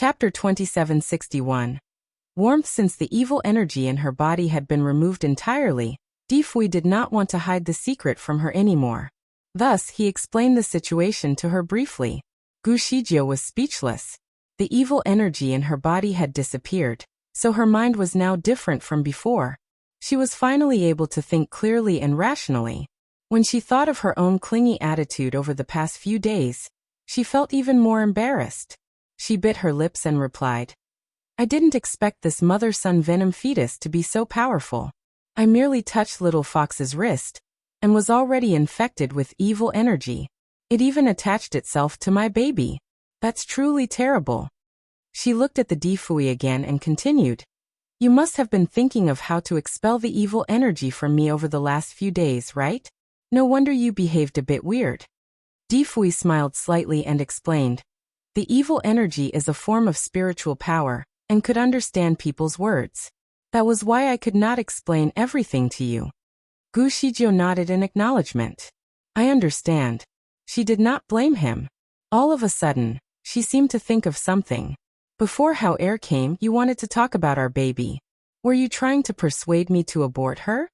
Chapter 2761. Warmth. Since the evil energy in her body had been removed entirely, Difui did not want to hide the secret from her anymore. Thus, he explained the situation to her briefly. Gu Shijiu was speechless. The evil energy in her body had disappeared, so her mind was now different from before. She was finally able to think clearly and rationally. When she thought of her own clingy attitude over the past few days, she felt even more embarrassed. She bit her lips and replied, "I didn't expect this mother-son venom fetus to be so powerful. I merely touched little Fox's wrist, and was already infected with evil energy. It even attached itself to my baby. That's truly terrible." She looked at the Difui again and continued, "You must have been thinking of how to expel the evil energy from me over the last few days, right? No wonder you behaved a bit weird." Difui smiled slightly and explained, "The evil energy is a form of spiritual power, and could understand people's words. That was why I could not explain everything to you." Gu Shijiu nodded in acknowledgement. "I understand." She did not blame him. All of a sudden, she seemed to think of something. "Before Hao Er came, you wanted to talk about our baby. Were you trying to persuade me to abort her?"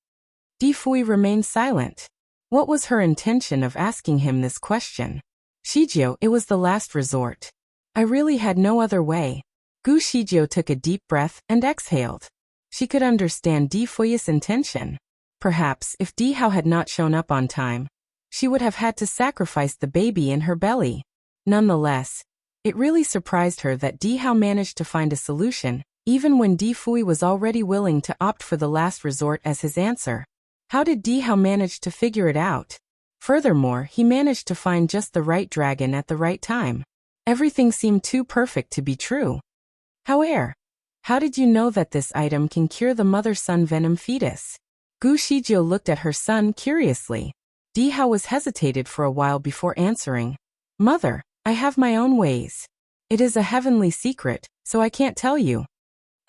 Difui remained silent. What was her intention of asking him this question? "Shijiu, it was the last resort. I really had no other way." Gu Shijiu took a deep breath and exhaled. She could understand Difui's intention. Perhaps, if Di Hao had not shown up on time, she would have had to sacrifice the baby in her belly. Nonetheless, it really surprised her that Di Hao managed to find a solution, even when Difui was already willing to opt for the last resort as his answer. How did Di Hao manage to figure it out? Furthermore, he managed to find just the right dragon at the right time. Everything seemed too perfect to be true. "Hao Er, how did you know that this item can cure the mother-son venom fetus?" Gu Shijiu looked at her son curiously. Di Hao was hesitated for a while before answering, "Mother, I have my own ways. It is a heavenly secret, so I can't tell you."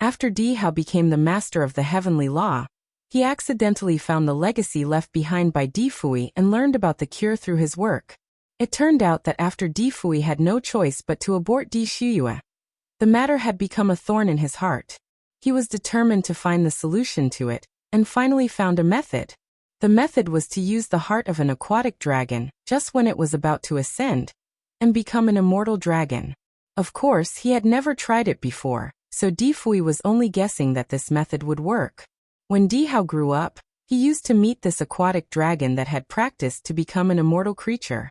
After Di Hao became the master of the heavenly law, he accidentally found the legacy left behind by Difui and learned about the cure through his work. It turned out that after Difui had no choice but to abort Di Shuyue, the matter had become a thorn in his heart. He was determined to find the solution to it, and finally found a method. The method was to use the heart of an aquatic dragon just when it was about to ascend and become an immortal dragon. Of course, he had never tried it before, so Difui was only guessing that this method would work. When Di Hao grew up, he used to meet this aquatic dragon that had practiced to become an immortal creature.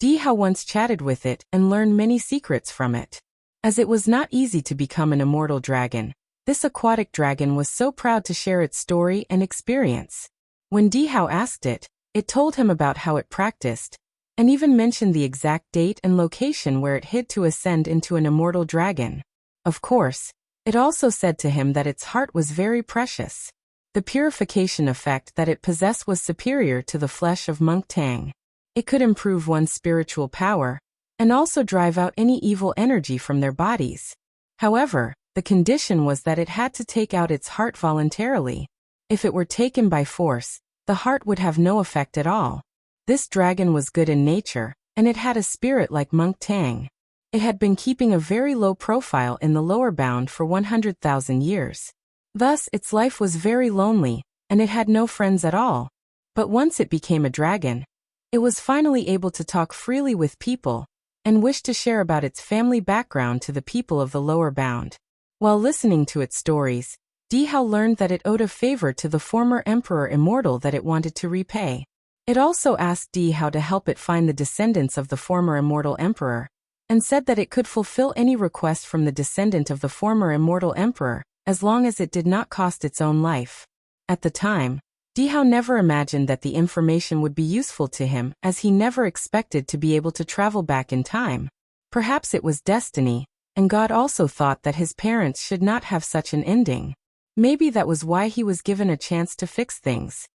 Di Hao once chatted with it and learned many secrets from it. As it was not easy to become an immortal dragon, this aquatic dragon was so proud to share its story and experience. When Di Hao asked it, it told him about how it practiced, and even mentioned the exact date and location where it hid to ascend into an immortal dragon. Of course, it also said to him that its heart was very precious. The purification effect that it possessed was superior to the flesh of monk Tang. It could improve one's spiritual power, and also drive out any evil energy from their bodies. However, the condition was that it had to take out its heart voluntarily. If it were taken by force, the heart would have no effect at all. This dragon was good in nature, and it had a spirit like monk Tang. It had been keeping a very low profile in the lower bound for 100,000 years. Thus, its life was very lonely, and it had no friends at all. But once it became a dragon, it was finally able to talk freely with people, and wished to share about its family background to the people of the lower bound. While listening to its stories, Di Hao learned that it owed a favor to the former emperor immortal that it wanted to repay. It also asked Di Hao to help it find the descendants of the former immortal emperor, and said that it could fulfill any request from the descendant of the former immortal emperor, as long as it did not cost its own life. At the time, Di Hao never imagined that the information would be useful to him, as he never expected to be able to travel back in time. Perhaps it was destiny, and God also thought that his parents should not have such an ending. Maybe that was why he was given a chance to fix things.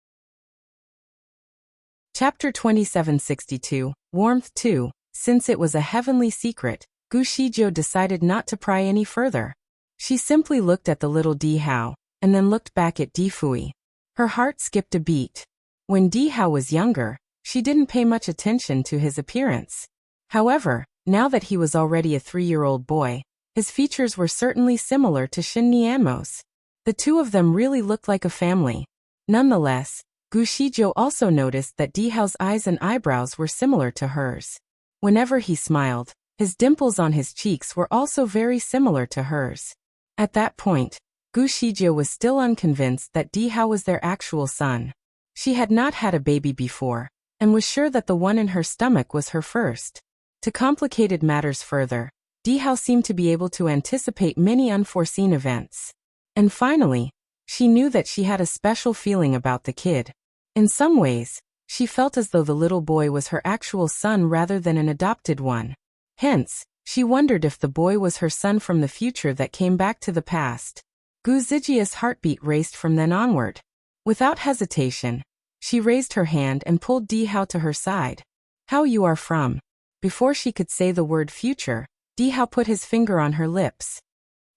Chapter 2762, Warmth 2. Since it was a heavenly secret, Gu Shijiu decided not to pry any further. She simply looked at the little Di Hao, and then looked back at Difui. Her heart skipped a beat. When Di Hao was younger, she didn't pay much attention to his appearance. However, Now that he was already a 3-year-old boy, his features were certainly similar to Shin Nianmo's. The two of them really looked like a family. Nonetheless, Gu Shizhou also noticed that Dihao's eyes and eyebrows were similar to hers. Whenever he smiled, his dimples on his cheeks were also very similar to hers. At that point, Gu Shizhou was still unconvinced that Dihao was their actual son. She had not had a baby before, and was sure that the one in her stomach was her first. To complicate matters further, Dihao seemed to be able to anticipate many unforeseen events. And finally, she knew that she had a special feeling about the kid. In some ways, she felt as though the little boy was her actual son rather than an adopted one. Hence, she wondered if the boy was her son from the future that came back to the past. Gu Zijia's heartbeat raced from then onward. Without hesitation, she raised her hand and pulled Dihao to her side. "How you are from?" Before she could say the word future, Dihao put his finger on her lips.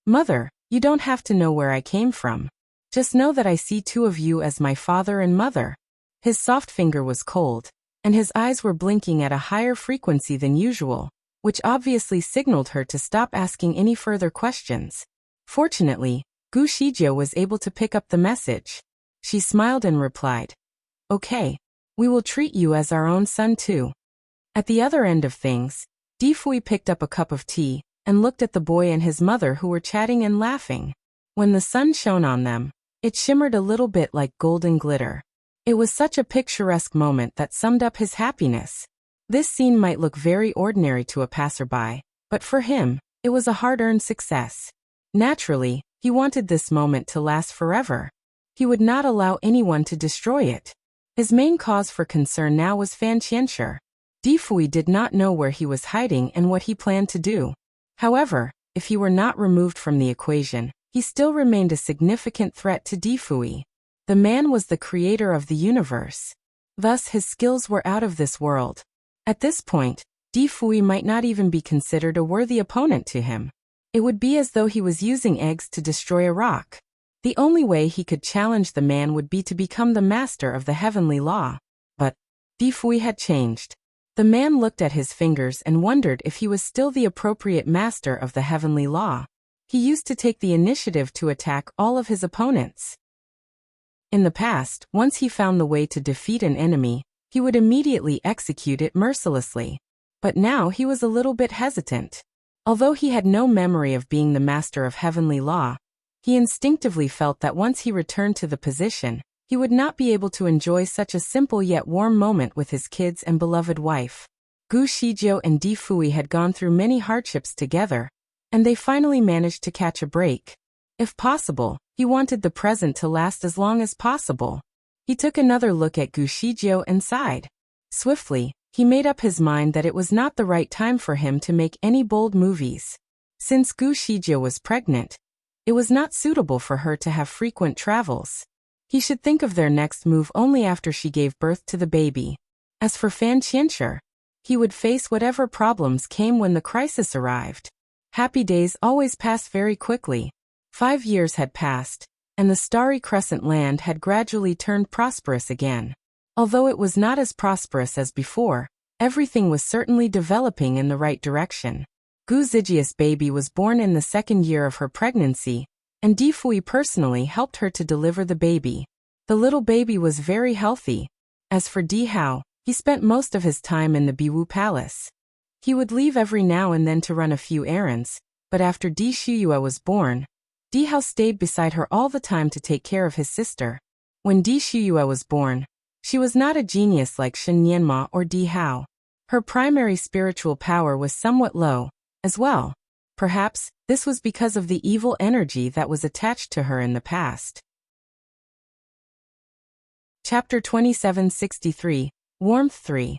"Mother, you don't have to know where I came from. Just know that I see two of you as my father and mother." His soft finger was cold, and his eyes were blinking at a higher frequency than usual, which obviously signaled her to stop asking any further questions. Fortunately, Gu Shizhou was able to pick up the message. She smiled and replied, "Okay, we will treat you as our own son too." At the other end of things, Difui picked up a cup of tea and looked at the boy and his mother who were chatting and laughing. When the sun shone on them, it shimmered a little bit like golden glitter. It was such a picturesque moment that summed up his happiness. This scene might look very ordinary to a passerby, but for him, it was a hard-earned success. Naturally, he wanted this moment to last forever. He would not allow anyone to destroy it. His main cause for concern now was Fan Qianshi. Difui did not know where he was hiding and what he planned to do. However, if he were not removed from the equation, he still remained a significant threat to Difui. The man was the creator of the universe. Thus his skills were out of this world. At this point, Difui might not even be considered a worthy opponent to him. It would be as though he was using eggs to destroy a rock. The only way he could challenge the man would be to become the master of the heavenly law. But Difui had changed. The man looked at his fingers and wondered if he was still the appropriate master of the heavenly law. He used to take the initiative to attack all of his opponents. In the past, once he found the way to defeat an enemy, he would immediately execute it mercilessly. But now he was a little bit hesitant. Although he had no memory of being the master of heavenly law, he instinctively felt that once he returned to the position, he would not be able to enjoy such a simple yet warm moment with his kids and beloved wife. Gu Shizhou and Difui had gone through many hardships together, and they finally managed to catch a break. If possible, he wanted the present to last as long as possible. He took another look at Gu Shizhou and sighed. Swiftly, he made up his mind that it was not the right time for him to make any bold moves. Since Gu Shizhou was pregnant, it was not suitable for her to have frequent travels. He should think of their next move only after she gave birth to the baby. As for Fan Qianshi, he would face whatever problems came when the crisis arrived. Happy days always pass very quickly. 5 years had passed, and the starry crescent land had gradually turned prosperous again. Although it was not as prosperous as before, everything was certainly developing in the right direction. Gu Zijia's baby was born in the 2nd year of her pregnancy, and Difui personally helped her to deliver the baby. The little baby was very healthy. As for Dihao, he spent most of his time in the Biwu Palace. He would leave every now and then to run a few errands, but after Di Shuyue was born, Dihao stayed beside her all the time to take care of his sister. When Di Shuyue was born, she was not a genius like Shen Nianma or Dihao. Her primary spiritual power was somewhat low, as well. Perhaps, this was because of the evil energy that was attached to her in the past. Chapter 2763, Warmth 3.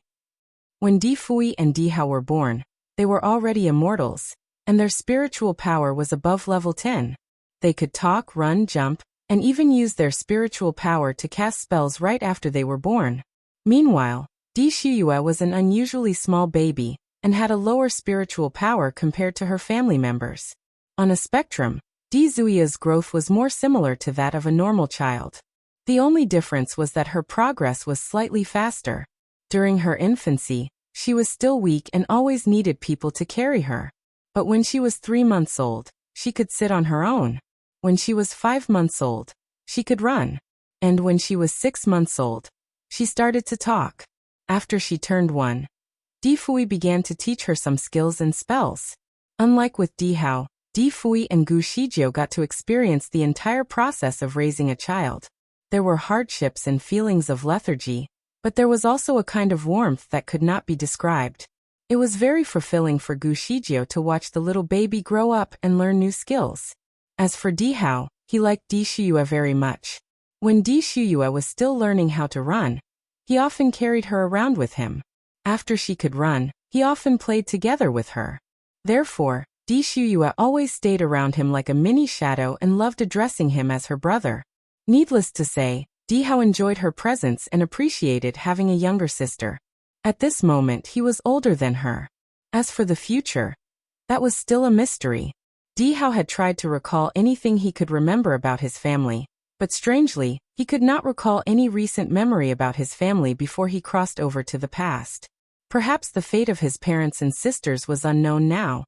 When Difui and Dihao were born, they were already immortals, and their spiritual power was above level 10. They could talk, run, jump, and even use their spiritual power to cast spells right after they were born. Meanwhile, Di Shuyue was an unusually small baby, and had a lower spiritual power compared to her family members. On a spectrum, Di Zuia's growth was more similar to that of a normal child. The only difference was that her progress was slightly faster. During her infancy, She was still weak and always needed people to carry her. But when she was 3 months old, she could sit on her own. When she was 5 months old, she could run. And when she was 6 months old, she started to talk. After she turned 1, Di Fui began to teach her some skills and spells. Unlike with Di Hao, Di Fui and Gu Shijiu got to experience the entire process of raising a child. There were hardships and feelings of lethargy, but there was also a kind of warmth that could not be described. It was very fulfilling for Gu Shijiu to watch the little baby grow up and learn new skills. As for Di Hao, he liked Di Shiyue very much. When Di Shiyue was still learning how to run, he often carried her around with him. After she could run, he often played together with her. Therefore, Di Shiyue always stayed around him like a mini shadow and loved addressing him as her brother. Needless to say, Di Hao enjoyed her presence and appreciated having a younger sister. At this moment he was older than her. As for the future, that was still a mystery. Di Hao had tried to recall anything he could remember about his family, but strangely, he could not recall any recent memory about his family before he crossed over to the past. Perhaps the fate of his parents and sisters was unknown now,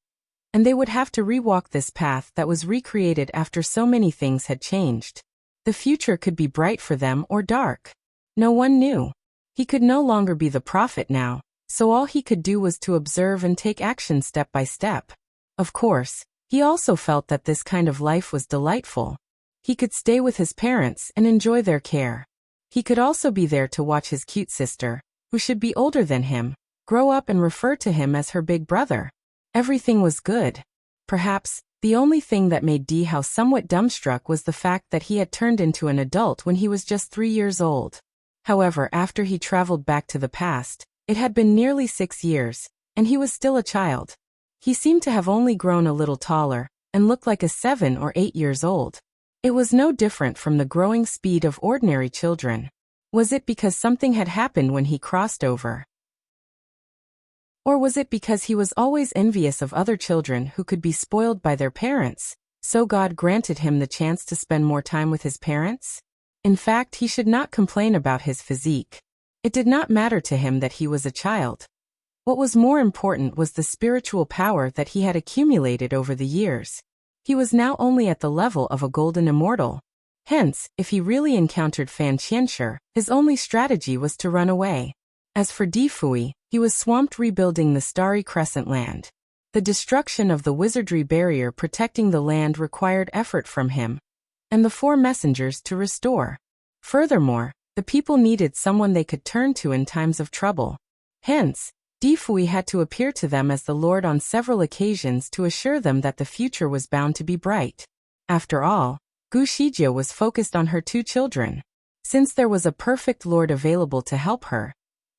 and they would have to rewalk this path that was recreated after so many things had changed. The future could be bright for them or dark. No one knew. He could no longer be the prophet now, so all he could do was to observe and take action step by step. Of course, he also felt that this kind of life was delightful. He could stay with his parents and enjoy their care. He could also be there to watch his cute sister, who should be older than him, grow up and refer to him as her big brother. Everything was good. Perhaps, the only thing that made Di Hao somewhat dumbstruck was the fact that he had turned into an adult when he was just 3 years old. However, after he traveled back to the past, it had been nearly 6 years, and he was still a child. He seemed to have only grown a little taller, and looked like a 7 or 8 years old. It was no different from the growing speed of ordinary children. Was it because something had happened when he crossed over? Or was it because he was always envious of other children who could be spoiled by their parents, so God granted him the chance to spend more time with his parents? In fact, he should not complain about his physique. It did not matter to him that he was a child. What was more important was the spiritual power that he had accumulated over the years. He was now only at the level of a golden immortal. Hence, if he really encountered Fan Qianshi, his only strategy was to run away. As for Di Fui, he was swamped rebuilding the Starry Crescent land. The destruction of the wizardry barrier protecting the land required effort from him, and the 4 messengers to restore. Furthermore, the people needed someone they could turn to in times of trouble. Hence, Di Fui had to appear to them as the Lord on several occasions to assure them that the future was bound to be bright. After all, Gu Shijiu was focused on her 2 children. Since there was a perfect Lord available to help her,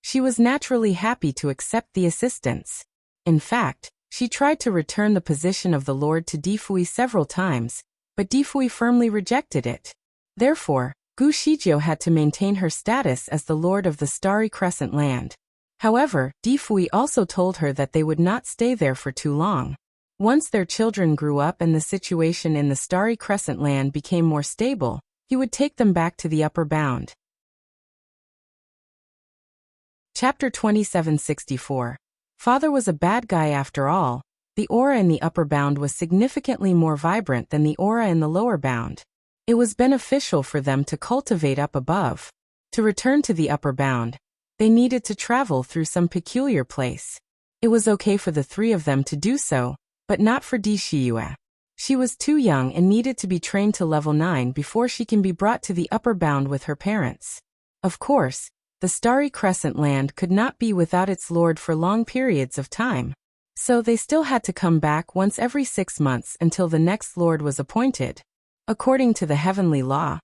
she was naturally happy to accept the assistance. In fact, she tried to return the position of the Lord to Di Fui several times, but Di Fui firmly rejected it. Therefore, Gu Shijiu had to maintain her status as the Lord of the Starry Crescent land. However, Di Fui also told her that they would not stay there for too long. Once their children grew up and the situation in the Starry Crescent land became more stable, he would take them back to the upper bound. Chapter 2764. Father was a bad guy after all. The aura in the upper bound was significantly more vibrant than the aura in the lower bound. It was beneficial for them to cultivate up above. To return to the upper bound, they needed to travel through some peculiar place. It was okay for the 3 of them to do so, but not for Di Shiyue. She was too young and needed to be trained to level 9 before she can be brought to the upper bound with her parents. Of course, the Starry Crescent land could not be without its lord for long periods of time. So they still had to come back once every 6 months until the next lord was appointed. According to the heavenly law,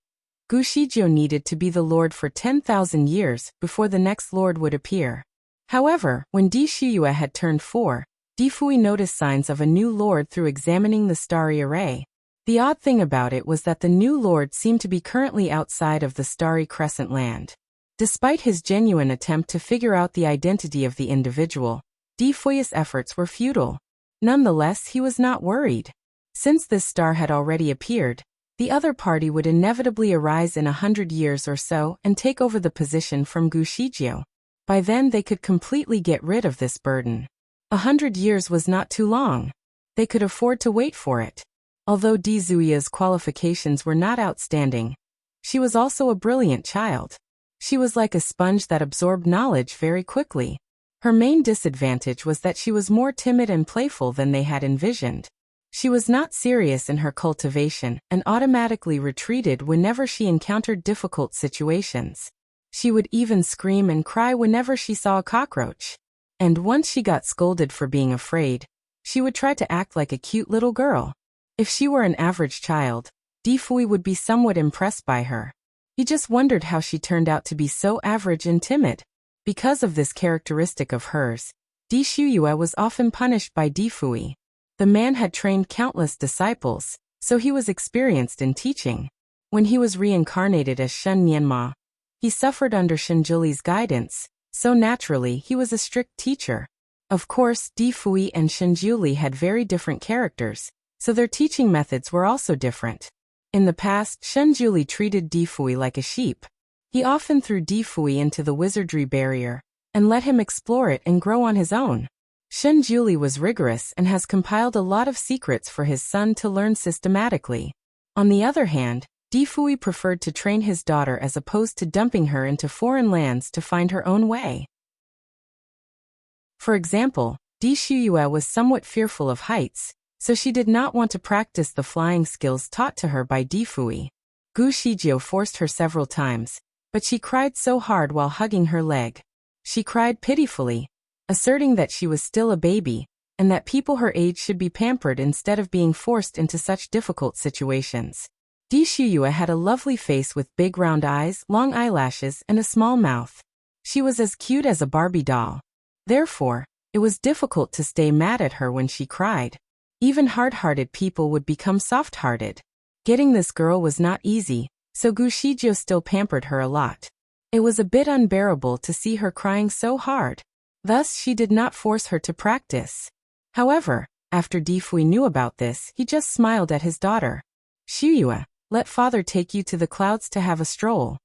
Gu Shijiu needed to be the lord for 10,000 years before the next lord would appear. However, when Di Shiyue had turned 4, Di Fui noticed signs of a new lord through examining the starry array. The odd thing about it was that the new lord seemed to be currently outside of the Starry Crescent land. Despite his genuine attempt to figure out the identity of the individual, Di Fui's efforts were futile. Nonetheless, he was not worried. Since this star had already appeared, the other party would inevitably arise in 100 years or so and take over the position from Gu Shijiu. By then they could completely get rid of this burden. 100 years was not too long. They could afford to wait for it. Although Di Zuya's qualifications were not outstanding, she was also a brilliant child. She was like a sponge that absorbed knowledge very quickly. Her main disadvantage was that she was more timid and playful than they had envisioned. She was not serious in her cultivation and automatically retreated whenever she encountered difficult situations. She would even scream and cry whenever she saw a cockroach. And once she got scolded for being afraid, she would try to act like a cute little girl. If she were an average child, Di Fui would be somewhat impressed by her. He just wondered how she turned out to be so average and timid. Because of this characteristic of hers, Di Shuyue was often punished by Di Fui. The man had trained countless disciples, so he was experienced in teaching. When he was reincarnated as Shen Nianma, he suffered under Shenjuli's guidance, so naturally he was a strict teacher. Of course, Di Fui and Shenjuli had very different characters, so their teaching methods were also different. In the past, Shenjuli treated Di Fui like a sheep. He often threw Di Fui into the wizardry barrier and let him explore it and grow on his own. Shenjuli was rigorous and has compiled a lot of secrets for his son to learn systematically. On the other hand, Di Fui preferred to train his daughter as opposed to dumping her into foreign lands to find her own way. For example, Di Shuyue was somewhat fearful of heights, so she did not want to practice the flying skills taught to her by Di Fui. Gu Shijio forced her several times, but she cried so hard while hugging her leg. She cried pitifully, asserting that she was still a baby, and that people her age should be pampered instead of being forced into such difficult situations. Di Shuyue had a lovely face with big round eyes, long eyelashes, and a small mouth. She was as cute as a Barbie doll. Therefore, it was difficult to stay mad at her when she cried. Even hard-hearted people would become soft-hearted. Getting this girl was not easy, so Gu Shijio still pampered her a lot. It was a bit unbearable to see her crying so hard. Thus, she did not force her to practice. However, after Di Fui knew about this, he just smiled at his daughter. Shuyue, let father take you to the clouds to have a stroll.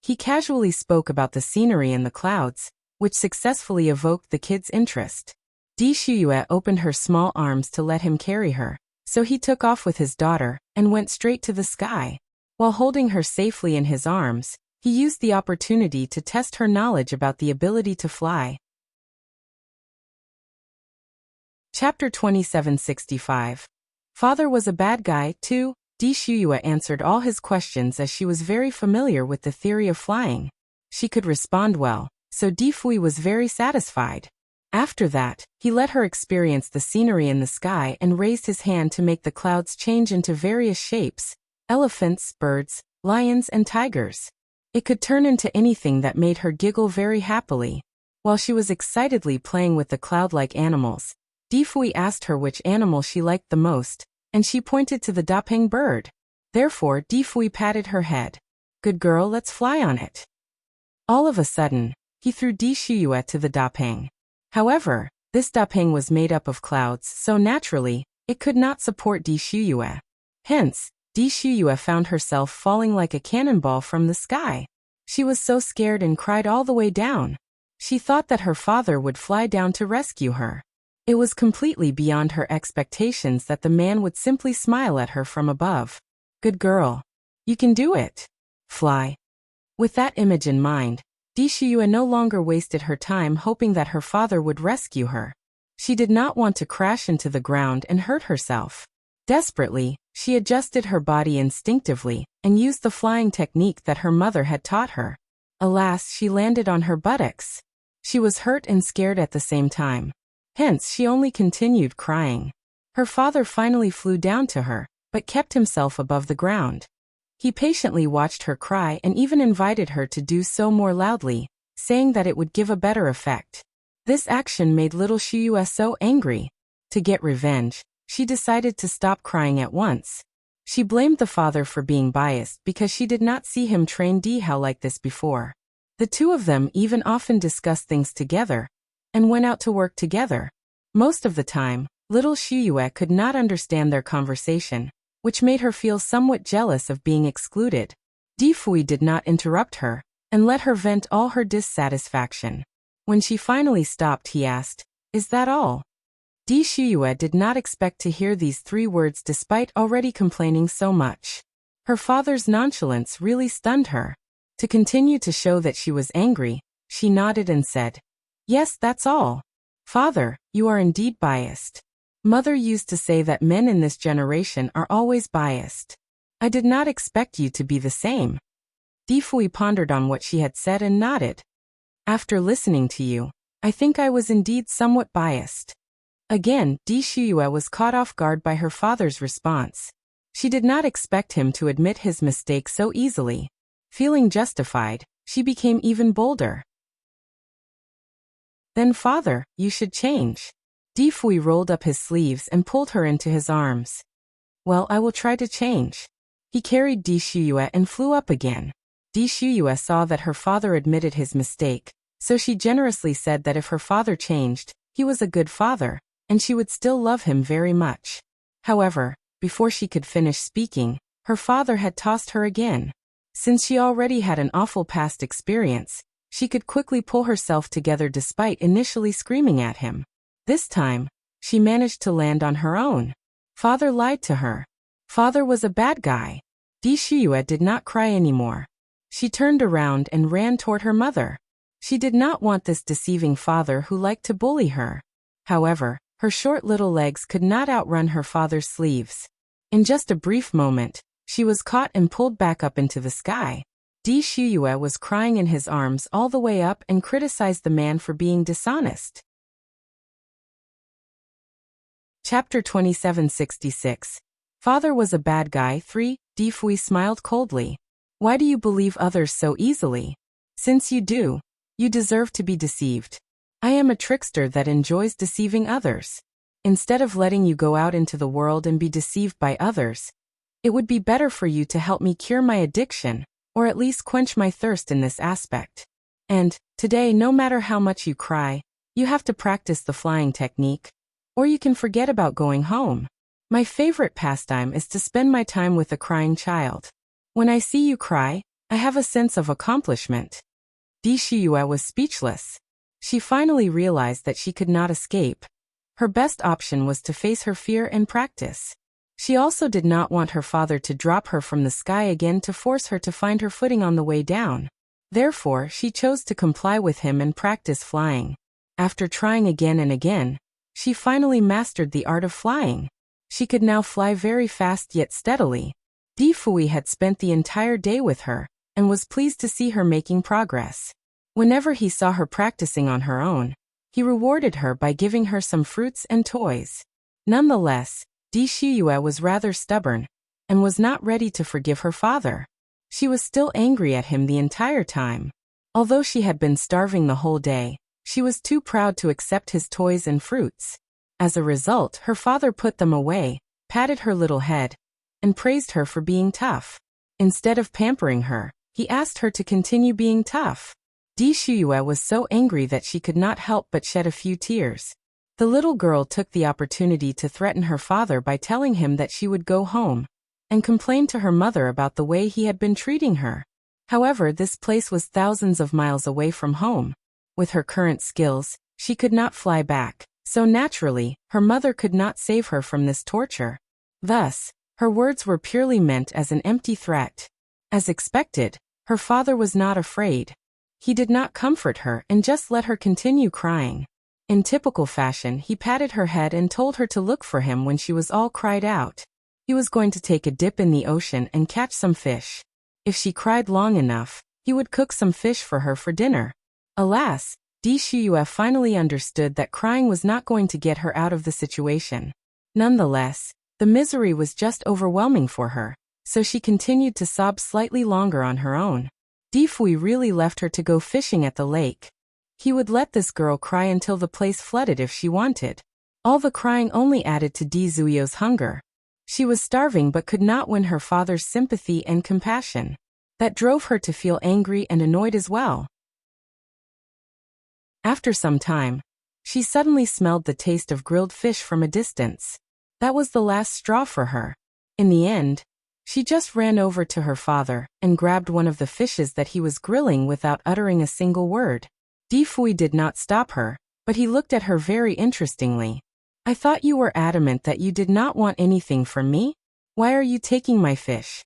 He casually spoke about the scenery in the clouds, which successfully evoked the kid's interest. Di Shuyue opened her small arms to let him carry her, so he took off with his daughter and went straight to the sky. While holding her safely in his arms, he used the opportunity to test her knowledge about the ability to fly. Chapter 2765. Father was a bad guy, too. Di Shuyue answered all his questions as she was very familiar with the theory of flying. She could respond well, so Di Fui was very satisfied. After that, he let her experience the scenery in the sky and raised his hand to make the clouds change into various shapes: elephants, birds, lions, and tigers. It could turn into anything that made her giggle very happily. While she was excitedly playing with the cloud-like animals, Di Fui asked her which animal she liked the most, and she pointed to the dapeng bird. Therefore, Di Fui patted her head. Good girl, let's fly on it. All of a sudden, he threw Di Shuyue to the dapeng. However, this dapeng was made up of clouds, so naturally, it could not support Di Shuyue. Hence, Di Shuyue found herself falling like a cannonball from the sky. She was so scared and cried all the way down. She thought that her father would fly down to rescue her. It was completely beyond her expectations that the man would simply smile at her from above. Good girl. You can do it. Fly. With that image in mind, Di Shuyue no longer wasted her time hoping that her father would rescue her. She did not want to crash into the ground and hurt herself. Desperately, she adjusted her body instinctively and used the flying technique that her mother had taught her. Alas, she landed on her buttocks. She was hurt and scared at the same time. Hence, she only continued crying. Her father finally flew down to her, but kept himself above the ground. He patiently watched her cry and even invited her to do so more loudly, saying that it would give a better effect. This action made little Shuyue so angry. To get revenge, she decided to stop crying at once. She blamed the father for being biased because she did not see him train Di Hao like this before. The two of them even often discussed things together and went out to work together. Most of the time, little Shuyue could not understand their conversation, which made her feel somewhat jealous of being excluded. Di Fui did not interrupt her, and let her vent all her dissatisfaction. When she finally stopped, he asked, "Is that all?" Di Shuyue did not expect to hear these 3 words despite already complaining so much. Her father's nonchalance really stunned her. To continue to show that she was angry, she nodded and said, "Yes, that's all. Father, you are indeed biased. Mother used to say that men in this generation are always biased. I did not expect you to be the same." Di Fui pondered on what she had said and nodded. "After listening to you, I think I was indeed somewhat biased." Again, Di Shuyue was caught off guard by her father's response. She did not expect him to admit his mistake so easily. Feeling justified, she became even bolder. "Then father, you should change." Di Fui rolled up his sleeves and pulled her into his arms. "Well, I will try to change." He carried Di Shuyue and flew up again. Di Shuyue saw that her father admitted his mistake, so she generously said that if her father changed, he was a good father, and she would still love him very much. However, before she could finish speaking, her father had tossed her again. Since she already had an awful past experience, she could quickly pull herself together despite initially screaming at him. This time, she managed to land on her own. Father lied to her. Father was a bad guy. Di Shuyue did not cry anymore. She turned around and ran toward her mother. She did not want this deceiving father who liked to bully her. However, her short little legs could not outrun her father's sleeves. In just a brief moment, she was caught and pulled back up into the sky. Di Shuyue was crying in his arms all the way up and criticized the man for being dishonest. Chapter 2766. Father was a bad guy. 3. Di Fui smiled coldly. "Why do you believe others so easily? Since you do, you deserve to be deceived. I am a trickster that enjoys deceiving others. Instead of letting you go out into the world and be deceived by others, it would be better for you to help me cure my addiction, or at least quench my thirst in this aspect. And, today, no matter how much you cry, you have to practice the flying technique, or you can forget about going home. My favorite pastime is to spend my time with a crying child. When I see you cry, I have a sense of accomplishment." Di Shuyue was speechless. She finally realized that she could not escape. Her best option was to face her fear and practice. She also did not want her father to drop her from the sky again to force her to find her footing on the way down. Therefore, she chose to comply with him and practice flying. After trying again and again, she finally mastered the art of flying. She could now fly very fast yet steadily. Di Fui had spent the entire day with her, and was pleased to see her making progress. Whenever he saw her practicing on her own, he rewarded her by giving her some fruits and toys. Nonetheless, Di Shuyue was rather stubborn, and was not ready to forgive her father. She was still angry at him the entire time. Although she had been starving the whole day, she was too proud to accept his toys and fruits. As a result, her father put them away, patted her little head, and praised her for being tough. Instead of pampering her, he asked her to continue being tough. Di Shuyue was so angry that she could not help but shed a few tears. The little girl took the opportunity to threaten her father by telling him that she would go home, and complained to her mother about the way he had been treating her. However, this place was thousands of miles away from home. With her current skills, she could not fly back, so naturally, her mother could not save her from this torture. Thus, her words were purely meant as an empty threat. As expected, her father was not afraid. He did not comfort her and just let her continue crying. In typical fashion, he patted her head and told her to look for him when she was all cried out. He was going to take a dip in the ocean and catch some fish. If she cried long enough, he would cook some fish for her for dinner. Alas, Di Shuyue finally understood that crying was not going to get her out of the situation. Nonetheless, the misery was just overwhelming for her, so she continued to sob slightly longer on her own. Di Fui really left her to go fishing at the lake. He would let this girl cry until the place flooded if she wanted. All the crying only added to Di Zuyo's hunger. She was starving but could not win her father's sympathy and compassion. That drove her to feel angry and annoyed as well. After some time, she suddenly smelled the taste of grilled fish from a distance. That was the last straw for her. In the end, She just ran over to her father and grabbed one of the fishes that he was grilling without uttering a single word. Difui did not stop her, but he looked at her very interestingly. I thought you were adamant that you did not want anything from me? Why are you taking my fish?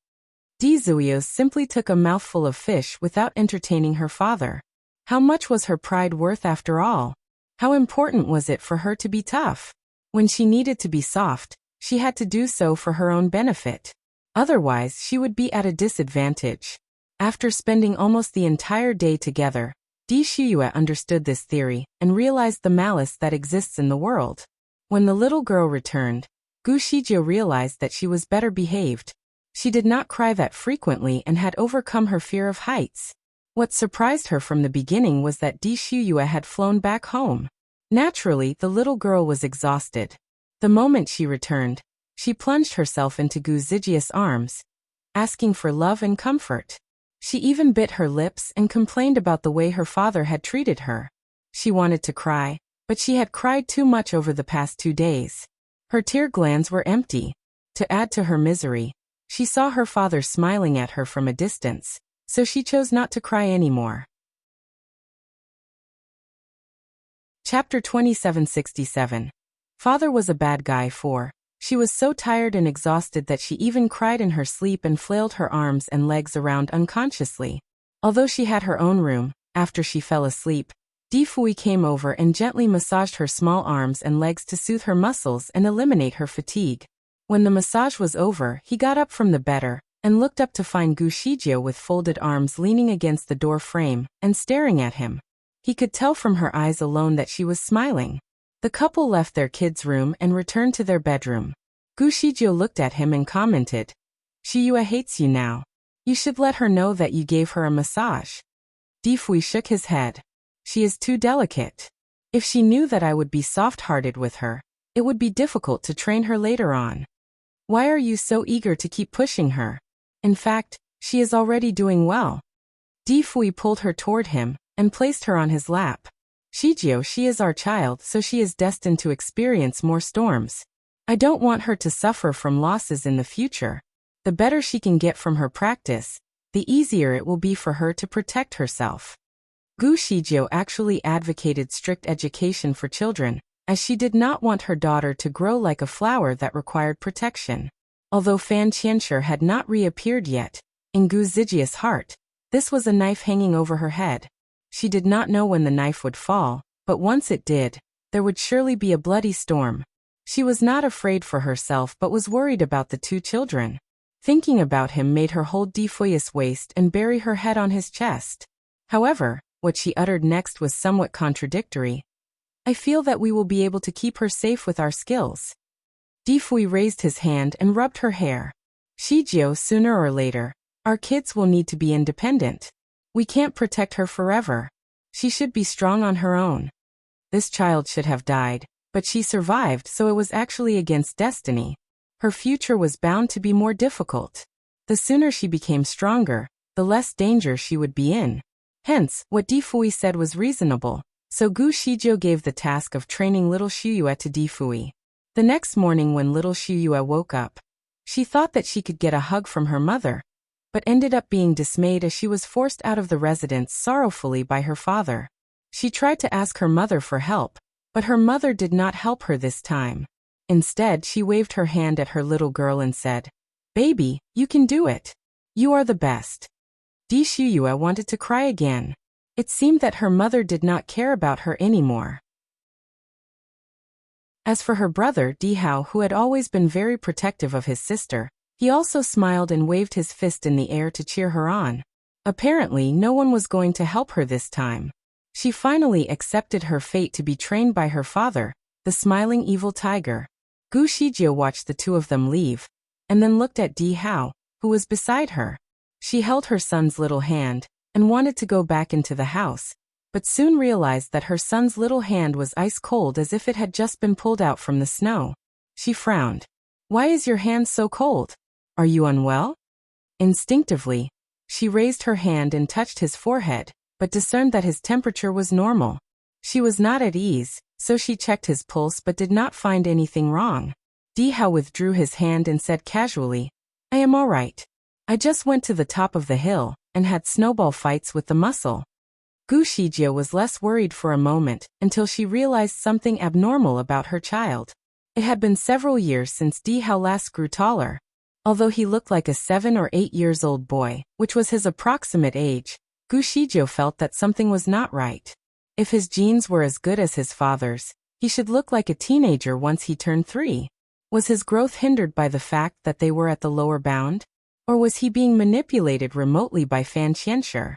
Dizuio simply took a mouthful of fish without entertaining her father. How much was her pride worth after all? How important was it for her to be tough? When she needed to be soft, she had to do so for her own benefit. Otherwise, she would be at a disadvantage. After spending almost the entire day together, Di Shiyue understood this theory and realized the malice that exists in the world. When the little girl returned, Gu Shijie realized that she was better behaved. She did not cry that frequently and had overcome her fear of heights. What surprised her from the beginning was that Di Shiyue had flown back home. Naturally, the little girl was exhausted. The moment she returned, she plunged herself into Gu Zigjia's arms, asking for love and comfort. She even bit her lips and complained about the way her father had treated her. She wanted to cry, but she had cried too much over the past 2 days. Her tear glands were empty. To add to her misery, she saw her father smiling at her from a distance, so she chose not to cry anymore. Chapter 2767. Father was a bad guy for. She was so tired and exhausted that she even cried in her sleep and flailed her arms and legs around unconsciously. Although she had her own room, after she fell asleep, Difui came over and gently massaged her small arms and legs to soothe her muscles and eliminate her fatigue. When the massage was over, he got up from the bed and looked up to find Gu Shijie with folded arms leaning against the door frame and staring at him. He could tell from her eyes alone that she was smiling. The couple left their kids' room and returned to their bedroom. Gu Shijie looked at him and commented, "Shiyue hates you now. You should let her know that you gave her a massage." Difui shook his head. "She is too delicate. If she knew that I would be soft-hearted with her, it would be difficult to train her later on. Why are you so eager to keep pushing her? In fact, she is already doing well." Difui pulled her toward him and placed her on his lap. "Shijio, she is our child, so she is destined to experience more storms. I don't want her to suffer from losses in the future. The better she can get from her practice, the easier it will be for her to protect herself." Gu Shijio actually advocated strict education for children, as she did not want her daughter to grow like a flower that required protection. Although Fan Qianshi had not reappeared yet, in Gu Zigjia's heart, this was a knife hanging over her head. She did not know when the knife would fall, but once it did, there would surely be a bloody storm. She was not afraid for herself but was worried about the 2 children. Thinking about him made her hold Difui's waist and bury her head on his chest. However, what she uttered next was somewhat contradictory. "I feel that we will be able to keep her safe with our skills." Difui raised his hand and rubbed her hair. "Shijio, sooner or later, our kids will need to be independent. We can't protect her forever. She should be strong on her own. This child should have died, but she survived, so it was actually against destiny. Her future was bound to be more difficult. The sooner she became stronger, the less danger she would be in." Hence, what Difui said was reasonable, so Gu Shijio gave the task of training little Shiyue to Difui. The next morning when little Shiyue woke up, she thought that she could get a hug from her mother, but ended up being dismayed as she was forced out of the residence sorrowfully by her father. She tried to ask her mother for help, but her mother did not help her this time. Instead, she waved her hand at her little girl and said, "Baby, you can do it. You are the best." Di Shiyue wanted to cry again. It seemed that her mother did not care about her anymore. As for her brother, Di Hao, who had always been very protective of his sister, he also smiled and waved his fist in the air to cheer her on. Apparently, no one was going to help her this time. She finally accepted her fate to be trained by her father, the smiling evil tiger. Gu Shijie watched the 2 of them leave, and then looked at Di Hao, who was beside her. She held her son's little hand and wanted to go back into the house, but soon realized that her son's little hand was ice cold as if it had just been pulled out from the snow. She frowned. "Why is your hand so cold? Are you unwell?" Instinctively, she raised her hand and touched his forehead, but discerned that his temperature was normal. She was not at ease, so she checked his pulse but did not find anything wrong. Di Hao withdrew his hand and said casually, I am all right. I just went to the top of the hill and had snowball fights with the muscle. Gu Shijie was less worried for a moment until she realized something abnormal about her child. It had been several years since Di Hao last grew taller. Although he looked like a 7 or 8 years old boy, which was his approximate age, Gu Shijie felt that something was not right. If his genes were as good as his father's, he should look like a teenager once he turned 3. Was his growth hindered by the fact that they were at the lower bound? Or was he being manipulated remotely by Fan Qianshi?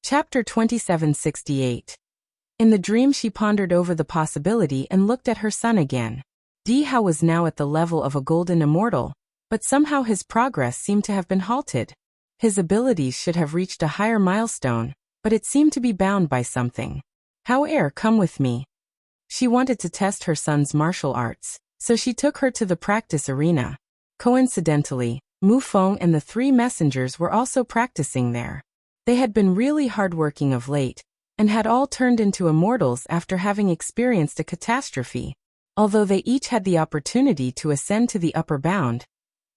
Chapter 2768. In the dream she pondered over the possibility and looked at her son again. Di Hao was now at the level of a golden immortal, but somehow his progress seemed to have been halted. His abilities should have reached a higher milestone, but it seemed to be bound by something. However, come with me. She wanted to test her son's martial arts, so she took her to the practice arena. Coincidentally, Mu Feng and the 3 messengers were also practicing there. They had been really hardworking of late, and had all turned into immortals after having experienced a catastrophe. Although they each had the opportunity to ascend to the upper bound,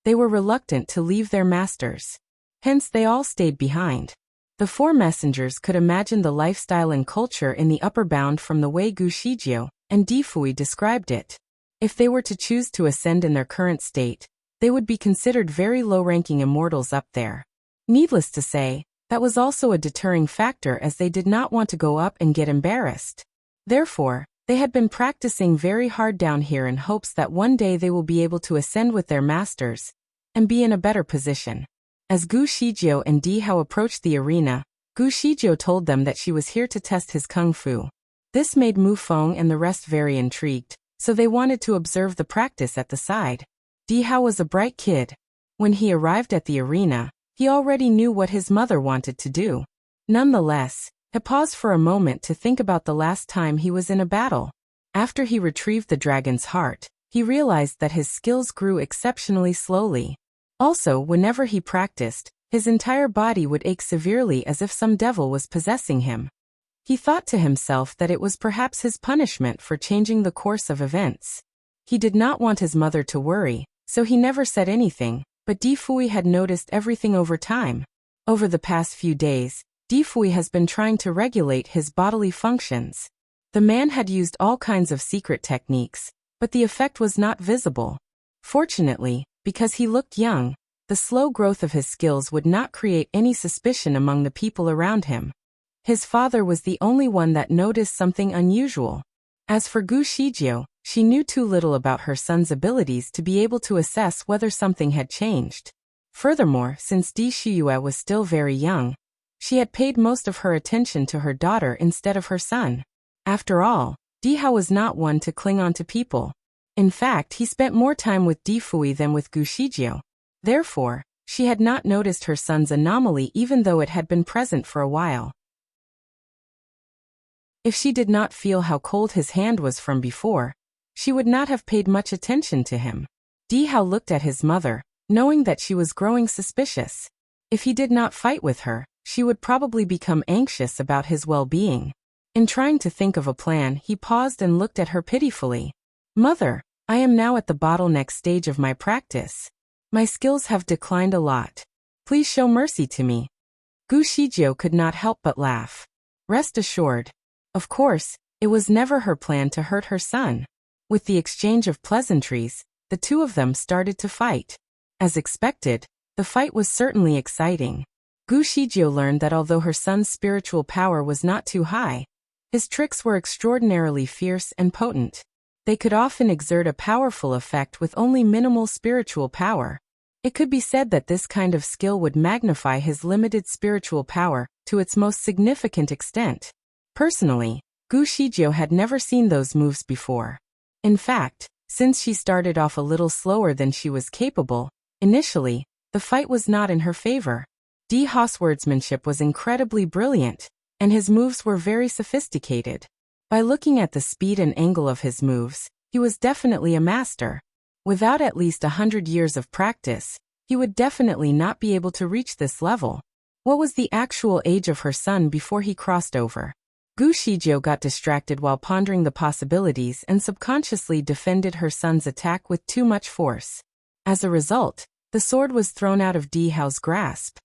they were reluctant to leave their masters. Hence they all stayed behind. The 4 messengers could imagine the lifestyle and culture in the upper bound from the way Gu Shijie and Di Fui described it. If they were to choose to ascend in their current state, they would be considered very low-ranking immortals up there. Needless to say, that was also a deterring factor as they did not want to go up and get embarrassed. Therefore, they had been practicing very hard down here in hopes that one day they will be able to ascend with their masters and be in a better position. As Gu Shijie and Di Hao approached the arena, Gu Shijie told them that she was here to test his kung fu. This made Mu Feng and the rest very intrigued, so they wanted to observe the practice at the side. Di Hao was a bright kid. When he arrived at the arena, he already knew what his mother wanted to do. Nonetheless, he paused for a moment to think about the last time he was in a battle. After he retrieved the dragon's heart, he realized that his skills grew exceptionally slowly. Also, whenever he practiced, his entire body would ache severely as if some devil was possessing him. He thought to himself that it was perhaps his punishment for changing the course of events. He did not want his mother to worry, so he never said anything, but Di Fui had noticed everything over time. Over the past few days, Di Fui has been trying to regulate his bodily functions. The man had used all kinds of secret techniques, but the effect was not visible. Fortunately, because he looked young, the slow growth of his skills would not create any suspicion among the people around him. His father was the only one that noticed something unusual. As for Gu Shijie, she knew too little about her son's abilities to be able to assess whether something had changed. Furthermore, since Di Shiyue was still very young, she had paid most of her attention to her daughter instead of her son. After all, Di Hao was not one to cling on to people. In fact, he spent more time with Di Fui than with Gu Shijie. Therefore, she had not noticed her son's anomaly even though it had been present for a while. If she did not feel how cold his hand was from before, she would not have paid much attention to him. Di Hao looked at his mother, knowing that she was growing suspicious. If he did not fight with her, she would probably become anxious about his well-being. In trying to think of a plan, he paused and looked at her pitifully. Mother, I am now at the bottleneck stage of my practice. My skills have declined a lot. Please show mercy to me. Gu Shijie could not help but laugh. Rest assured. Of course, it was never her plan to hurt her son. With the exchange of pleasantries, the two of them started to fight. As expected, the fight was certainly exciting. Gu Shijie learned that although her son's spiritual power was not too high, his tricks were extraordinarily fierce and potent. They could often exert a powerful effect with only minimal spiritual power. It could be said that this kind of skill would magnify his limited spiritual power to its most significant extent. Personally, Gu Shijie had never seen those moves before. In fact, since she started off a little slower than she was capable, initially, the fight was not in her favor. Di Hao's swordsmanship was incredibly brilliant, and his moves were very sophisticated. By looking at the speed and angle of his moves, he was definitely a master. Without at least 100 years of practice, he would definitely not be able to reach this level. What was the actual age of her son before he crossed over? Gu Shijiu got distracted while pondering the possibilities and subconsciously defended her son's attack with too much force. As a result, the sword was thrown out of Di Hao's grasp.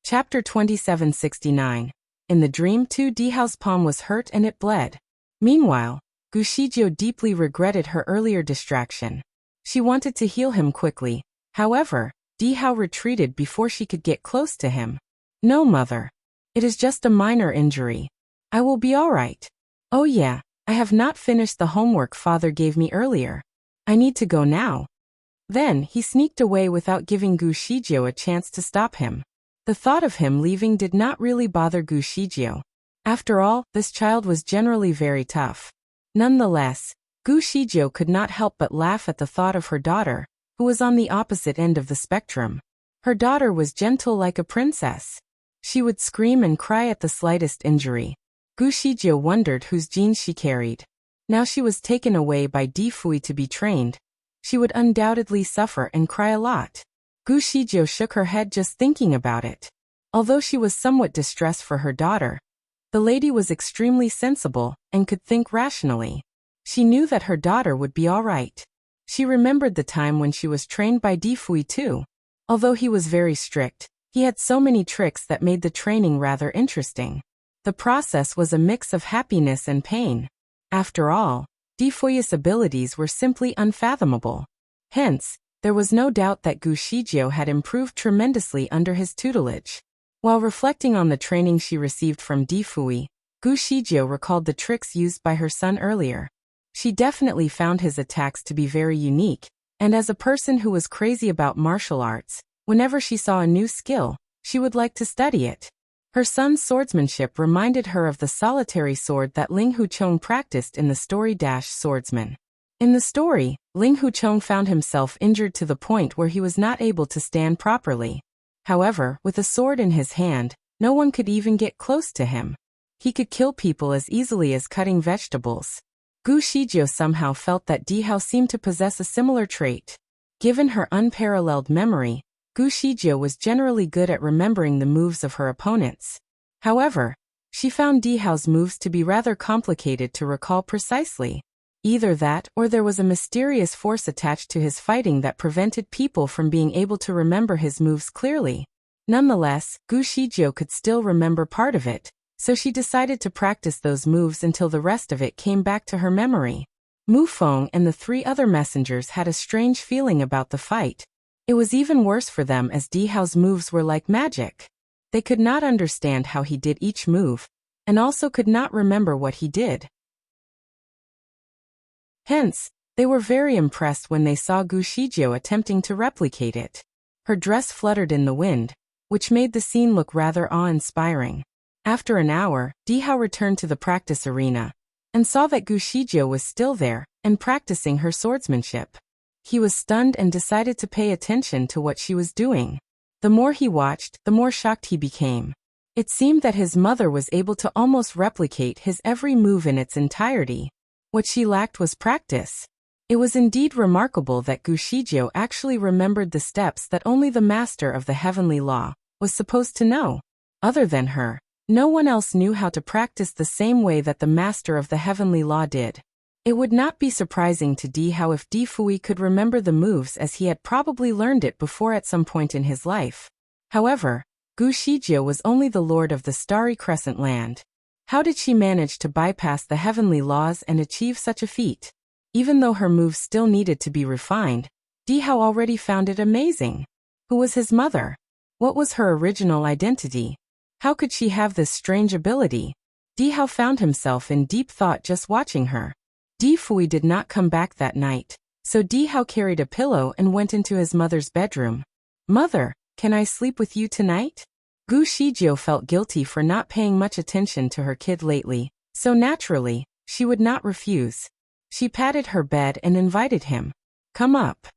Chapter 2769. In the dream too, Di Hao's palm was hurt and it bled. Meanwhile, Gu Shijiu deeply regretted her earlier distraction. She wanted to heal him quickly. However, Di Hao retreated before she could get close to him. "No, mother. It is just a minor injury. I will be all right. Oh yeah, I have not finished the homework father gave me earlier. I need to go now." Then he sneaked away without giving Gu Shijiu a chance to stop him. The thought of him leaving did not really bother Gu Shijiu. After all, this child was generally very tough. Nonetheless, Gu Shijiu could not help but laugh at the thought of her daughter, who was on the opposite end of the spectrum. Her daughter was gentle like a princess. She would scream and cry at the slightest injury. Gu Shijiu wondered whose genes she carried. Now she was taken away by Di Fui to be trained. She would undoubtedly suffer and cry a lot. Gu Shijiu shook her head just thinking about it. Although she was somewhat distressed for her daughter, the lady was extremely sensible and could think rationally. She knew that her daughter would be all right. She remembered the time when she was trained by Di Fui too. Although he was very strict, he had so many tricks that made the training rather interesting. The process was a mix of happiness and pain. After all, Di Fui's abilities were simply unfathomable. Hence, there was no doubt that Gu Shijiu had improved tremendously under his tutelage. While reflecting on the training she received from Di Fui, Gu Shijiu recalled the tricks used by her son earlier. She definitely found his attacks to be very unique, and as a person who was crazy about martial arts, whenever she saw a new skill, she would like to study it. Her son's swordsmanship reminded her of the solitary sword that Ling Huchong practiced in the story Swordsman. In the story, Ling Huchong found himself injured to the point where he was not able to stand properly. However, with a sword in his hand, no one could even get close to him. He could kill people as easily as cutting vegetables. Gu Shijiu somehow felt that Di Hao seemed to possess a similar trait. Given her unparalleled memory, Gu Shijiu was generally good at remembering the moves of her opponents. However, she found Di Hao's moves to be rather complicated to recall precisely. Either that or there was a mysterious force attached to his fighting that prevented people from being able to remember his moves clearly. Nonetheless, Gu Shijiu could still remember part of it, so she decided to practice those moves until the rest of it came back to her memory. Mu Feng and the three other messengers had a strange feeling about the fight. It was even worse for them as Di Hao's moves were like magic. They could not understand how he did each move, and also could not remember what he did. Hence, they were very impressed when they saw Gu Shijiu attempting to replicate it. Her dress fluttered in the wind, which made the scene look rather awe-inspiring. After an hour, Di Hao returned to the practice arena, and saw that Gu Shijiu was still there, and practicing her swordsmanship. He was stunned and decided to pay attention to what she was doing. The more he watched, the more shocked he became. It seemed that his mother was able to almost replicate his every move in its entirety. What she lacked was practice. It was indeed remarkable that Gu Shijiu actually remembered the steps that only the master of the heavenly law was supposed to know. Other than her, no one else knew how to practice the same way that the master of the heavenly law did. It would not be surprising to Di Hao if Di Fui could remember the moves as he had probably learned it before at some point in his life. However, Gu Shijiu was only the lord of the Starry Crescent land. How did she manage to bypass the heavenly laws and achieve such a feat? Even though her moves still needed to be refined, Di Hao already found it amazing. Who was his mother? What was her original identity? How could she have this strange ability? Di Hao found himself in deep thought just watching her. Di Fui did not come back that night, so Di Hao carried a pillow and went into his mother's bedroom. "Mother, can I sleep with you tonight?" Gu Shijiu felt guilty for not paying much attention to her kid lately, so naturally, she would not refuse. She patted her bed and invited him. "Come up."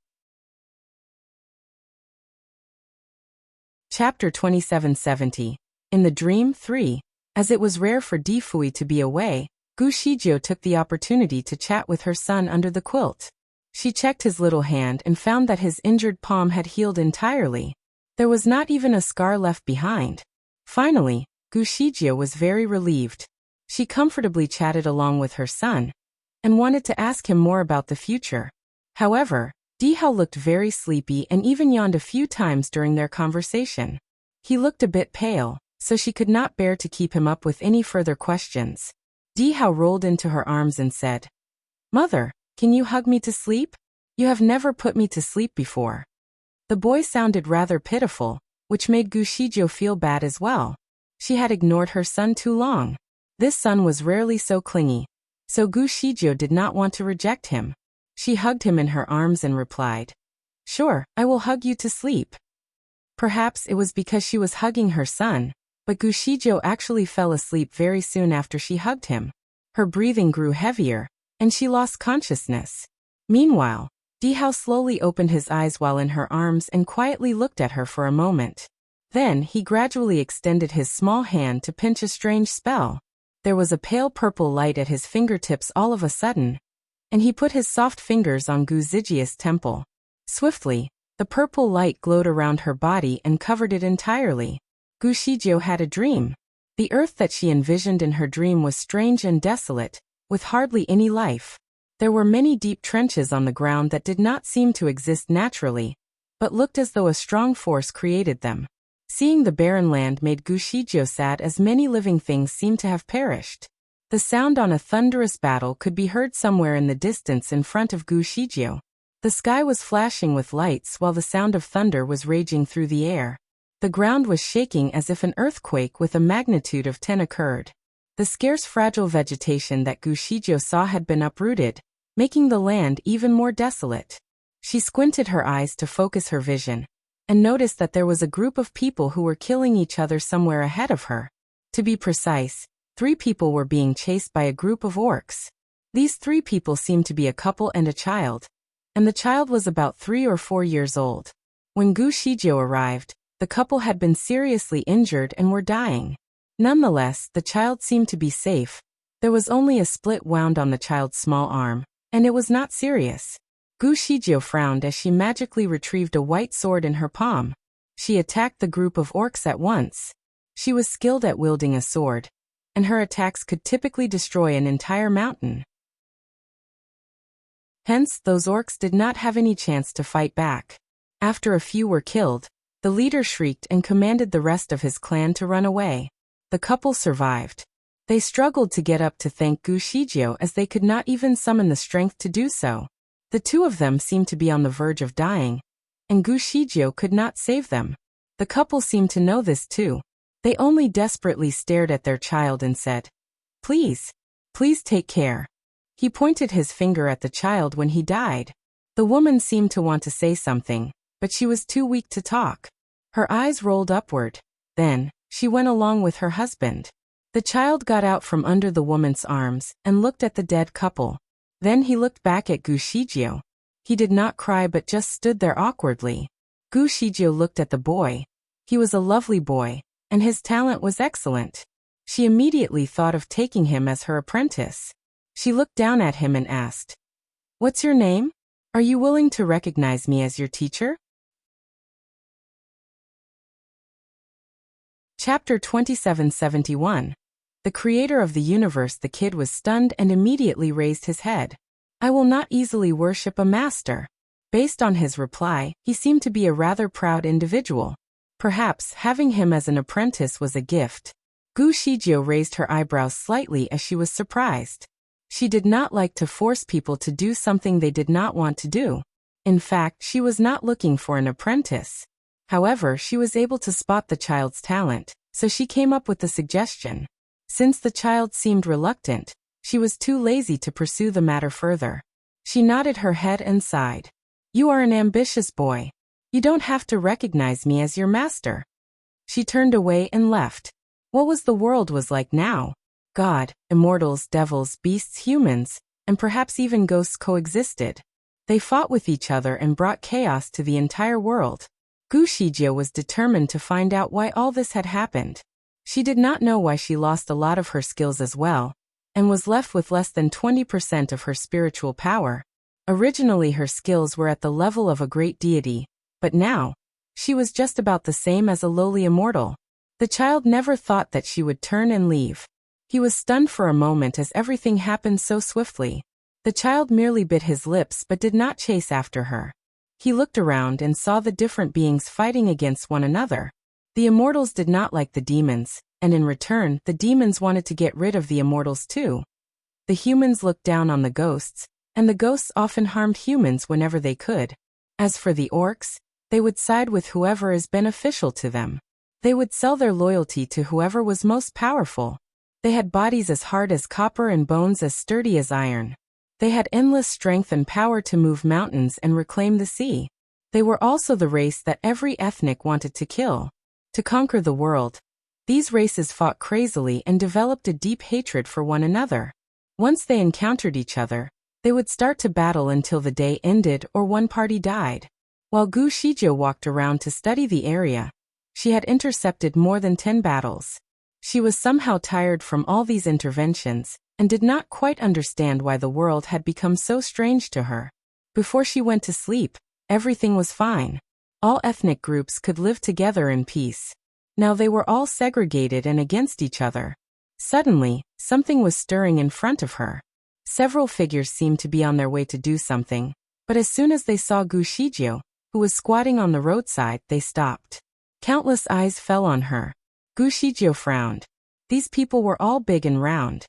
Chapter 2770. In the Dream 3. As it was rare for Di Fui to be away, Gu Shijiu took the opportunity to chat with her son under the quilt. She checked his little hand and found that his injured palm had healed entirely. There was not even a scar left behind. Finally, Gu Shijie was very relieved. She comfortably chatted along with her son and wanted to ask him more about the future. However, Dihao looked very sleepy and even yawned a few times during their conversation. He looked a bit pale, so she could not bear to keep him up with any further questions. Dihao rolled into her arms and said, "Mother, can you hug me to sleep? You have never put me to sleep before." The boy sounded rather pitiful, which made Gu Shijie feel bad as well. She had ignored her son too long. This son was rarely so clingy, so Gu Shijie did not want to reject him. She hugged him in her arms and replied, "Sure, I will hug you to sleep." Perhaps it was because she was hugging her son, but Gu Shijie actually fell asleep very soon after she hugged him. Her breathing grew heavier, and she lost consciousness. Meanwhile, Dihao slowly opened his eyes while in her arms and quietly looked at her for a moment. Then he gradually extended his small hand to pinch a strange spell. There was a pale purple light at his fingertips all of a sudden, and he put his soft fingers on Gu Shijie's temple. Swiftly, the purple light glowed around her body and covered it entirely. Gu Shijie had a dream. The earth that she envisioned in her dream was strange and desolate, with hardly any life. There were many deep trenches on the ground that did not seem to exist naturally, but looked as though a strong force created them. Seeing the barren land made Gu Shijie sad, as many living things seemed to have perished. The sound on a thunderous battle could be heard somewhere in the distance in front of Gu Shijie. The sky was flashing with lights while the sound of thunder was raging through the air. The ground was shaking as if an earthquake with a magnitude of 10 occurred. The scarce fragile vegetation that Gu Shijie saw had been uprooted, making the land even more desolate. She squinted her eyes to focus her vision, and noticed that there was a group of people who were killing each other somewhere ahead of her. To be precise, 3 people were being chased by a group of orcs. These 3 people seemed to be a couple and a child, and the child was about 3 or 4 years old. When Gu Shijie arrived, the couple had been seriously injured and were dying. Nonetheless, the child seemed to be safe. There was only a split wound on the child's small arm, and it was not serious. Gu Shijie frowned as she magically retrieved a white sword in her palm. She attacked the group of orcs at once. She was skilled at wielding a sword, and her attacks could typically destroy an entire mountain. Hence, those orcs did not have any chance to fight back. After a few were killed, the leader shrieked and commanded the rest of his clan to run away. The couple survived. They struggled to get up to thank Gu Shijie, as they could not even summon the strength to do so. The 2 of them seemed to be on the verge of dying, and Gu Shijie could not save them. The couple seemed to know this too. They only desperately stared at their child and said, "Please, please take care." He pointed his finger at the child when he died. The woman seemed to want to say something, but she was too weak to talk. Her eyes rolled upward. Then, she went along with her husband. The child got out from under the woman's arms and looked at the dead couple. Then he looked back at Gu Shijie. He did not cry but just stood there awkwardly. Gu Shijie looked at the boy. He was a lovely boy, and his talent was excellent. She immediately thought of taking him as her apprentice. She looked down at him and asked, "What's your name? Are you willing to recognize me as your teacher?" Chapter 2771. The creator of the universe. The kid was stunned and immediately raised his head. "I will not easily worship a master." Based on his reply, he seemed to be a rather proud individual. Perhaps having him as an apprentice was a gift. Gu Shijie raised her eyebrows slightly as she was surprised. She did not like to force people to do something they did not want to do. In fact, she was not looking for an apprentice. However, she was able to spot the child's talent, so she came up with the suggestion. Since the child seemed reluctant, she was too lazy to pursue the matter further. She nodded her head and sighed. "You are an ambitious boy. You don't have to recognize me as your master." She turned away and left. What was the world was like now? God, immortals, devils, beasts, humans, and perhaps even ghosts coexisted. They fought with each other and brought chaos to the entire world. Gu Shijie was determined to find out why all this had happened. She did not know why she lost a lot of her skills as well, and was left with less than 20% of her spiritual power. Originally her skills were at the level of a great deity, but now, she was just about the same as a lowly immortal. The child never thought that she would turn and leave. He was stunned for a moment as everything happened so swiftly. The child merely bit his lips but did not chase after her. He looked around and saw the different beings fighting against one another. The immortals did not like the demons, and in return, the demons wanted to get rid of the immortals too. The humans looked down on the ghosts, and the ghosts often harmed humans whenever they could. As for the orcs, they would side with whoever is beneficial to them. They would sell their loyalty to whoever was most powerful. They had bodies as hard as copper and bones as sturdy as iron. They had endless strength and power to move mountains and reclaim the sea. They were also the race that every ethnic wanted to kill. To conquer the world, these races fought crazily and developed a deep hatred for one another. Once they encountered each other, they would start to battle until the day ended or one party died. While Gu Shizhou walked around to study the area, she had intercepted more than 10 battles. She was somehow tired from all these interventions, and did not quite understand why the world had become so strange to her. Before she went to sleep, everything was fine. All ethnic groups could live together in peace. Now they were all segregated and against each other. Suddenly, something was stirring in front of her. Several figures seemed to be on their way to do something, but as soon as they saw Gu Shizhou, who was squatting on the roadside, they stopped. Countless eyes fell on her. Gu Shizhou frowned. These people were all big and round.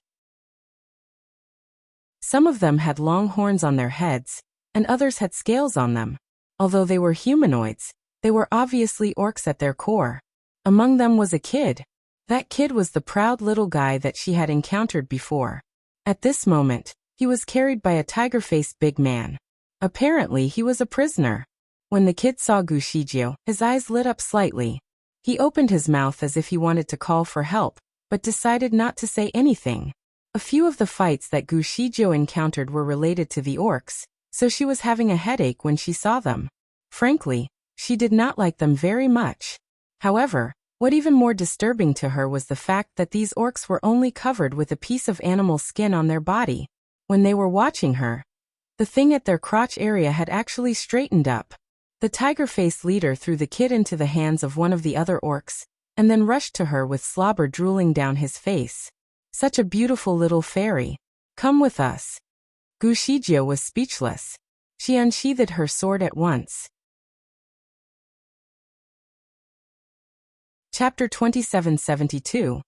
Some of them had long horns on their heads, and others had scales on them. Although they were humanoids, they were obviously orcs at their core. Among them was a kid. That kid was the proud little guy that she had encountered before. At this moment, he was carried by a tiger-faced big man. Apparently he was a prisoner. When the kid saw Gu Shizhou, his eyes lit up slightly. He opened his mouth as if he wanted to call for help, but decided not to say anything. A few of the fights that Gu Shizhou encountered were related to the orcs, so she was having a headache when she saw them. Frankly, she did not like them very much. However, what even more disturbing to her was the fact that these orcs were only covered with a piece of animal skin on their body. When they were watching her, the thing at their crotch area had actually straightened up. The tiger-faced leader threw the kid into the hands of one of the other orcs, and then rushed to her with slobber drooling down his face. Such a beautiful little fairy. Come with us. Gu Shizhou was speechless. She unsheathed her sword at once. Chapter 2772.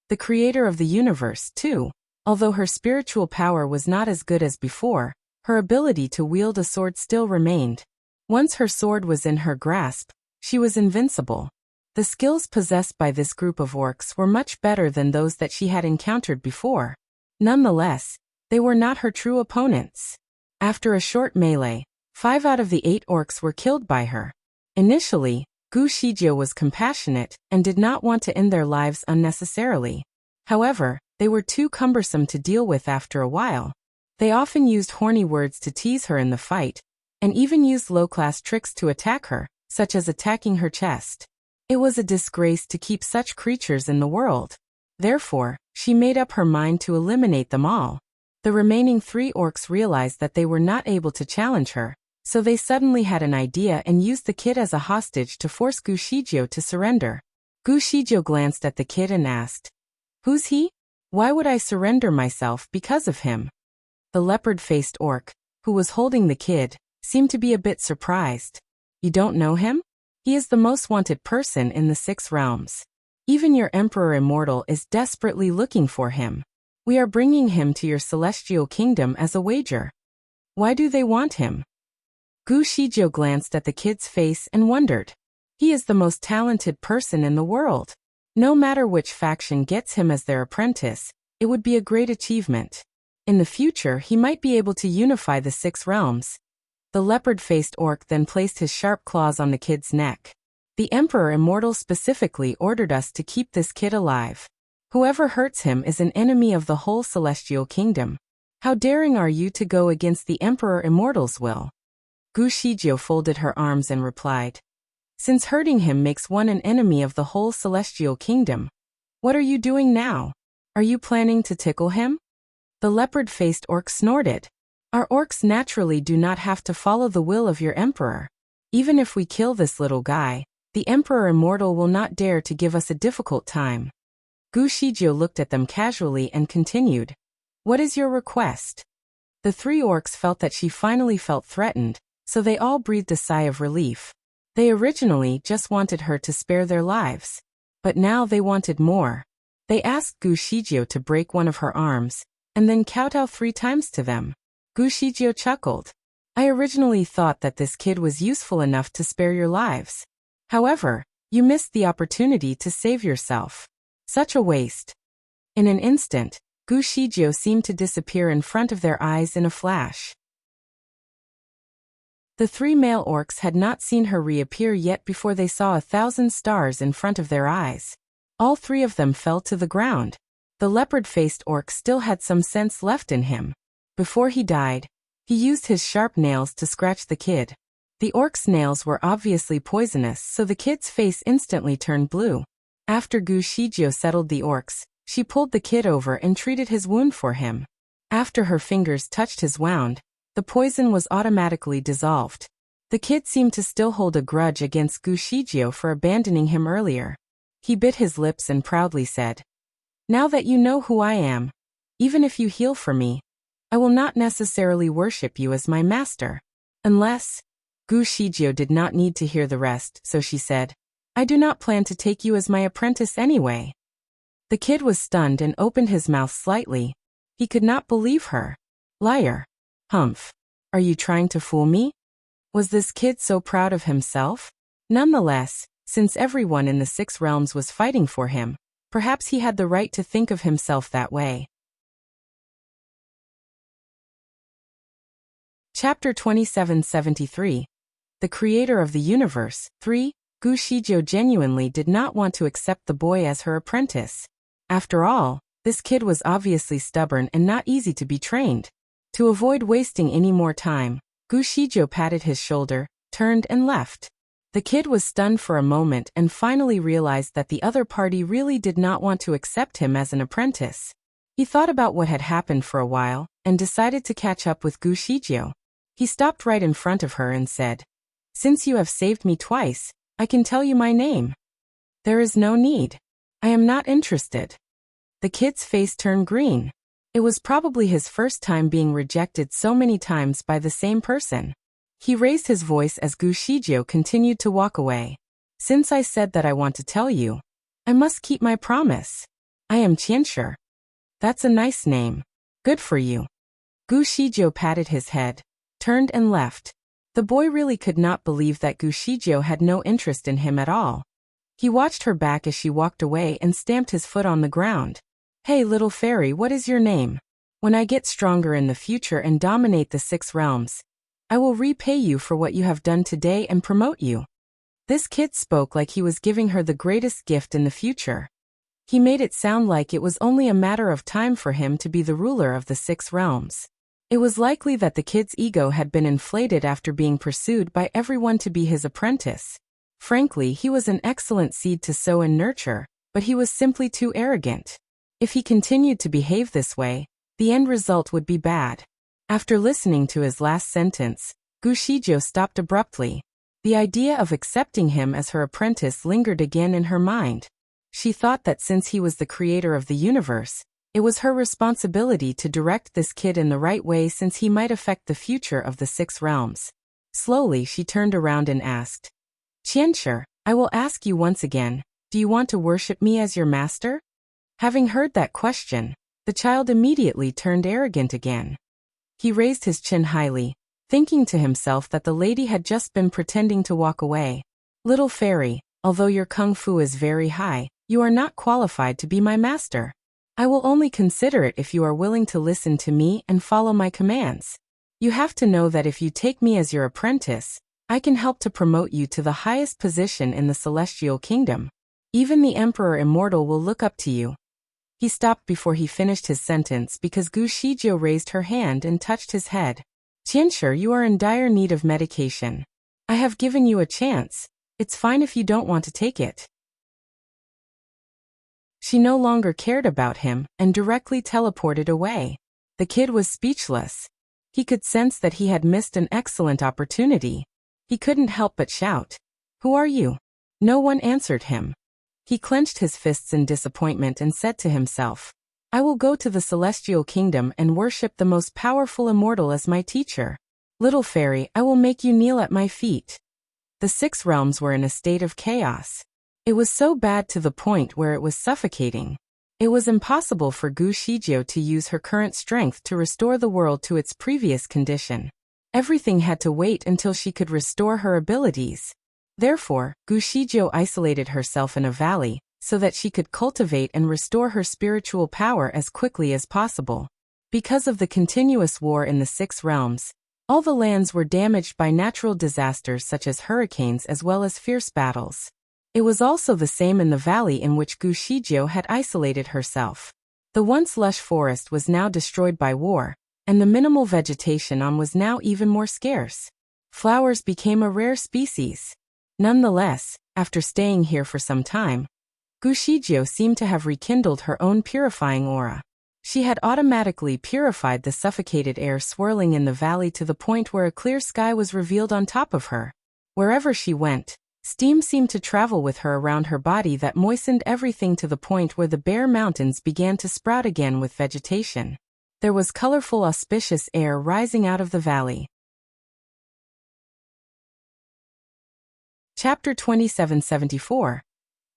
The creator of the universe, too. Although her spiritual power was not as good as before, her ability to wield a sword still remained. Once her sword was in her grasp, she was invincible. The skills possessed by this group of orcs were much better than those that she had encountered before. Nonetheless, they were not her true opponents. After a short melee, 5 out of the 8 orcs were killed by her. Initially, Gu Shizhou was compassionate and did not want to end their lives unnecessarily. However, they were too cumbersome to deal with after a while. They often used horny words to tease her in the fight, and even used low-class tricks to attack her, such as attacking her chest. It was a disgrace to keep such creatures in the world. Therefore, she made up her mind to eliminate them all. The remaining 3 orcs realized that they were not able to challenge her, so they suddenly had an idea and used the kid as a hostage to force Gu Shizhou to surrender. Gu Shizhou glanced at the kid and asked, "Who's he? Why would I surrender myself because of him?" The leopard-faced orc, who was holding the kid, seemed to be a bit surprised. "You don't know him? He is the most wanted person in the 6 realms. Even your Emperor Immortal is desperately looking for him. We are bringing him to your celestial kingdom as a wager." "Why do they want him?" Gu Shizhou glanced at the kid's face and wondered. "He is the most talented person in the world. No matter which faction gets him as their apprentice, it would be a great achievement. In the future, he might be able to unify the 6 realms." The leopard-faced orc then placed his sharp claws on the kid's neck. "The Emperor Immortal specifically ordered us to keep this kid alive. Whoever hurts him is an enemy of the whole celestial kingdom. How daring are you to go against the Emperor Immortal's will?" Gu Shizhou folded her arms and replied, "Since hurting him makes one an enemy of the whole celestial kingdom, what are you doing now? Are you planning to tickle him?" The leopard-faced orc snorted. "Our orcs naturally do not have to follow the will of your emperor. Even if we kill this little guy, The Emperor Immortal will not dare to give us a difficult time. Gu Shijio looked at them casually and continued. What is your request? The three orcs felt that she finally felt threatened, so they all breathed a sigh of relief. They originally just wanted her to spare their lives. But now they wanted more. They asked Gu Shijio to break one of her arms, and then kowtow 3 times to them. Gu Shijio chuckled. I originally thought that this kid was useful enough to spare your lives. However, you missed the opportunity to save yourself. Such a waste. In an instant, Gu Shijio seemed to disappear in front of their eyes in a flash. The 3 male orcs had not seen her reappear yet before they saw 1,000 stars in front of their eyes. All 3 of them fell to the ground. The leopard-faced orc still had some sense left in him. Before he died, he used his sharp nails to scratch the kid. The orc's nails were obviously poisonous, so the kid's face instantly turned blue. After Gu Shijio settled the orcs, she pulled the kid over and treated his wound for him. After her fingers touched his wound, the poison was automatically dissolved. The kid seemed to still hold a grudge against Gu Shijio for abandoning him earlier. He bit his lips and proudly said, Now that you know who I am, even if you heal for me, I will not necessarily worship you as my master. Unless... Gu Shijio did not need to hear the rest, so she said, I do not plan to take you as my apprentice anyway. The kid was stunned and opened his mouth slightly. He could not believe her. Liar. Humph. Are you trying to fool me? Was this kid so proud of himself? Nonetheless, since everyone in the 6 realms was fighting for him, perhaps he had the right to think of himself that way. Chapter 2773. The Creator of the Universe. 3. Gu Shijio genuinely did not want to accept the boy as her apprentice. After all, this kid was obviously stubborn and not easy to be trained. To avoid wasting any more time, Gu Shijio patted his shoulder, turned and left. The kid was stunned for a moment and finally realized that the other party really did not want to accept him as an apprentice. He thought about what had happened for a while and decided to catch up with Gu Shijio. He stopped right in front of her and said, Since you have saved me twice, I can tell you my name. There is no need. I am not interested. The kid's face turned green. It was probably his first time being rejected so many times by the same person. He raised his voice as Gu Shijio continued to walk away. Since I said that I want to tell you, I must keep my promise. I am Qianshi. That's a nice name. Good for you. Gu Shijio patted his head, turned and left. The boy really could not believe that Gu Shijio had no interest in him at all. He watched her back as she walked away and stamped his foot on the ground. Hey little fairy, what is your name? When I get stronger in the future and dominate the 6 realms, I will repay you for what you have done today and promote you. This kid spoke like he was giving her the greatest gift in the future. He made it sound like it was only a matter of time for him to be the ruler of the 6 realms. It was likely that the kid's ego had been inflated after being pursued by everyone to be his apprentice. Frankly, he was an excellent seed to sow and nurture, but he was simply too arrogant. If he continued to behave this way, the end result would be bad. After listening to his last sentence, Gu Shijio stopped abruptly. The idea of accepting him as her apprentice lingered again in her mind. She thought that since he was the creator of the universe, it was her responsibility to direct this kid in the right way since he might affect the future of the 6 realms. Slowly she turned around and asked, Qianshi, I will ask you once again, do you want to worship me as your master? Having heard that question, the child immediately turned arrogant again. He raised his chin highly, thinking to himself that the lady had just been pretending to walk away. Little fairy, although your kung fu is very high, you are not qualified to be my master. I will only consider it if you are willing to listen to me and follow my commands. You have to know that if you take me as your apprentice, I can help to promote you to the highest position in the celestial kingdom. Even the Emperor Immortal will look up to you. He stopped before he finished his sentence because Gu Shijio raised her hand and touched his head. Qianshi, you are in dire need of medication. I have given you a chance. It's fine if you don't want to take it. She no longer cared about him and directly teleported away. The kid was speechless. He could sense that he had missed an excellent opportunity. He couldn't help but shout, Who are you? No one answered him. He clenched his fists in disappointment and said to himself, I will go to the celestial kingdom and worship the most powerful immortal as my teacher. Little fairy, I will make you kneel at my feet. The 6 realms were in a state of chaos. It was so bad to the point where it was suffocating. It was impossible for Gu Shijie to use her current strength to restore the world to its previous condition. Everything had to wait until she could restore her abilities. Therefore, Gu Shijie isolated herself in a valley, so that she could cultivate and restore her spiritual power as quickly as possible. Because of the continuous war in the 6 realms, all the lands were damaged by natural disasters such as hurricanes as well as fierce battles. It was also the same in the valley in which Gu Shijie had isolated herself. The once lush forest was now destroyed by war, and the minimal vegetation on was now even more scarce. Flowers became a rare species. Nonetheless, after staying here for some time, Gu Shijie seemed to have rekindled her own purifying aura. She had automatically purified the suffocated air swirling in the valley to the point where a clear sky was revealed on top of her. Wherever she went, steam seemed to travel with her around her body that moistened everything to the point where the bare mountains began to sprout again with vegetation. There was colorful auspicious air rising out of the valley. Chapter 2774.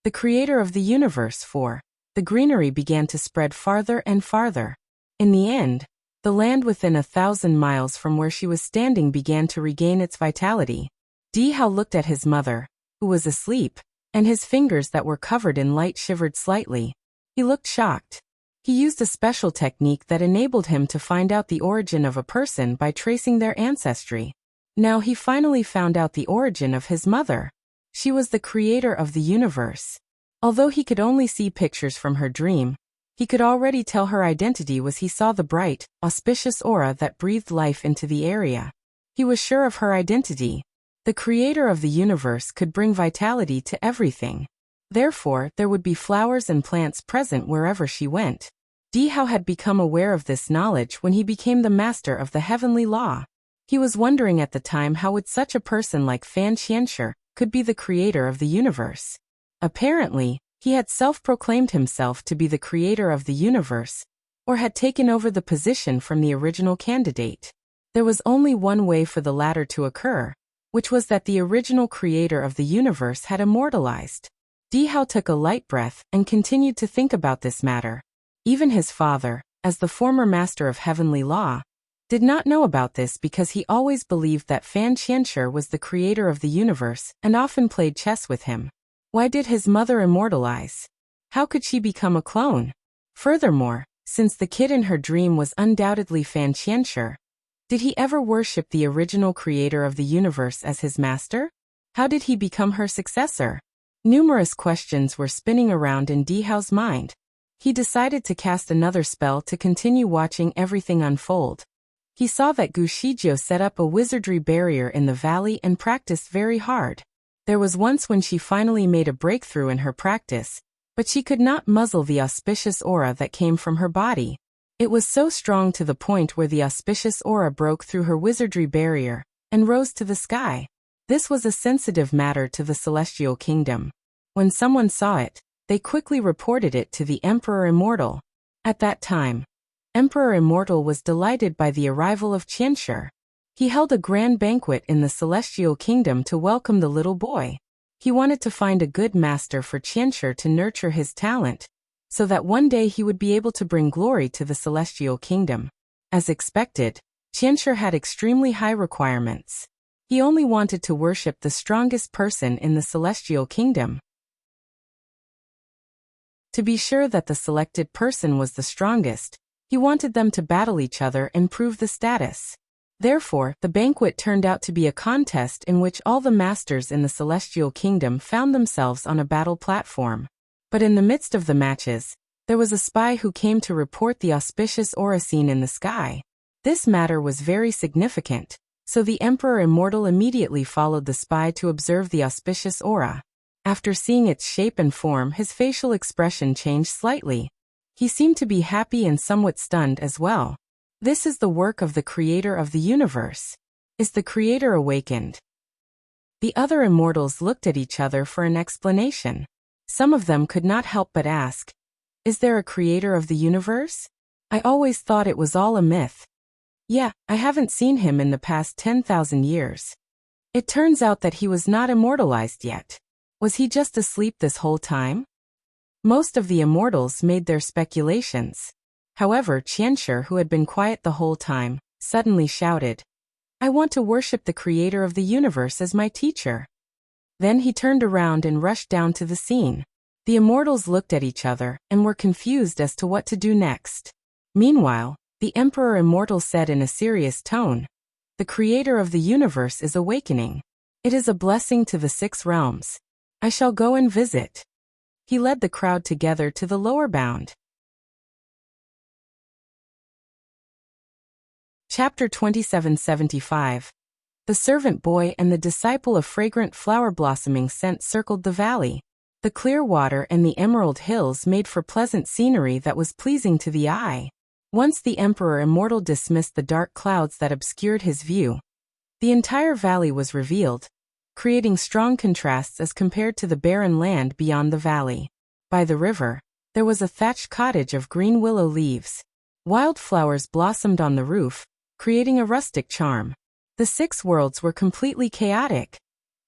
The Creator of the Universe 4. The greenery began to spread farther and farther. In the end, the land within 1,000 miles from where she was standing began to regain its vitality. Di Hao looked at his mother, who was asleep, and his fingers that were covered in light shivered slightly. He looked shocked. He used a special technique that enabled him to find out the origin of a person by tracing their ancestry. Now he finally found out the origin of his mother. She was the creator of the universe. Although he could only see pictures from her dream, he could already tell her identity was he saw the bright, auspicious aura that breathed life into the area. He was sure of her identity. The creator of the universe could bring vitality to everything. Therefore, there would be flowers and plants present wherever she went. Di Hao had become aware of this knowledge when he became the master of the heavenly law. He was wondering at the time how would such a person like Fan Qianshi could be the creator of the universe. Apparently, he had self-proclaimed himself to be the creator of the universe, or had taken over the position from the original candidate. There was only one way for the latter to occur, which was that the original creator of the universe had immortalized. Di Hao took a light breath and continued to think about this matter. Even his father, as the former master of heavenly law, did not know about this because he always believed that Fan Qianshi was the creator of the universe and often played chess with him. Why did his mother immortalize? How could she become a clone? Furthermore, since the kid in her dream was undoubtedly Fan Qianshi, did he ever worship the original creator of the universe as his master? How did he become her successor? Numerous questions were spinning around in Di Hao's mind. He decided to cast another spell to continue watching everything unfold. He saw that Gu Shijie set up a wizardry barrier in the valley and practiced very hard. There was once when she finally made a breakthrough in her practice, but she could not muzzle the auspicious aura that came from her body. It was so strong to the point where the auspicious aura broke through her wizardry barrier and rose to the sky. This was a sensitive matter to the celestial kingdom. When someone saw it, they quickly reported it to the Emperor Immortal. At that time, Emperor Immortal was delighted by the arrival of Qianshi. He held a grand banquet in the celestial kingdom to welcome the little boy. He wanted to find a good master for Qianshi to nurture his talent, so that one day he would be able to bring glory to the celestial kingdom. As expected, Qianshi had extremely high requirements. He only wanted to worship the strongest person in the celestial kingdom. To be sure that the selected person was the strongest, he wanted them to battle each other and prove the status. Therefore, the banquet turned out to be a contest in which all the masters in the celestial kingdom found themselves on a battle platform. But in the midst of the matches, there was a spy who came to report the auspicious aura seen in the sky. This matter was very significant, so the Emperor Immortal immediately followed the spy to observe the auspicious aura. After seeing its shape and form, his facial expression changed slightly. He seemed to be happy and somewhat stunned as well. This is the work of the creator of the universe. Is the creator awakened? The other immortals looked at each other for an explanation. Some of them could not help but ask, "Is there a creator of the universe? I always thought it was all a myth." "Yeah, I haven't seen him in the past 10,000 years. It turns out that he was not immortalized yet. Was he just asleep this whole time?" Most of the immortals made their speculations. However, Qianshi, who had been quiet the whole time, suddenly shouted, "I want to worship the creator of the universe as my teacher." Then he turned around and rushed down to the scene. The immortals looked at each other and were confused as to what to do next. Meanwhile, the Emperor Immortal said in a serious tone, "The creator of the universe is awakening. It is a blessing to the 6 realms. I shall go and visit." He led the crowd together to the lower bound. Chapter 2775. The servant boy and the disciple of fragrant flower blossoming scent circled the valley. The clear water and the emerald hills made for pleasant scenery that was pleasing to the eye. Once the Emperor Immortal dismissed the dark clouds that obscured his view, the entire valley was revealed, creating strong contrasts as compared to the barren land beyond the valley. By the river, there was a thatched cottage of green willow leaves. Wildflowers blossomed on the roof, creating a rustic charm. The 6 worlds were completely chaotic.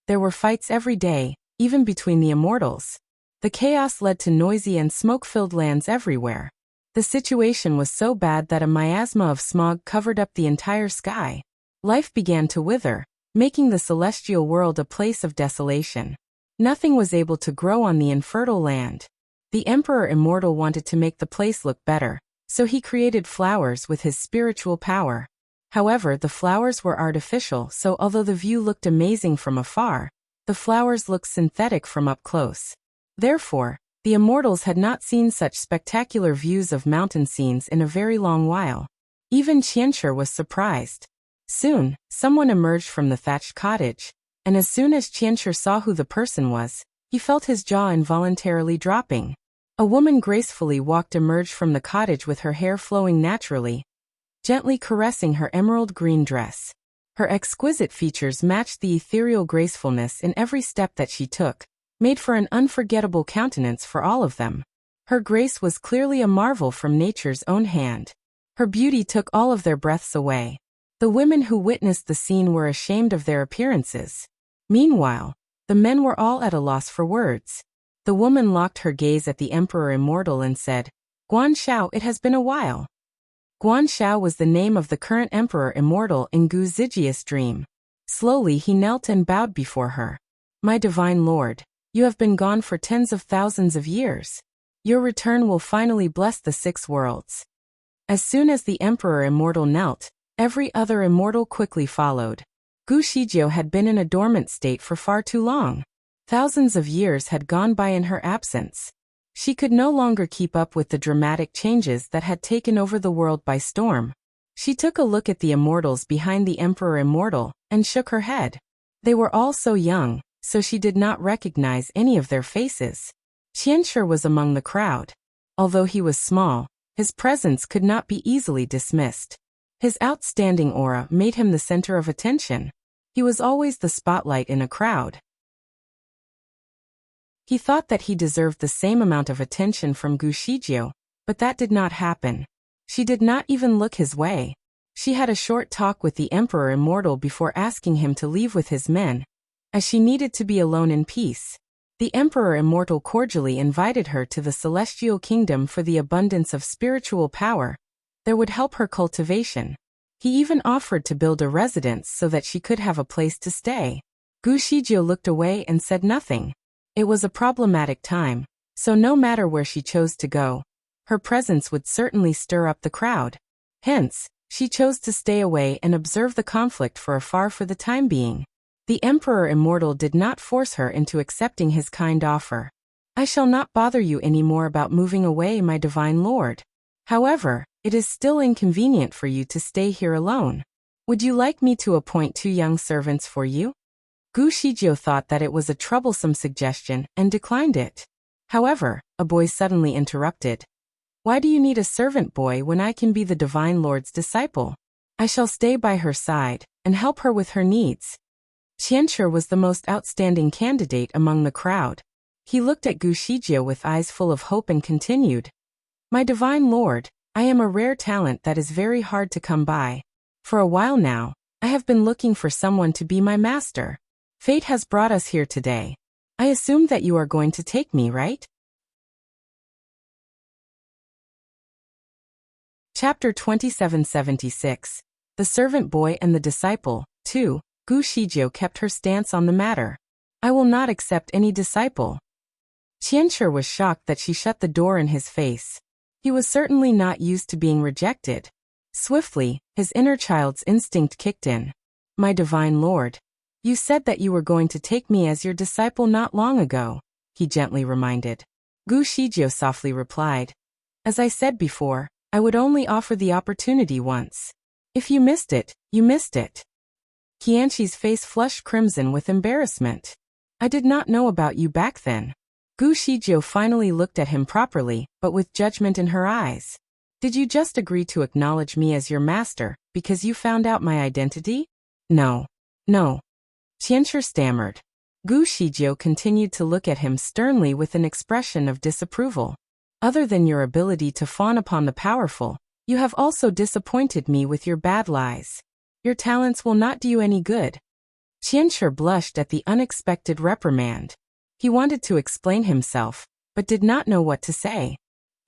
There were fights every day, even between the immortals. The chaos led to noisy and smoke-filled lands everywhere. The situation was so bad that a miasma of smog covered up the entire sky. Life began to wither, making the celestial world a place of desolation. Nothing was able to grow on the infertile land. The Emperor Immortal wanted to make the place look better, so he created flowers with his spiritual power. However, the flowers were artificial, so although the view looked amazing from afar, the flowers looked synthetic from up close. Therefore, the immortals had not seen such spectacular views of mountain scenes in a very long while. Even Qianshi was surprised. Soon, someone emerged from the thatched cottage, and as soon as Qianshi saw who the person was, he felt his jaw involuntarily dropping. A woman gracefully emerged from the cottage with her hair flowing naturally, gently caressing her emerald green dress. Her exquisite features matched the ethereal gracefulness in every step that she took, made for an unforgettable countenance for all of them. Her grace was clearly a marvel from nature's own hand. Her beauty took all of their breaths away. The women who witnessed the scene were ashamed of their appearances. Meanwhile, the men were all at a loss for words. The woman locked her gaze at the Emperor Immortal and said, "Guan Shao, it has been a while." Guan Shao was the name of the current Emperor Immortal in Gu Zijia's dream. Slowly he knelt and bowed before her. "My divine lord, you have been gone for tens of thousands of years. Your return will finally bless the 6 worlds." As soon as the Emperor Immortal knelt, every other immortal quickly followed. Gu Shijio had been in a dormant state for far too long. Thousands of years had gone by in her absence. She could no longer keep up with the dramatic changes that had taken over the world by storm. She took a look at the immortals behind the Emperor Immortal and shook her head. They were all so young, so she did not recognize any of their faces. Qianshi was among the crowd. Although he was small, his presence could not be easily dismissed. His outstanding aura made him the center of attention. He was always the spotlight in a crowd. He thought that he deserved the same amount of attention from Gu Shijio, but that did not happen. She did not even look his way. She had a short talk with the Emperor Immortal before asking him to leave with his men, as she needed to be alone in peace. The Emperor Immortal cordially invited her to the Celestial Kingdom for the abundance of spiritual power that would help her cultivation. He even offered to build a residence so that she could have a place to stay. Gu Shijio looked away and said nothing. It was a problematic time, so no matter where she chose to go, her presence would certainly stir up the crowd. Hence, she chose to stay away and observe the conflict from afar for the time being. The Emperor Immortal did not force her into accepting his kind offer. "I shall not bother you any more about moving away, my divine lord. However, it is still inconvenient for you to stay here alone. Would you like me to appoint 2 young servants for you?" Gu Shijio thought that it was a troublesome suggestion and declined it. However, a boy suddenly interrupted. "Why do you need a servant boy when I can be the Divine Lord's disciple? I shall stay by her side and help her with her needs." Qianshi was the most outstanding candidate among the crowd. He looked at Gu Shijie with eyes full of hope and continued, "My divine lord, I am a rare talent that is very hard to come by. For a while now, I have been looking for someone to be my master. Fate has brought us here today. I assume that you are going to take me, right?" Chapter 2776. The Servant Boy and the Disciple. 2. Gu Shijie kept her stance on the matter. "I will not accept any disciple." Qianshi was shocked that she shut the door in his face. He was certainly not used to being rejected. Swiftly, his inner child's instinct kicked in. "My divine lord, you said that you were going to take me as your disciple not long ago," he gently reminded. Gu Shijie softly replied, "As I said before, I would only offer the opportunity once. If you missed it, you missed it." Qianshi's face flushed crimson with embarrassment. "I did not know about you back then." Gu Shijie finally looked at him properly, but with judgment in her eyes. "Did you just agree to acknowledge me as your master, because you found out my identity?" No. Qianshi stammered. Gu Shijie continued to look at him sternly with an expression of disapproval. "Other than your ability to fawn upon the powerful, you have also disappointed me with your bad lies. Your talents will not do you any good." Qianshi blushed at the unexpected reprimand. He wanted to explain himself, but did not know what to say.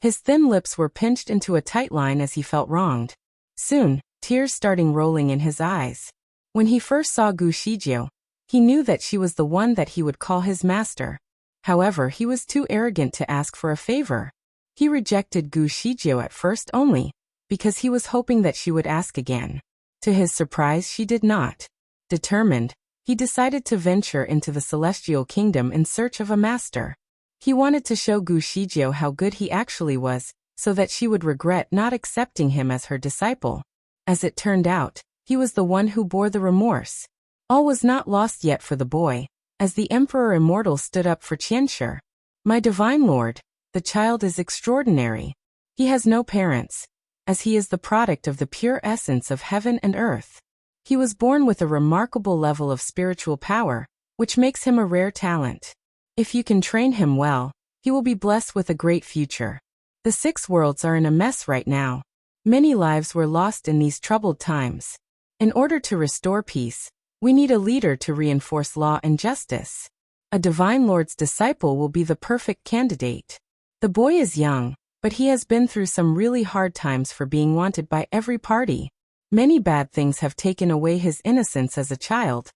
His thin lips were pinched into a tight line as he felt wronged. Soon, tears started rolling in his eyes. When he first saw Gu Shijie, he knew that she was the one that he would call his master. However, he was too arrogant to ask for a favor. He rejected Gu Shijie at first only, because he was hoping that she would ask again. To his surprise, she did not. Determined, he decided to venture into the celestial kingdom in search of a master. He wanted to show Gu Shijie how good he actually was, so that she would regret not accepting him as her disciple. As it turned out, he was the one who bore the remorse. All was not lost yet for the boy, as the Emperor Immortal stood up for Qianshi. "My divine lord, the child is extraordinary. He has no parents, as he is the product of the pure essence of heaven and earth. He was born with a remarkable level of spiritual power, which makes him a rare talent. If you can train him well, he will be blessed with a great future. The 6 worlds are in a mess right now. Many lives were lost in these troubled times. In order to restore peace, we need a leader to reinforce law and justice. A divine lord's disciple will be the perfect candidate. The boy is young, but he has been through some really hard times for being wanted by every party. Many bad things have taken away his innocence as a child,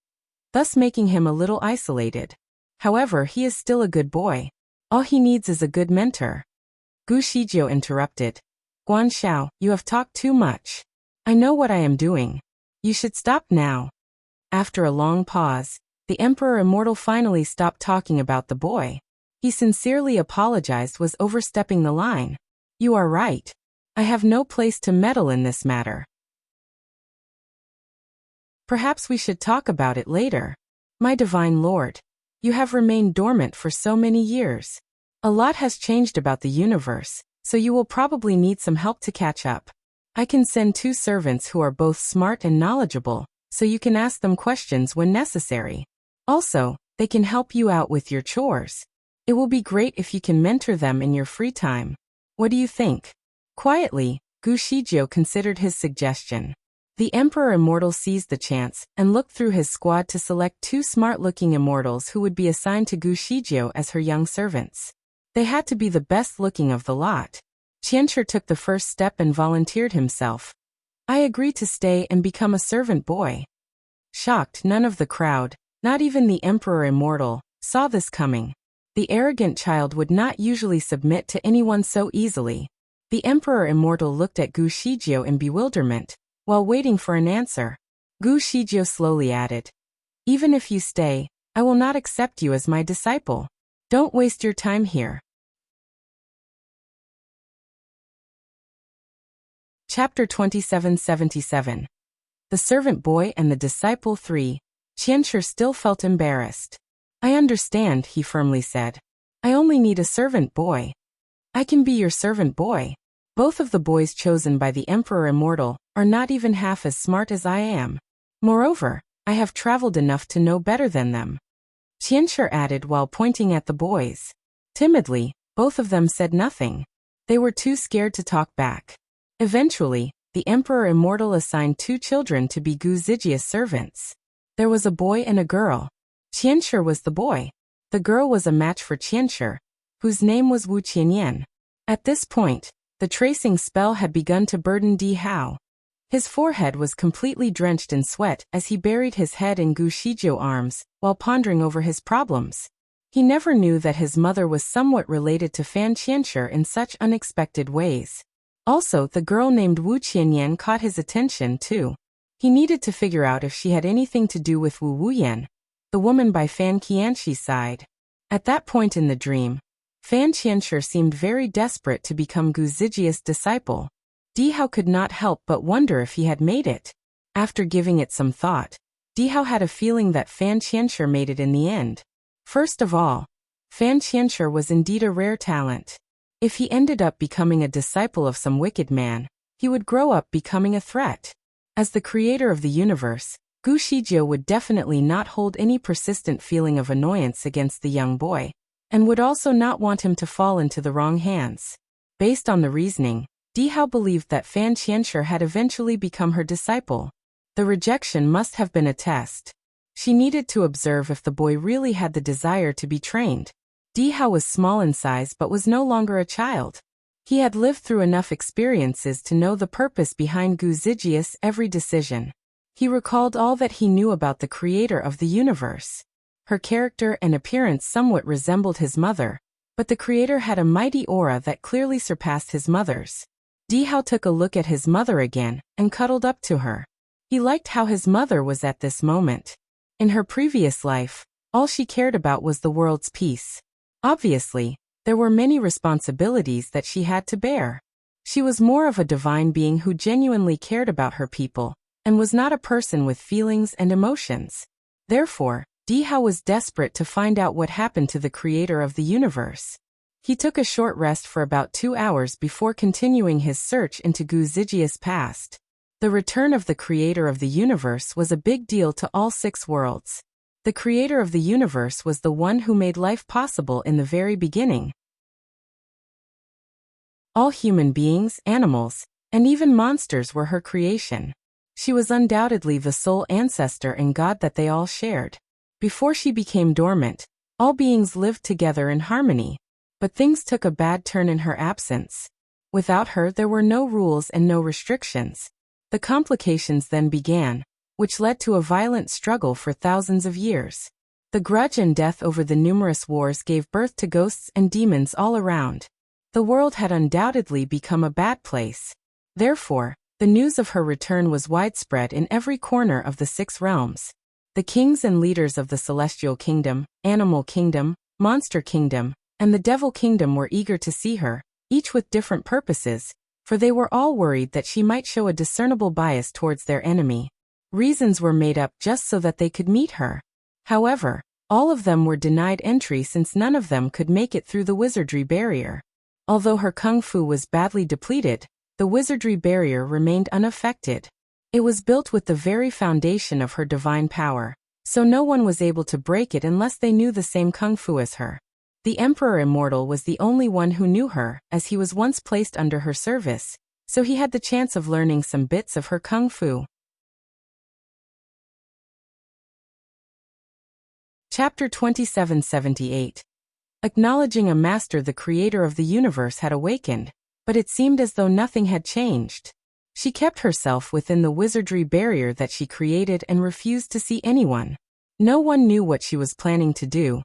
thus making him a little isolated. However, he is still a good boy. All he needs is a good mentor." Gu Shijie interrupted. "Guan Xiao, you have talked too much. I know what I am doing. You should stop now." After a long pause, the Emperor Immortal finally stopped talking about the boy. He sincerely apologized, was overstepping the line. "You are right. I have no place to meddle in this matter. Perhaps we should talk about it later. My divine lord, you have remained dormant for so many years. A lot has changed about the universe, so you will probably need some help to catch up. I can send 2 servants who are both smart and knowledgeable, so you can ask them questions when necessary. Also, they can help you out with your chores. It will be great if you can mentor them in your free time. What do you think?" Quietly, Gu Shijie considered his suggestion. The Emperor Immortal seized the chance and looked through his squad to select 2 smart-looking immortals who would be assigned to Gu Shijie as her young servants. They had to be the best-looking of the lot. Qianshi took the first step and volunteered himself. "I agree to stay and become a servant boy." Shocked, none of the crowd, not even the Emperor Immortal, saw this coming. The arrogant child would not usually submit to anyone so easily. The Emperor Immortal looked at Gu Shijie in bewilderment, while waiting for an answer. Gu Shijie slowly added, "Even if you stay, I will not accept you as my disciple. Don't waste your time here." Chapter 2777. The Servant Boy and the Disciple 3. Qianshi still felt embarrassed. "I understand," he firmly said. "I only need a servant boy. I can be your servant boy." Both of the boys chosen by the Emperor Immortal are not even half as smart as I am. Moreover, I have traveled enough to know better than them," Qianshi added while pointing at the boys. Timidly, both of them said nothing. They were too scared to talk back. Eventually, the Emperor Immortal assigned 2 children to be Gu Zijia's servants. There was a boy and a girl. Qianshi was the boy. The girl was a match for Qianshi, whose name was Wu Qianyan. At this point, the tracing spell had begun to burden Di Hao. His forehead was completely drenched in sweat as he buried his head in Gu Shijio's arms while pondering over his problems. He never knew that his mother was somewhat related to Fan Qianshi in such unexpected ways. Also, the girl named Wu Qianyan caught his attention too. He needed to figure out if she had anything to do with Wu Wuyan, the woman by Fan Qianshi's side. At that point in the dream, Fan Qianshi seemed very desperate to become Gu Zijia's disciple. Di Hao could not help but wonder if he had made it. After giving it some thought, Di Hao had a feeling that Fan Qianshi made it in the end. First of all, Fan Qianshi was indeed a rare talent. If he ended up becoming a disciple of some wicked man, he would grow up becoming a threat. As the creator of the universe, Gu Shijio would definitely not hold any persistent feeling of annoyance against the young boy, and would also not want him to fall into the wrong hands. Based on the reasoning, Di Hao believed that Fan Qianshi had eventually become her disciple. The rejection must have been a test. She needed to observe if the boy really had the desire to be trained. Di Hao was small in size but was no longer a child. He had lived through enough experiences to know the purpose behind Gu Zijia's every decision. He recalled all that he knew about the creator of the universe. Her character and appearance somewhat resembled his mother, but the creator had a mighty aura that clearly surpassed his mother's. Di Hao took a look at his mother again and cuddled up to her. He liked how his mother was at this moment. In her previous life, all she cared about was the world's peace. Obviously, there were many responsibilities that she had to bear. She was more of a divine being who genuinely cared about her people, and was not a person with feelings and emotions. Therefore, Di Hao was desperate to find out what happened to the creator of the universe. He took a short rest for about 2 hours before continuing his search into Gu Zijia's past. The return of the creator of the universe was a big deal to all 6 worlds. The creator of the universe was the one who made life possible in the very beginning. All human beings, animals, and even monsters were her creation. She was undoubtedly the sole ancestor and God that they all shared. Before she became dormant, all beings lived together in harmony. But things took a bad turn in her absence. Without her, there were no rules and no restrictions. The complications then began, which led to a violent struggle for thousands of years. The grudge and death over the numerous wars gave birth to ghosts and demons all around. The world had undoubtedly become a bad place. Therefore, the news of her return was widespread in every corner of the 6 realms. The kings and leaders of the Celestial Kingdom, Animal Kingdom, Monster Kingdom, and the Devil Kingdom were eager to see her, each with different purposes, for they were all worried that she might show a discernible bias towards their enemy. Reasons were made up just so that they could meet her. However, all of them were denied entry since none of them could make it through the wizardry barrier. Although her kung fu was badly depleted, the wizardry barrier remained unaffected. It was built with the very foundation of her divine power, so no one was able to break it unless they knew the same kung fu as her. The Emperor Immortal was the only one who knew her, as he was once placed under her service, so he had the chance of learning some bits of her kung fu. Chapter 2778. Acknowledging a master, the creator of the universe had awakened, but it seemed as though nothing had changed. She kept herself within the wizardry barrier that she created and refused to see anyone. No one knew what she was planning to do,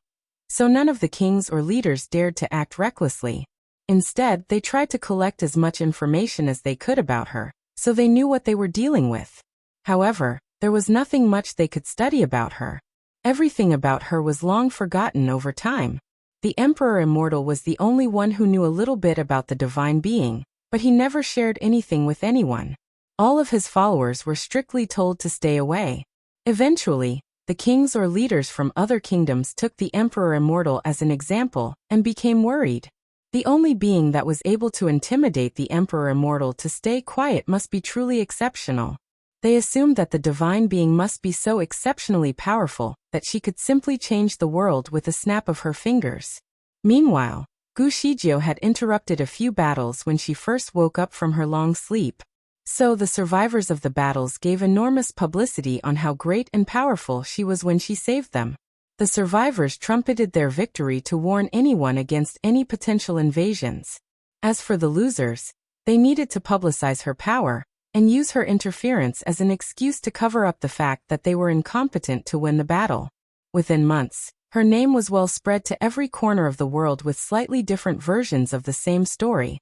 so none of the kings or leaders dared to act recklessly. Instead, they tried to collect as much information as they could about her, so they knew what they were dealing with. However, there was nothing much they could study about her. Everything about her was long forgotten over time. The Emperor Immortal was the only one who knew a little bit about the divine being, but he never shared anything with anyone. All of his followers were strictly told to stay away. Eventually, the kings or leaders from other kingdoms took the Emperor Immortal as an example and became worried. The only being that was able to intimidate the Emperor Immortal to stay quiet must be truly exceptional. They assumed that the divine being must be so exceptionally powerful that she could simply change the world with a snap of her fingers. Meanwhile, Gu Shijio had interrupted a few battles when she first woke up from her long sleep. So the survivors of the battles gave enormous publicity on how great and powerful she was when she saved them. The survivors trumpeted their victory to warn anyone against any potential invasions. As for the losers, they needed to publicize her power and use her interference as an excuse to cover up the fact that they were incompetent to win the battle. Within months, her name was well spread to every corner of the world with slightly different versions of the same story.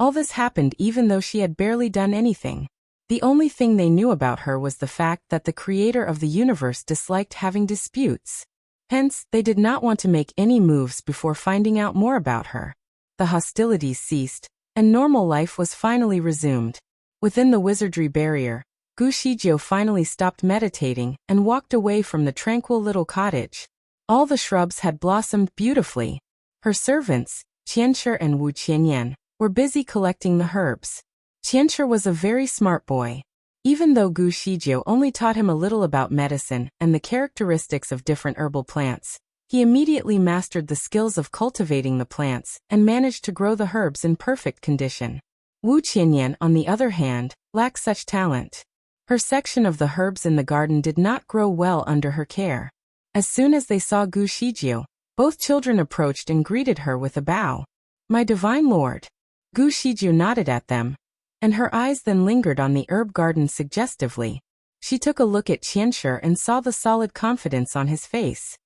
All this happened even though she had barely done anything. The only thing they knew about her was the fact that the creator of the universe disliked having disputes. Hence, they did not want to make any moves before finding out more about her. The hostilities ceased, and normal life was finally resumed. Within the wizardry barrier, Gu Shijio finally stopped meditating and walked away from the tranquil little cottage. All the shrubs had blossomed beautifully. Her servants, Qianshi and Wu Qianyan, were busy collecting the herbs. Qianshi was a very smart boy. Even though Gu Shijio only taught him a little about medicine and the characteristics of different herbal plants, he immediately mastered the skills of cultivating the plants and managed to grow the herbs in perfect condition. Wu Qianyan, on the other hand, lacked such talent. Her section of the herbs in the garden did not grow well under her care. As soon as they saw Gu Shijio, both children approached and greeted her with a bow. "My divine lord." Gu Shijio nodded at them, and her eyes then lingered on the herb garden suggestively. She took a look at Qianshi and saw the solid confidence on his face.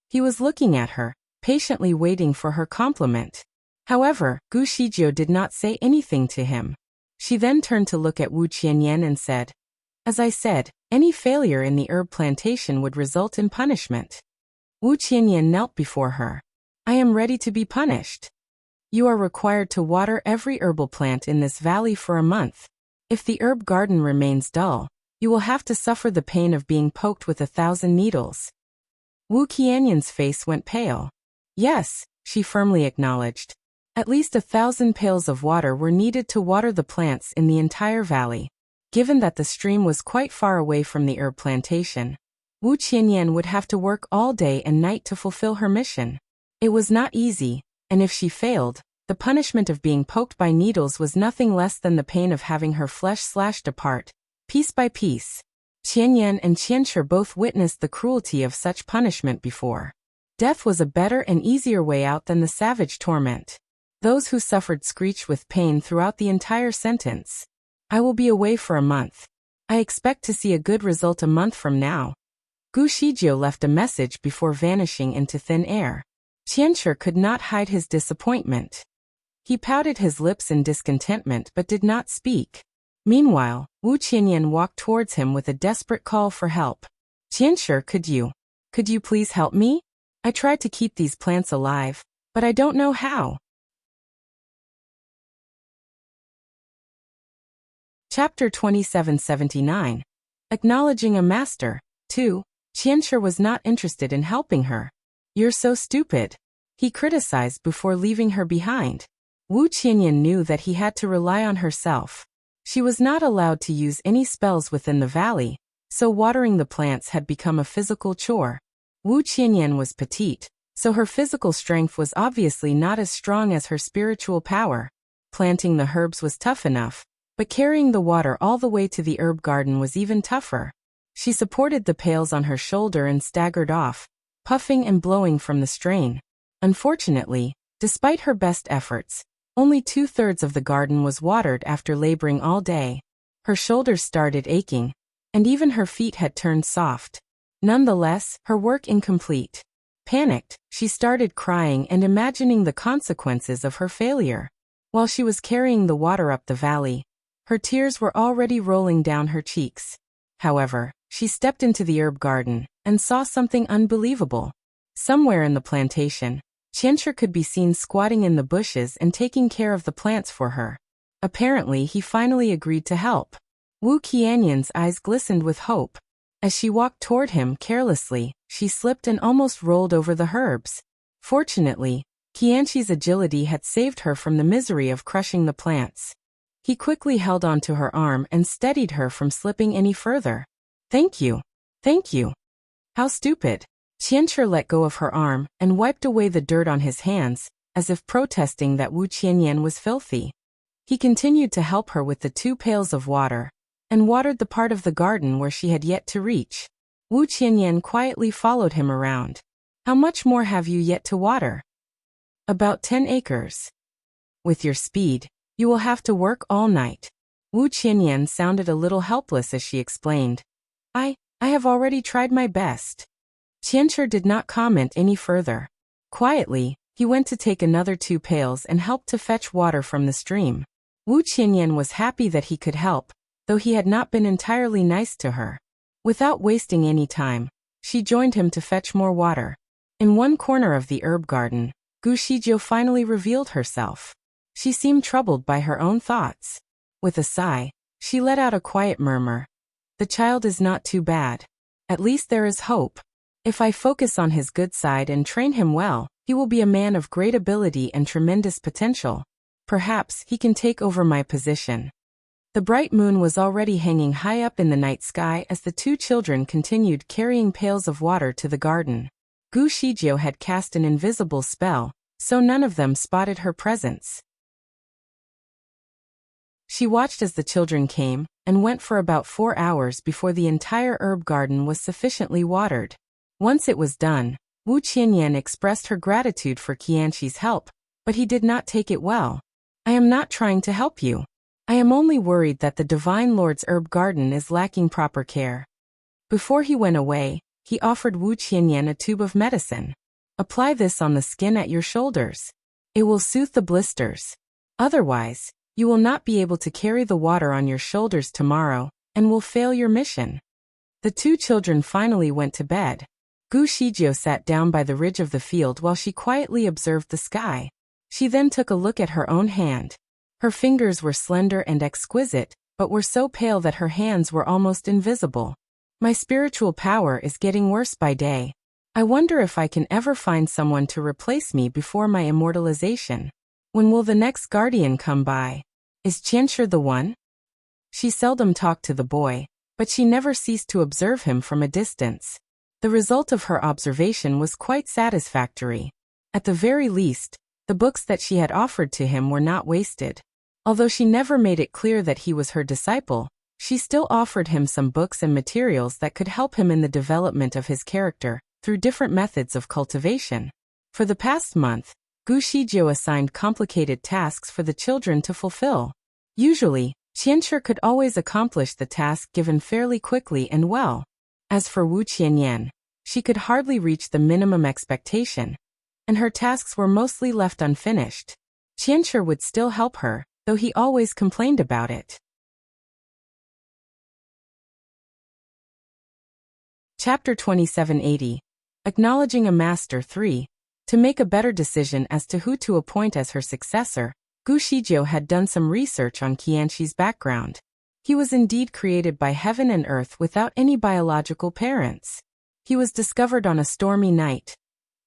He was looking at her, patiently waiting for her compliment. However, Gu Shijio did not say anything to him. She then turned to look at Wu Qianyan and said, "As I said, any failure in the herb plantation would result in punishment." Wu Qianyan knelt before her. "I am ready to be punished. You are required to water every herbal plant in this valley for a month. If the herb garden remains dull, you will have to suffer the pain of being poked with 1,000 needles." Wu Qianyan's face went pale. "Yes," she firmly acknowledged. At least 1,000 pails of water were needed to water the plants in the entire valley. Given that the stream was quite far away from the herb plantation, Wu Qianyan would have to work all day and night to fulfill her mission. It was not easy, and if she failed, the punishment of being poked by needles was nothing less than the pain of having her flesh slashed apart, piece by piece. Qianyan and Qianshi both witnessed the cruelty of such punishment before. Death was a better and easier way out than the savage torment. Those who suffered screeched with pain throughout the entire sentence. "I will be away for a month. I expect to see a good result a month from now." Gu Shijio left a message before vanishing into thin air. Qianshi could not hide his disappointment. He pouted his lips in discontentment but did not speak. Meanwhile, Wu Qianyan walked towards him with a desperate call for help. "Qianshi, could you please help me? I tried to keep these plants alive, but I don't know how." Chapter 2779. Acknowledging a master. 2. Qianshi was not interested in helping her. "You're so stupid," he criticized before leaving her behind. Wu Qianyan knew that he had to rely on herself. She was not allowed to use any spells within the valley, so watering the plants had become a physical chore. Wu Qianyan was petite, so her physical strength was obviously not as strong as her spiritual power. Planting the herbs was tough enough, but carrying the water all the way to the herb garden was even tougher. She supported the pails on her shoulder and staggered off, puffing and blowing from the strain. Unfortunately, despite her best efforts, only 2/3 of the garden was watered after laboring all day. Her shoulders started aching, and even her feet had turned soft. Nonetheless, her work incomplete. Panicked, she started crying and imagining the consequences of her failure. While she was carrying the water up the valley, her tears were already rolling down her cheeks. However, she stepped into the herb garden and saw something unbelievable. Somewhere in the plantation, Qianshi could be seen squatting in the bushes and taking care of the plants for her. Apparently, he finally agreed to help. Wu Qianyan's eyes glistened with hope. As she walked toward him carelessly, she slipped and almost rolled over the herbs. Fortunately, Qianshi's agility had saved her from the misery of crushing the plants. He quickly held onto her arm and steadied her from slipping any further. Thank you. Thank you. How stupid. Qianshi let go of her arm and wiped away the dirt on his hands, as if protesting that Wu Qianyan was filthy. He continued to help her with the 2 pails of water, and watered the part of the garden where she had yet to reach. Wu Qianyan quietly followed him around. How much more have you yet to water? About 10 acres. With your speed, you will have to work all night. Wu Qianyan sounded a little helpless as she explained. I have already tried my best. Qianshi did not comment any further. Quietly, he went to take another 2 pails and helped to fetch water from the stream. Wu Qianyan was happy that he could help, though he had not been entirely nice to her. Without wasting any time, she joined him to fetch more water. In one corner of the herb garden, Gu Shijiu finally revealed herself. She seemed troubled by her own thoughts. With a sigh, she let out a quiet murmur. The child is not too bad. At least there is hope. If I focus on his good side and train him well, he will be a man of great ability and tremendous potential. Perhaps he can take over my position. The bright moon was already hanging high up in the night sky as the 2 children continued carrying pails of water to the garden. Gu Shijiu had cast an invisible spell, so none of them spotted her presence. She watched as the children came and went for about 4 hours before the entire herb garden was sufficiently watered. Once it was done, Wu Qianyan expressed her gratitude for Qianshi's help, but he did not take it well. I am not trying to help you. I am only worried that the Divine Lord's herb garden is lacking proper care. Before he went away, he offered Wu Qianyan a tube of medicine. Apply this on the skin at your shoulders. It will soothe the blisters. Otherwise, you will not be able to carry the water on your shoulders tomorrow, and will fail your mission. The 2 children finally went to bed. Gu Shijiu sat down by the ridge of the field while she quietly observed the sky. She then took a look at her own hand. Her fingers were slender and exquisite, but were so pale that her hands were almost invisible. My spiritual power is getting worse by day. I wonder if I can ever find someone to replace me before my immortalization. When will the next guardian come by? Is Qianshi the one? She seldom talked to the boy, but she never ceased to observe him from a distance. The result of her observation was quite satisfactory. At the very least, the books that she had offered to him were not wasted. Although she never made it clear that he was her disciple, she still offered him some books and materials that could help him in the development of his character, through different methods of cultivation. For the past month, Gu Shijiu assigned complicated tasks for the children to fulfill. Usually, Qianshi could always accomplish the task given fairly quickly and well. As for Wu Qianyan, she could hardly reach the minimum expectation, and her tasks were mostly left unfinished. Qianshi would still help her, though he always complained about it. Chapter 2780. Acknowledging a Master 3. To make a better decision as to who to appoint as her successor, Gu Shijiu had done some research on Qianshi's background. He was indeed created by heaven and earth without any biological parents. He was discovered on a stormy night.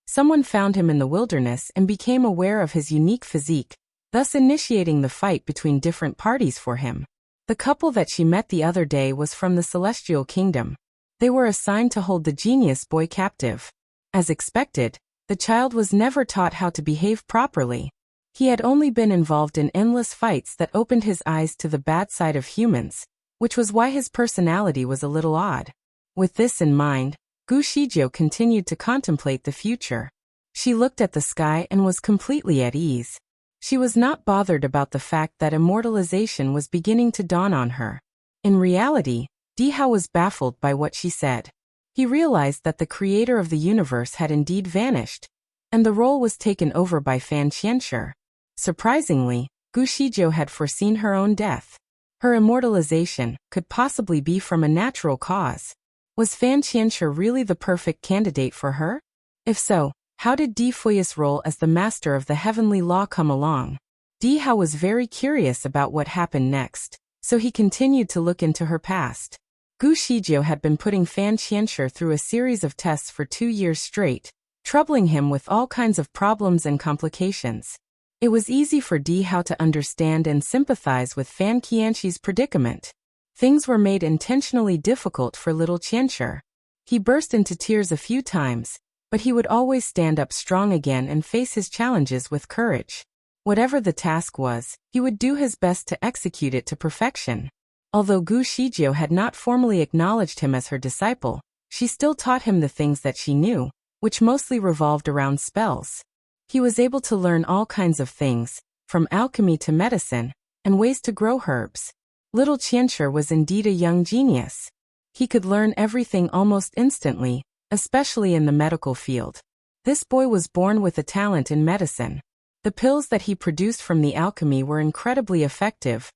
Someone found him in the wilderness and became aware of his unique physique, thus initiating the fight between different parties for him. The couple that she met the other day was from the Celestial Kingdom. They were assigned to hold the genius boy captive. As expected, the child was never taught how to behave properly. He had only been involved in endless fights that opened his eyes to the bad side of humans, which was why his personality was a little odd. With this in mind, Gu Shijiu continued to contemplate the future. She looked at the sky and was completely at ease. She was not bothered about the fact that immortalization was beginning to dawn on her. In reality, Dihao was baffled by what she said. He realized that the creator of the universe had indeed vanished, and the role was taken over by Fan Qianshi. Surprisingly, Gu Shijiu had foreseen her own death. Her immortalization could possibly be from a natural cause. Was Fan Qianshi really the perfect candidate for her? If so, how did Di Fui's role as the master of the heavenly law come along? Dihao was very curious about what happened next, so he continued to look into her past. Gu Shijiu had been putting Fan Qianshi through a series of tests for 2 years straight, troubling him with all kinds of problems and complications. It was easy for Di Hao to understand and sympathize with Fan Qianxi's predicament. Things were made intentionally difficult for little Qianshi. He burst into tears a few times, but he would always stand up strong again and face his challenges with courage. Whatever the task was, he would do his best to execute it to perfection. Although Gu Shijiu had not formally acknowledged him as her disciple, she still taught him the things that she knew, which mostly revolved around spells. He was able to learn all kinds of things, from alchemy to medicine, and ways to grow herbs. Little Qianshi was indeed a young genius. He could learn everything almost instantly, especially in the medical field. This boy was born with a talent in medicine. The pills that he produced from the alchemy were incredibly effective,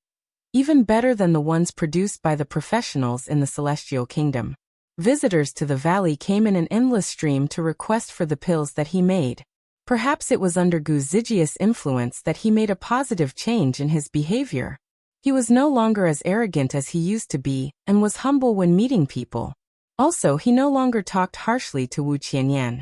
even better than the ones produced by the professionals in the Celestial Kingdom. Visitors to the valley came in an endless stream to request for the pills that he made. Perhaps it was under Gu Zijia's influence that he made a positive change in his behavior. He was no longer as arrogant as he used to be, and was humble when meeting people. Also, he no longer talked harshly to Wu Qianyan.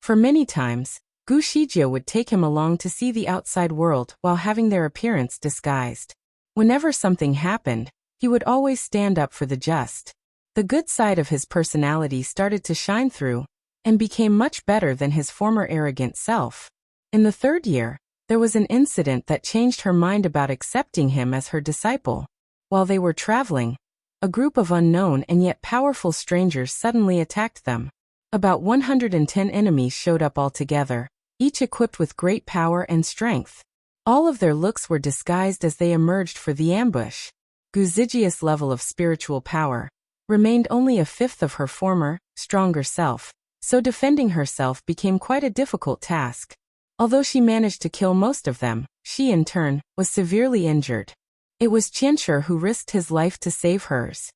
For many times, Gu Shijiu would take him along to see the outside world while having their appearance disguised. Whenever something happened, he would always stand up for the just. The good side of his personality started to shine through, and became much better than his former arrogant self. In the third year, there was an incident that changed her mind about accepting him as her disciple. While they were traveling, a group of unknown and yet powerful strangers suddenly attacked them. About 110 enemies showed up altogether, each equipped with great power and strength. All of their looks were disguised as they emerged for the ambush. Gu Zijia's level of spiritual power remained only a fifth of her former, stronger self, so defending herself became quite a difficult task. Although she managed to kill most of them, she in turn was severely injured. It was Qianshi who risked his life to save hers.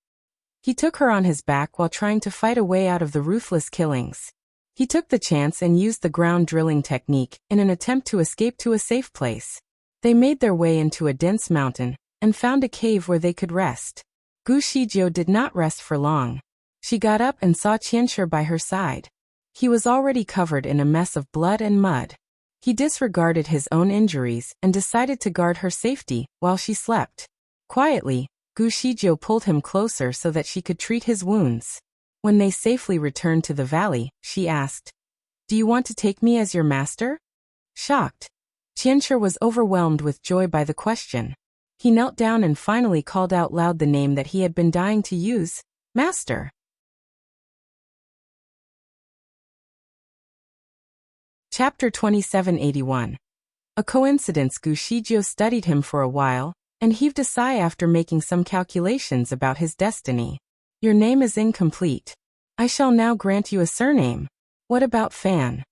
He took her on his back while trying to fight a way out of the ruthless killings. He took the chance and used the ground drilling technique in an attempt to escape to a safe place. They made their way into a dense mountain and found a cave where they could rest. Gu Shijiu did not rest for long. She got up and saw Qianshi by her side. He was already covered in a mess of blood and mud. He disregarded his own injuries and decided to guard her safety while she slept. Quietly, Gu Shijiu pulled him closer so that she could treat his wounds. When they safely returned to the valley, she asked, "Do you want to take me as your master?" Shocked, Qianshi was overwhelmed with joy by the question. He knelt down and finally called out loud the name that he had been dying to use, Master. Chapter 2781. A coincidence. Gu Shijiu studied him for a while, and heaved a sigh after making some calculations about his destiny. Your name is incomplete. I shall now grant you a surname. What about Fan?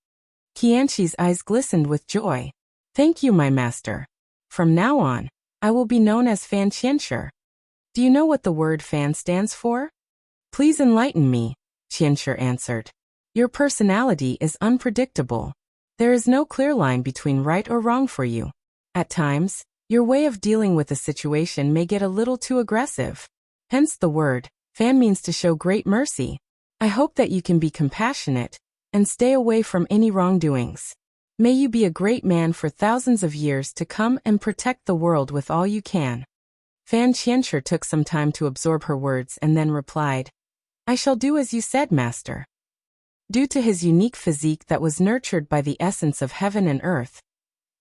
Qianxi's eyes glistened with joy. Thank you, my master. From now on, I will be known as Fan Qianshi. Do you know what the word Fan stands for? Please enlighten me, Qianshi answered. Your personality is unpredictable. There is no clear line between right or wrong for you. At times, your way of dealing with a situation may get a little too aggressive. Hence the word, Fan means to show great mercy. I hope that you can be compassionate and stay away from any wrongdoings. May you be a great man for thousands of years to come and protect the world with all you can. Fan Qianshi took some time to absorb her words and then replied, I shall do as you said, master. Due to his unique physique that was nurtured by the essence of heaven and earth,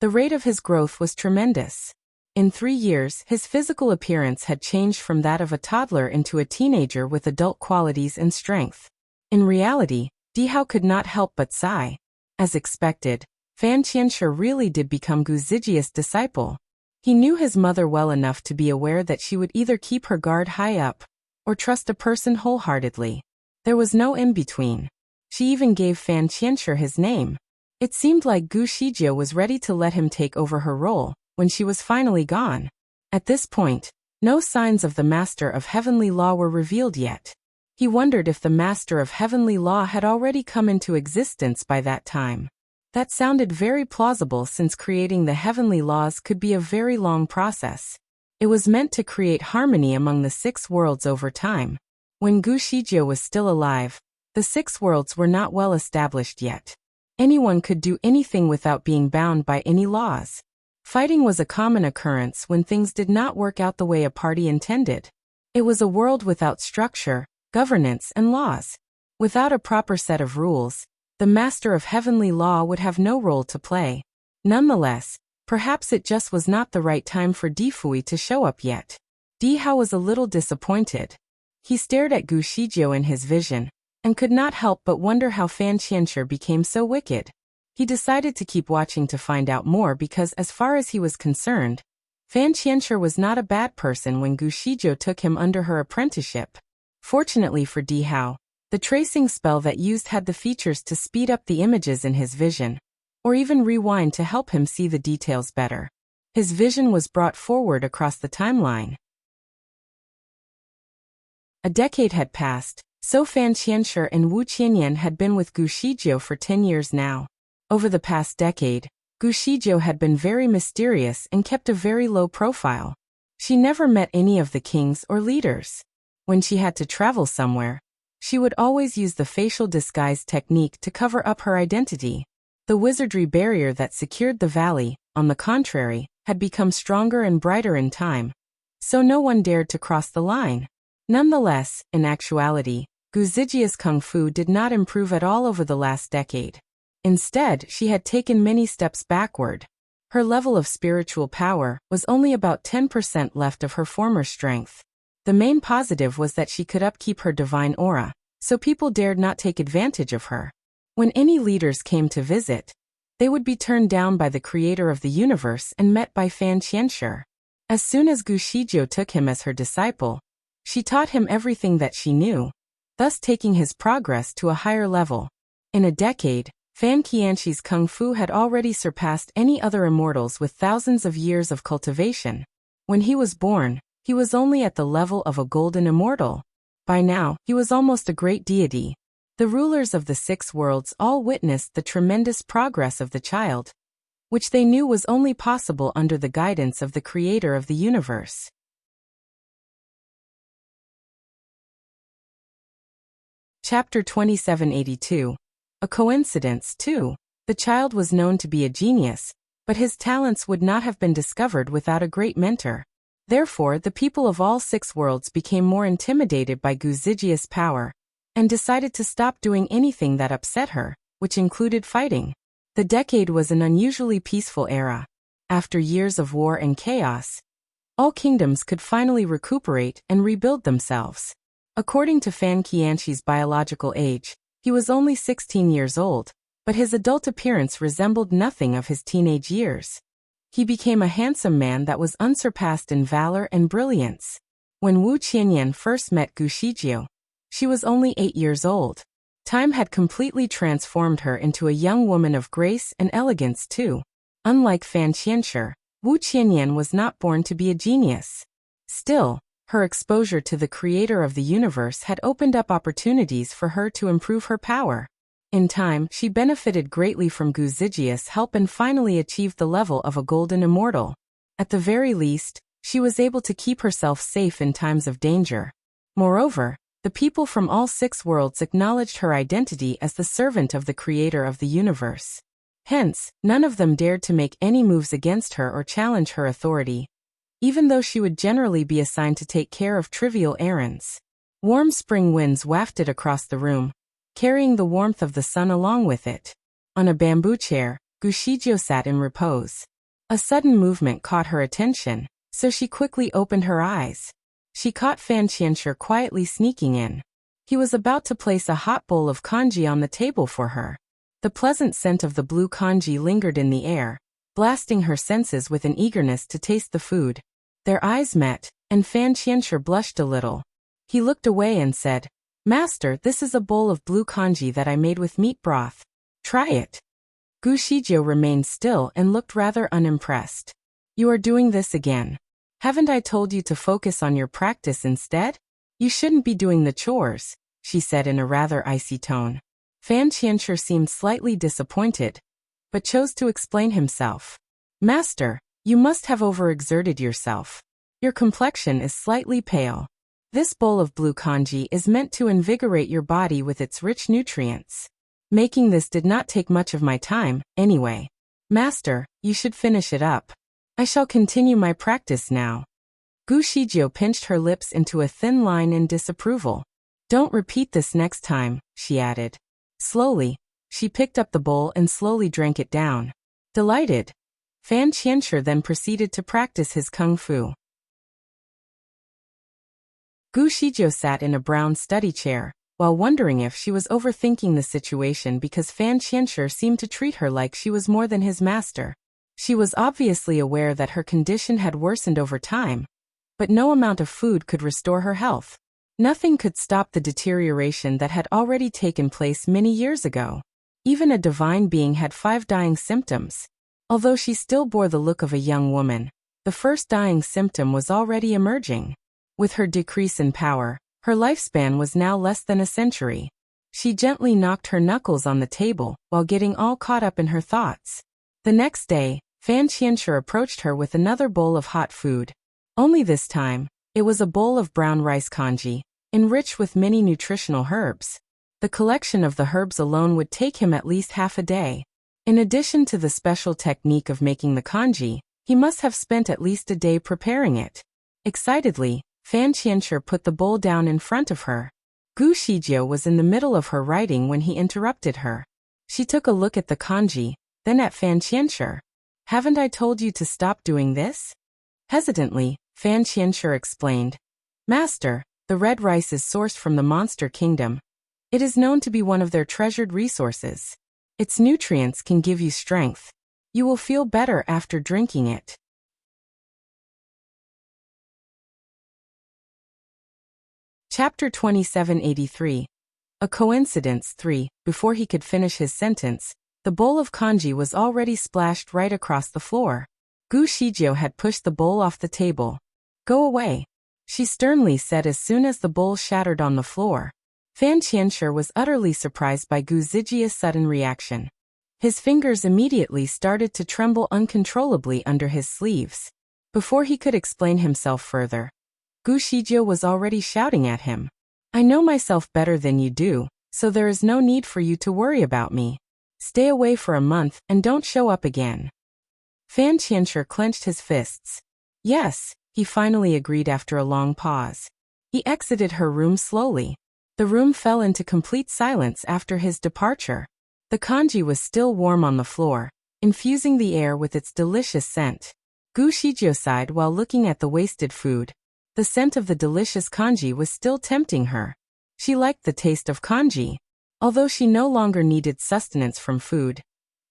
the rate of his growth was tremendous. In 3 years, his physical appearance had changed from that of a toddler into a teenager with adult qualities and strength. In reality, Di Hao could not help but sigh. As expected, Fan Qianshi really did become Gu Zijia's disciple. He knew his mother well enough to be aware that she would either keep her guard high up or trust a person wholeheartedly. There was no in-between. She even gave Fan Qianshi his name. It seemed like Gu Shijiu was ready to let him take over her role when she was finally gone. At this point, no signs of the Master of Heavenly Law were revealed yet. He wondered if the Master of Heavenly Law had already come into existence by that time. That sounded very plausible since creating the heavenly laws could be a very long process. It was meant to create harmony among the 6 worlds over time. When Gu Shijiu was still alive, the 6 worlds were not well established yet. Anyone could do anything without being bound by any laws. Fighting was a common occurrence when things did not work out the way a party intended. It was a world without structure, governance, and laws. Without a proper set of rules, the master of heavenly law would have no role to play. Nonetheless, perhaps it just was not the right time for Difui to show up yet. Dihao was a little disappointed. He stared at Gu Shizhou in his vision, and could not help but wonder how Fan Qianshi became so wicked. He decided to keep watching to find out more because as far as he was concerned, Fan Qianshi was not a bad person when Gu Shizhou took him under her apprenticeship. Fortunately for Dihao, the tracing spell that used had the features to speed up the images in his vision, or even rewind to help him see the details better. His vision was brought forward across the timeline. A decade had passed, so Fan Qianshi and Wu Qianyan had been with Gu Shizhou for 10 years now. Over the past decade, Gu Shizhou had been very mysterious and kept a very low profile. She never met any of the kings or leaders. When she had to travel somewhere, she would always use the facial disguise technique to cover up her identity. The wizardry barrier that secured the valley, on the contrary, had become stronger and brighter in time, so no one dared to cross the line. Nonetheless, in actuality, Gu Zijia's kung fu did not improve at all over the last decade. Instead, she had taken many steps backward. Her level of spiritual power was only about 10% left of her former strength. The main positive was that she could upkeep her divine aura, so people dared not take advantage of her. When any leaders came to visit, they would be turned down by the creator of the universe and met by Fan Qianshi. As soon as Gu Shizhou took him as her disciple, she taught him everything that she knew, thus taking his progress to a higher level. In a decade, Fan Qianshi's kung fu had already surpassed any other immortals with thousands of years of cultivation. When he was born, he was only at the level of a golden immortal. By now, he was almost a great deity. The rulers of the 6 worlds all witnessed the tremendous progress of the child, which they knew was only possible under the guidance of the creator of the universe. Chapter 2782. A coincidence, too. The child was known to be a genius, but his talents would not have been discovered without a great mentor. Therefore, the people of all 6 worlds became more intimidated by Gu Zijia's power, and decided to stop doing anything that upset her, which included fighting. The decade was an unusually peaceful era. After years of war and chaos, all kingdoms could finally recuperate and rebuild themselves. According to Fan Qianshi's biological age, he was only 16 years old, but his adult appearance resembled nothing of his teenage years. He became a handsome man that was unsurpassed in valor and brilliance. When Wu Qianyan first met Gu Shizhou, she was only 8 years old. Time had completely transformed her into a young woman of grace and elegance too. Unlike Fan Qianshi, Wu Qianyan was not born to be a genius. Still, her exposure to the creator of the universe had opened up opportunities for her to improve her power. In time, she benefited greatly from Gu Zijia's help and finally achieved the level of a golden immortal. At the very least, she was able to keep herself safe in times of danger. Moreover, the people from all 6 worlds acknowledged her identity as the servant of the creator of the universe. Hence, none of them dared to make any moves against her or challenge her authority, even though she would generally be assigned to take care of trivial errands. Warm spring winds wafted across the room, carrying the warmth of the sun along with it. On a bamboo chair, Gu Shizhou sat in repose. A sudden movement caught her attention, so she quickly opened her eyes. She caught Fan Qianshi quietly sneaking in. He was about to place a hot bowl of congee on the table for her. The pleasant scent of the blue congee lingered in the air, blasting her senses with an eagerness to taste the food. Their eyes met, and Fan Qianshi blushed a little. He looked away and said, "Master, this is a bowl of blue congee that I made with meat broth. Try it." Gu Shizhou remained still and looked rather unimpressed. "You are doing this again. Haven't I told you to focus on your practice instead? You shouldn't be doing the chores," she said in a rather icy tone. Fan Qianshi seemed slightly disappointed, but chose to explain himself. "Master, you must have overexerted yourself. Your complexion is slightly pale. This bowl of blue congee is meant to invigorate your body with its rich nutrients. Making this did not take much of my time, anyway. Master, you should finish it up. I shall continue my practice now. Gu Shijio pinched her lips into a thin line in disapproval. Don't repeat this next time, she added. Slowly, she picked up the bowl and slowly drank it down. Delighted, Fan Qianshi then proceeded to practice his kung fu. Gu Shijio sat in a brown study chair, while wondering if she was overthinking the situation because Fan Qianshi seemed to treat her like she was more than his master. She was obviously aware that her condition had worsened over time, but no amount of food could restore her health. Nothing could stop the deterioration that had already taken place many years ago. Even a divine being had 5 dying symptoms. Although she still bore the look of a young woman, the first dying symptom was already emerging. With her decrease in power, her lifespan was now less than a century. She gently knocked her knuckles on the table while getting all caught up in her thoughts. The next day, Fan Qianshi approached her with another bowl of hot food. Only this time, it was a bowl of brown rice congee, enriched with many nutritional herbs. The collection of the herbs alone would take him at least half a day. In addition to the special technique of making the congee, he must have spent at least a day preparing it. Excitedly, Fan Qianshi put the bowl down in front of her. Gu Shijio was in the middle of her writing when he interrupted her. She took a look at the congee, then at Fan Qianshi. Haven't I told you to stop doing this? Hesitantly, Fan Qianshi explained. Master, the red rice is sourced from the monster kingdom. It is known to be one of their treasured resources. Its nutrients can give you strength. You will feel better after drinking it. Chapter 2783. A Coincidence 3. Before he could finish his sentence, the bowl of congee was already splashed right across the floor. Gu Shijio had pushed the bowl off the table. Go away, she sternly said as soon as the bowl shattered on the floor. Fan Qianshi was utterly surprised by Gu Zijia's sudden reaction. His fingers immediately started to tremble uncontrollably under his sleeves. Before he could explain himself further, Gu Shijio was already shouting at him. I know myself better than you do, so there is no need for you to worry about me. Stay away for a month and don't show up again. Fan Qianshi clenched his fists. Yes, he finally agreed after a long pause. He exited her room slowly. The room fell into complete silence after his departure. The congee was still warm on the floor, infusing the air with its delicious scent. Gu Shijio sighed while looking at the wasted food. The scent of the delicious congee was still tempting her. She liked the taste of congee. Although she no longer needed sustenance from food,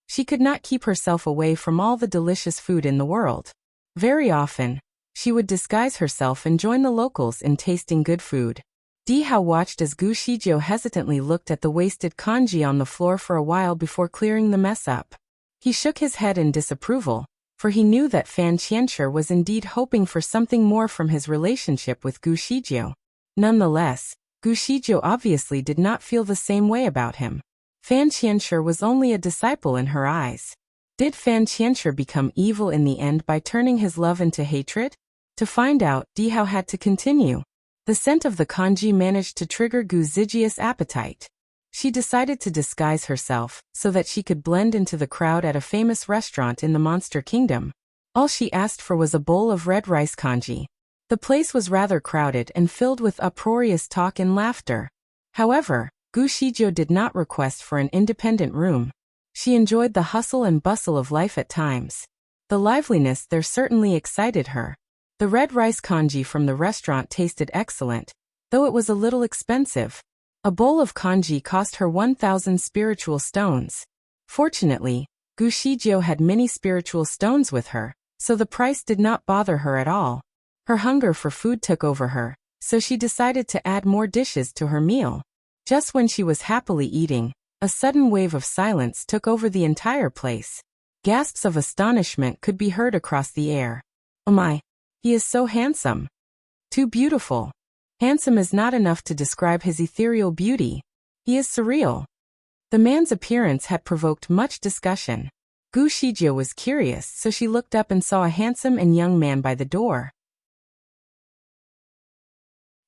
she could not keep herself away from all the delicious food in the world. Very often, she would disguise herself and join the locals in tasting good food. Di Hao watched as Gu Shijio hesitantly looked at the wasted congee on the floor for a while before clearing the mess up. He shook his head in disapproval, for he knew that Fan Qianshi was indeed hoping for something more from his relationship with Gu Shijio. Nonetheless, Gu Shijio obviously did not feel the same way about him. Fan Qianshi was only a disciple in her eyes. Did Fan Qianshi become evil in the end by turning his love into hatred? To find out, Di Hao had to continue. The scent of the congee managed to trigger Gu Zijia's appetite. She decided to disguise herself so that she could blend into the crowd at a famous restaurant in the Monster Kingdom. All she asked for was a bowl of red rice congee. The place was rather crowded and filled with uproarious talk and laughter. However, Gu Shijio did not request for an independent room. She enjoyed the hustle and bustle of life at times. The liveliness there certainly excited her. The red rice congee from the restaurant tasted excellent, though it was a little expensive. A bowl of congee cost her 1,000 spiritual stones. Fortunately, Gu Shijio had many spiritual stones with her, so the price did not bother her at all. Her hunger for food took over her, so she decided to add more dishes to her meal. Just when she was happily eating, a sudden wave of silence took over the entire place. Gasps of astonishment could be heard across the air. Oh my! He is so handsome. Too beautiful. Handsome is not enough to describe his ethereal beauty. He is surreal. The man's appearance had provoked much discussion. Gu Shijio was curious, so she looked up and saw a handsome and young man by the door.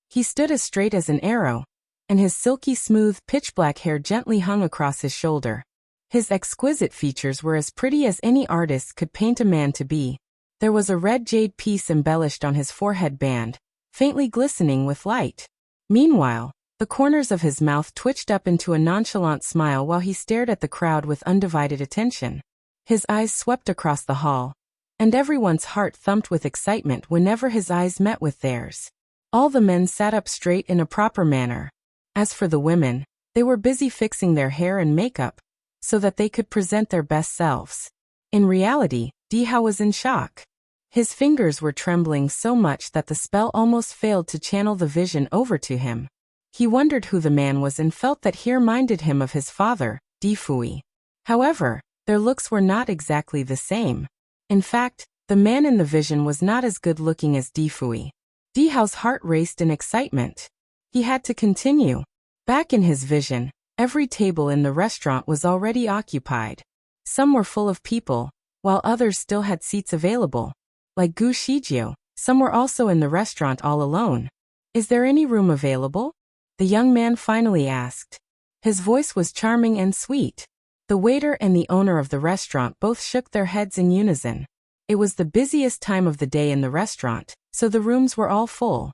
He stood as straight as an arrow, and his silky smooth pitch-black hair gently hung across his shoulder. His exquisite features were as pretty as any artist could paint a man to be. There was a red jade piece embellished on his forehead band, faintly glistening with light. Meanwhile, the corners of his mouth twitched up into a nonchalant smile while he stared at the crowd with undivided attention. His eyes swept across the hall, and everyone's heart thumped with excitement whenever his eyes met with theirs. All the men sat up straight in a proper manner. As for the women, they were busy fixing their hair and makeup, so that they could present their best selves. In reality, Dihao was in shock. His fingers were trembling so much that the spell almost failed to channel the vision over to him. He wondered who the man was and felt that he reminded him of his father, Difui. However, their looks were not exactly the same. In fact, the man in the vision was not as good-looking as Difui. Dihao's heart raced in excitement. He had to continue. Back in his vision, every table in the restaurant was already occupied. Some were full of people, while others still had seats available. Like Gu Shijio, some were also in the restaurant all alone. "Is there any room available?" the young man finally asked. His voice was charming and sweet. The waiter and the owner of the restaurant both shook their heads in unison. It was the busiest time of the day in the restaurant, so the rooms were all full.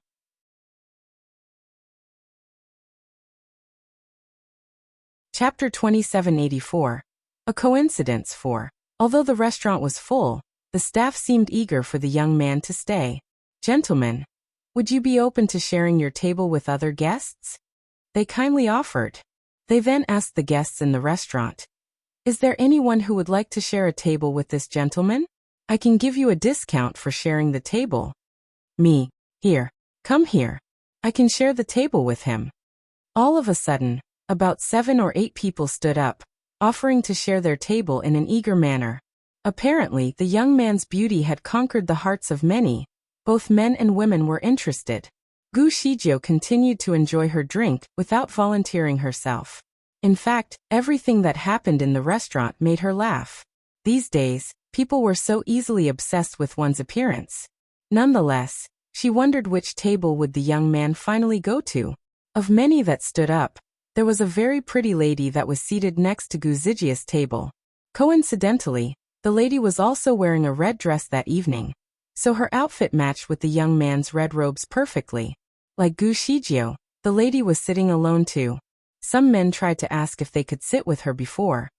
Chapter 2784. A coincidence for. Although the restaurant was full, the staff seemed eager for the young man to stay. "Gentlemen, would you be open to sharing your table with other guests?" they kindly offered. They then asked the guests in the restaurant, "Is there anyone who would like to share a table with this gentleman? I can give you a discount for sharing the table." "Me. Here. Come here. I can share the table with him." All of a sudden, about 7 or 8 people stood up, offering to share their table in an eager manner. Apparently, the young man's beauty had conquered the hearts of many. Both men and women were interested. Gu Shijio continued to enjoy her drink without volunteering herself. In fact, everything that happened in the restaurant made her laugh. These days, people were so easily obsessed with one's appearance. Nonetheless, she wondered which table would the young man finally go to. Of many that stood up, there was a very pretty lady that was seated next to Gu Zijia's table. Coincidentally, the lady was also wearing a red dress that evening, so her outfit matched with the young man's red robes perfectly. Like Gu Shijio, the lady was sitting alone too. Some men tried to ask if they could sit with her before,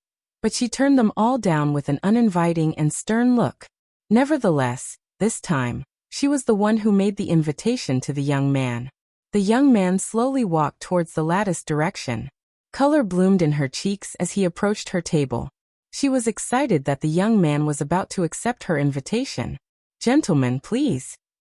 but she turned them all down with an uninviting and stern look. Nevertheless, this time, she was the one who made the invitation to the young man. The young man slowly walked towards the lattice direction. Color bloomed in her cheeks as he approached her table. She was excited that the young man was about to accept her invitation. "Gentlemen, please."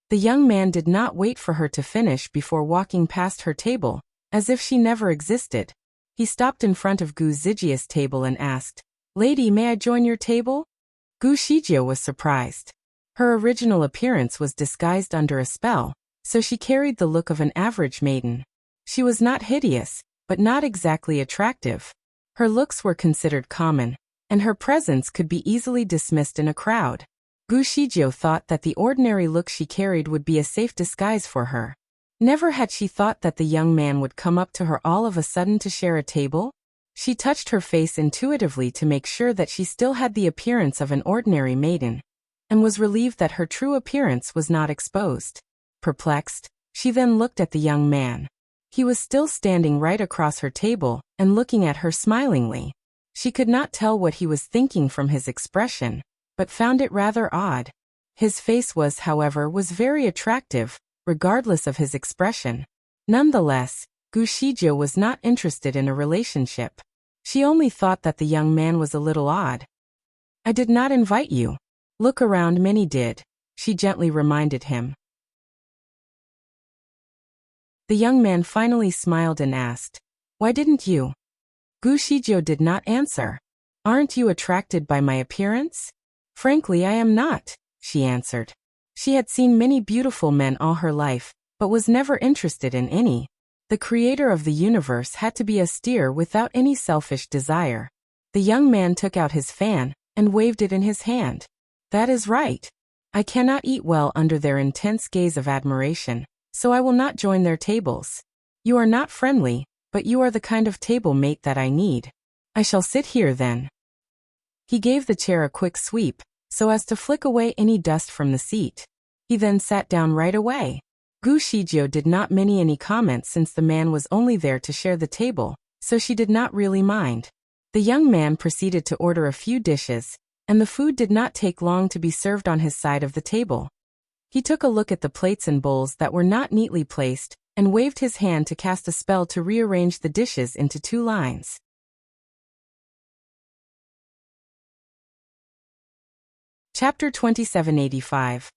The young man did not wait for her to finish before walking past her table, as if she never existed. He stopped in front of Gu Zijia's table and asked, "Lady, may I join your table?" Gu Shijio was surprised. Her original appearance was disguised under a spell, so she carried the look of an average maiden. She was not hideous, but not exactly attractive. Her looks were considered common, and her presence could be easily dismissed in a crowd. Gu Shijio thought that the ordinary look she carried would be a safe disguise for her. Never had she thought that the young man would come up to her all of a sudden to share a table. She touched her face intuitively to make sure that she still had the appearance of an ordinary maiden, and was relieved that her true appearance was not exposed. Perplexed, she then looked at the young man. He was still standing right across her table and looking at her smilingly. She could not tell what he was thinking from his expression, but found it rather odd. His face was, however, very attractive, regardless of his expression. Nonetheless, Gu Shijio was not interested in a relationship. She only thought that the young man was a little odd. "I did not invite you. Look around, many did," she gently reminded him. The young man finally smiled and asked, "Why didn't you?" Gu Shijio did not answer. "Aren't you attracted by my appearance?" "Frankly, I am not," she answered. She had seen many beautiful men all her life, but was never interested in any. The creator of the universe had to be austere without any selfish desire. The young man took out his fan and waved it in his hand. "That is right. I cannot eat well under their intense gaze of admiration, so I will not join their tables." You are not friendly, but you are the kind of table mate that I need. I shall sit here then. He gave the chair a quick sweep, so as to flick away any dust from the seat. He then sat down right away. Gu Shijio did not make any comments since the man was only there to share the table, so she did not really mind. The young man proceeded to order a few dishes, and the food did not take long to be served on his side of the table. He took a look at the plates and bowls that were not neatly placed, and waved his hand to cast a spell to rearrange the dishes into 2 lines. Chapter 2785.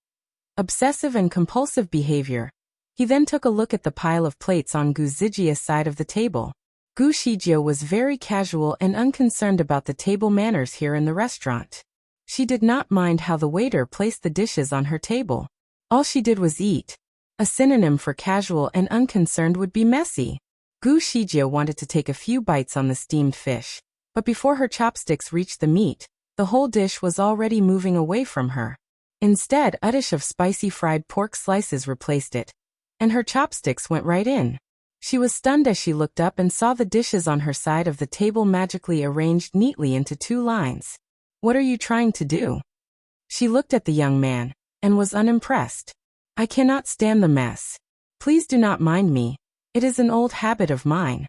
Obsessive and Compulsive Behavior. He then took a look at the pile of plates on Gu Zhijia's side of the table. Gu Shijio was very casual and unconcerned about the table manners here in the restaurant. She did not mind how the waiter placed the dishes on her table. All she did was eat. A synonym for casual and unconcerned would be messy. Gu Shijio wanted to take a few bites on the steamed fish, but before her chopsticks reached the meat, the whole dish was already moving away from her. Instead, a dish of spicy fried pork slices replaced it, and her chopsticks went right in. She was stunned as she looked up and saw the dishes on her side of the table magically arranged neatly into 2 lines. What are you trying to do? She looked at the young man, and was unimpressed. I cannot stand the mess. Please do not mind me. It is an old habit of mine.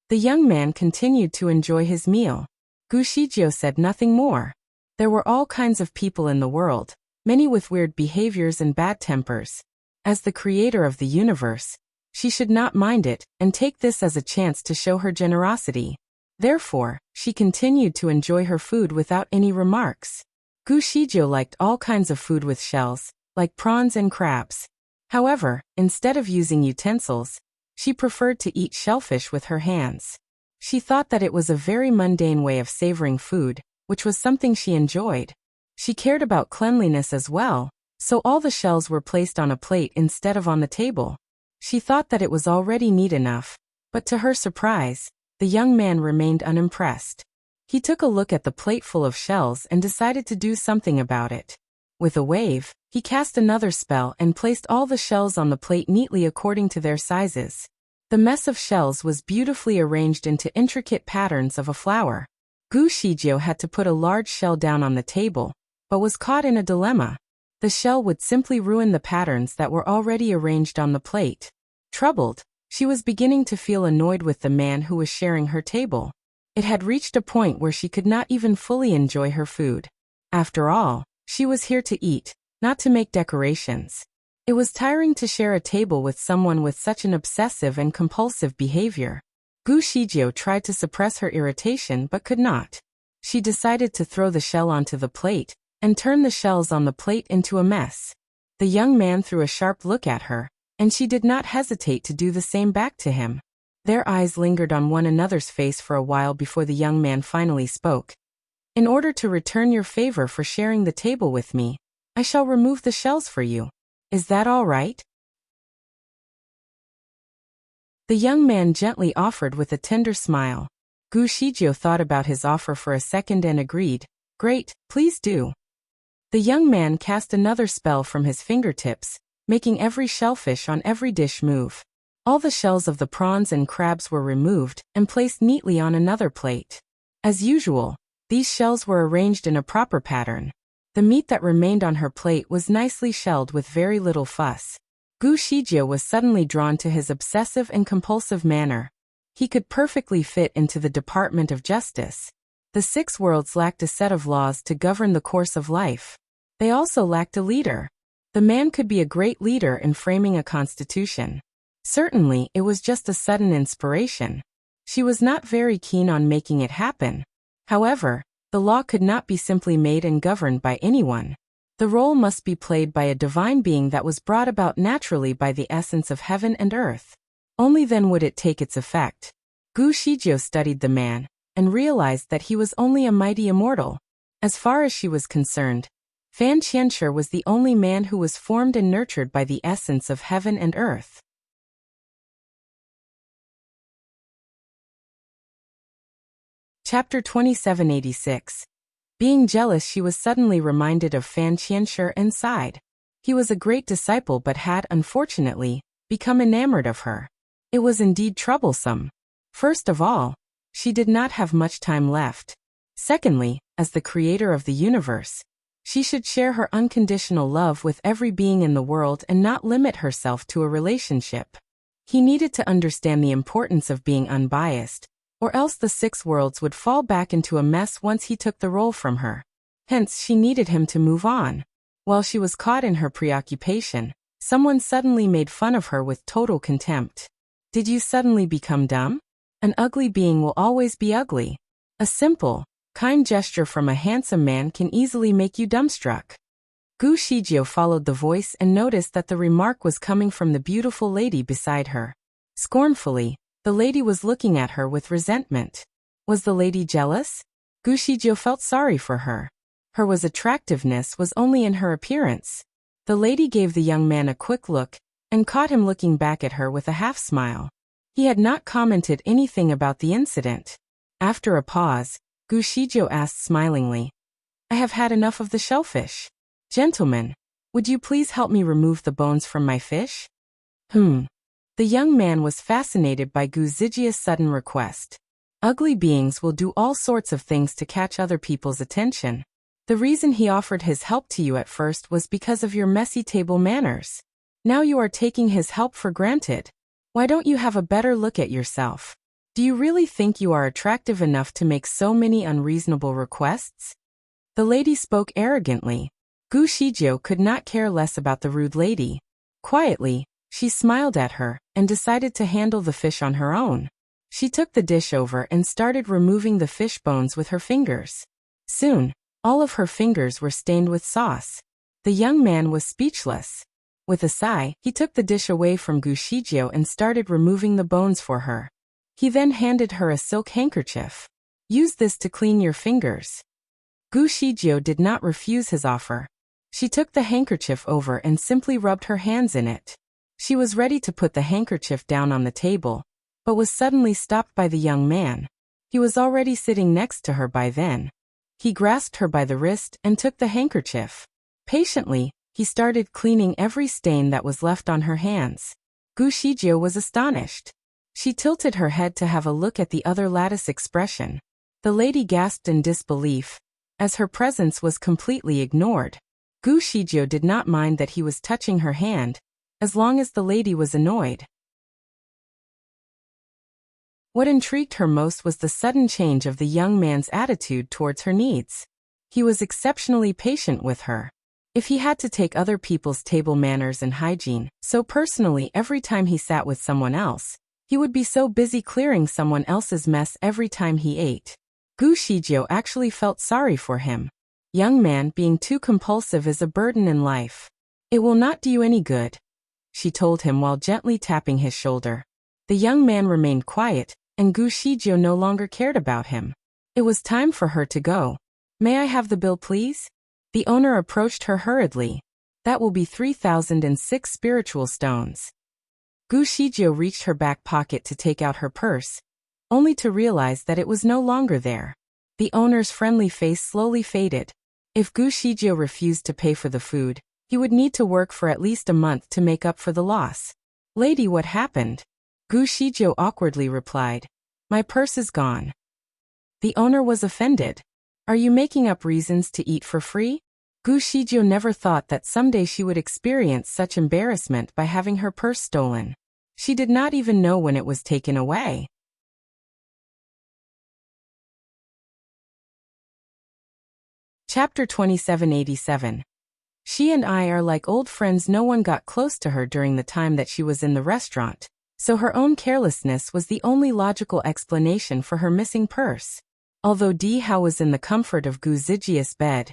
The young man continued to enjoy his meal. Gu Shijio said nothing more. There were all kinds of people in the world, many with weird behaviors and bad tempers. As the creator of the universe, she should not mind it, and take this as a chance to show her generosity. Therefore, she continued to enjoy her food without any remarks. Gu Shijio liked all kinds of food with shells, like prawns and crabs. However, instead of using utensils, she preferred to eat shellfish with her hands. She thought that it was a very mundane way of savoring food, which was something she enjoyed. She cared about cleanliness as well, so all the shells were placed on a plate instead of on the table. She thought that it was already neat enough, but to her surprise, the young man remained unimpressed. He took a look at the plate full of shells and decided to do something about it. With a wave, he cast another spell and placed all the shells on the plate neatly according to their sizes. The mess of shells was beautifully arranged into intricate patterns of a flower. Gu Shijio had to put a large shell down on the table, but was caught in a dilemma. The shell would simply ruin the patterns that were already arranged on the plate. Troubled, she was beginning to feel annoyed with the man who was sharing her table. It had reached a point where she could not even fully enjoy her food. After all, she was here to eat, not to make decorations. It was tiring to share a table with someone with such an obsessive and compulsive behavior. Gu Shijio tried to suppress her irritation but could not. She decided to throw the shell onto the plate, and turn the shells on the plate into a mess. The young man threw a sharp look at her, and she did not hesitate to do the same back to him. Their eyes lingered on one another's face for a while before the young man finally spoke. In order to return your favor for sharing the table with me, I shall remove the shells for you. Is that all right? The young man gently offered with a tender smile. Gu Shijio thought about his offer for a second and agreed. Great, please do. The young man cast another spell from his fingertips, making every shellfish on every dish move. All the shells of the prawns and crabs were removed and placed neatly on another plate. As usual, these shells were arranged in a proper pattern. The meat that remained on her plate was nicely shelled with very little fuss. Gu Shijio was suddenly drawn to his obsessive and compulsive manner. He could perfectly fit into the Department of Justice. The 6 worlds lacked a set of laws to govern the course of life. They also lacked a leader. The man could be a great leader in framing a constitution. Certainly, it was just a sudden inspiration. She was not very keen on making it happen. However, the law could not be simply made and governed by anyone. The role must be played by a divine being that was brought about naturally by the essence of heaven and earth. Only then would it take its effect. Gu Shijio studied the man, and realized that he was only a mighty immortal. As far as she was concerned, Fan Qianshi was the only man who was formed and nurtured by the essence of heaven and earth. Chapter 2786. Being jealous, she was suddenly reminded of Fan Qianshi and sighed. He was a great disciple but had, unfortunately, become enamored of her. It was indeed troublesome. First of all, she did not have much time left. Secondly, as the creator of the universe, she should share her unconditional love with every being in the world and not limit herself to a relationship. He needed to understand the importance of being unbiased, or else the 6 worlds would fall back into a mess once he took the role from her. Hence, she needed him to move on. While she was caught in her preoccupation, someone suddenly made fun of her with total contempt. Did you suddenly become dumb? An ugly being will always be ugly. A simple, kind gesture from a handsome man can easily make you dumbstruck. Gu Shijio followed the voice and noticed that the remark was coming from the beautiful lady beside her. Scornfully, the lady was looking at her with resentment. Was the lady jealous? Gu Shijio felt sorry for her. Her attractiveness was only in her appearance. The lady gave the young man a quick look and caught him looking back at her with a half-smile. He had not commented anything about the incident. After a pause, Gu Shijio asked smilingly, I have had enough of the shellfish. Gentlemen, would you please help me remove the bones from my fish? The young man was fascinated by Gu Shijia's sudden request. Ugly beings will do all sorts of things to catch other people's attention. The reason he offered his help to you at first was because of your messy table manners. Now you are taking his help for granted. Why don't you have a better look at yourself? Do you really think you are attractive enough to make so many unreasonable requests? The lady spoke arrogantly. Gu Shijio could not care less about the rude lady. Quietly, she smiled at her and decided to handle the fish on her own. She took the dish over and started removing the fish bones with her fingers. Soon, all of her fingers were stained with sauce. The young man was speechless. With a sigh, he took the dish away from Gu Shijio and started removing the bones for her. He then handed her a silk handkerchief. Use this to clean your fingers. Gu Shijio did not refuse his offer. She took the handkerchief over and simply rubbed her hands in it. She was ready to put the handkerchief down on the table, but was suddenly stopped by the young man. He was already sitting next to her by then. He grasped her by the wrist and took the handkerchief. Patiently, he started cleaning every stain that was left on her hands. Gu Shijio was astonished. She tilted her head to have a look at the other lattice expression. The lady gasped in disbelief, as her presence was completely ignored. Gu Shijio did not mind that he was touching her hand, as long as the lady was annoyed. What intrigued her most was the sudden change of the young man's attitude towards her needs. He was exceptionally patient with her. If he had to take other people's table manners and hygiene so personally every time he sat with someone else, he would be so busy clearing someone else's mess every time he ate. Gu Shijio actually felt sorry for him. Young man, being too compulsive is a burden in life. It will not do you any good, she told him while gently tapping his shoulder. The young man remained quiet, and Gu Shijio no longer cared about him. It was time for her to go. May I have the bill, please? The owner approached her hurriedly. That will be 3,006 spiritual stones. Gu Shijio reached her back pocket to take out her purse, only to realize that it was no longer there. The owner's friendly face slowly faded. If Gu Shijio refused to pay for the food, he would need to work for at least a month to make up for the loss. Lady, what happened? Gu Shijio awkwardly replied, My purse is gone. The owner was offended. Are you making up reasons to eat for free? Gu Shijio never thought that someday she would experience such embarrassment by having her purse stolen. She did not even know when it was taken away. Chapter 2787. She and I are like old friends. No one got close to her during the time that she was in the restaurant, so her own carelessness was the only logical explanation for her missing purse. Although Di Hao was in the comfort of Gu Zijia's bed,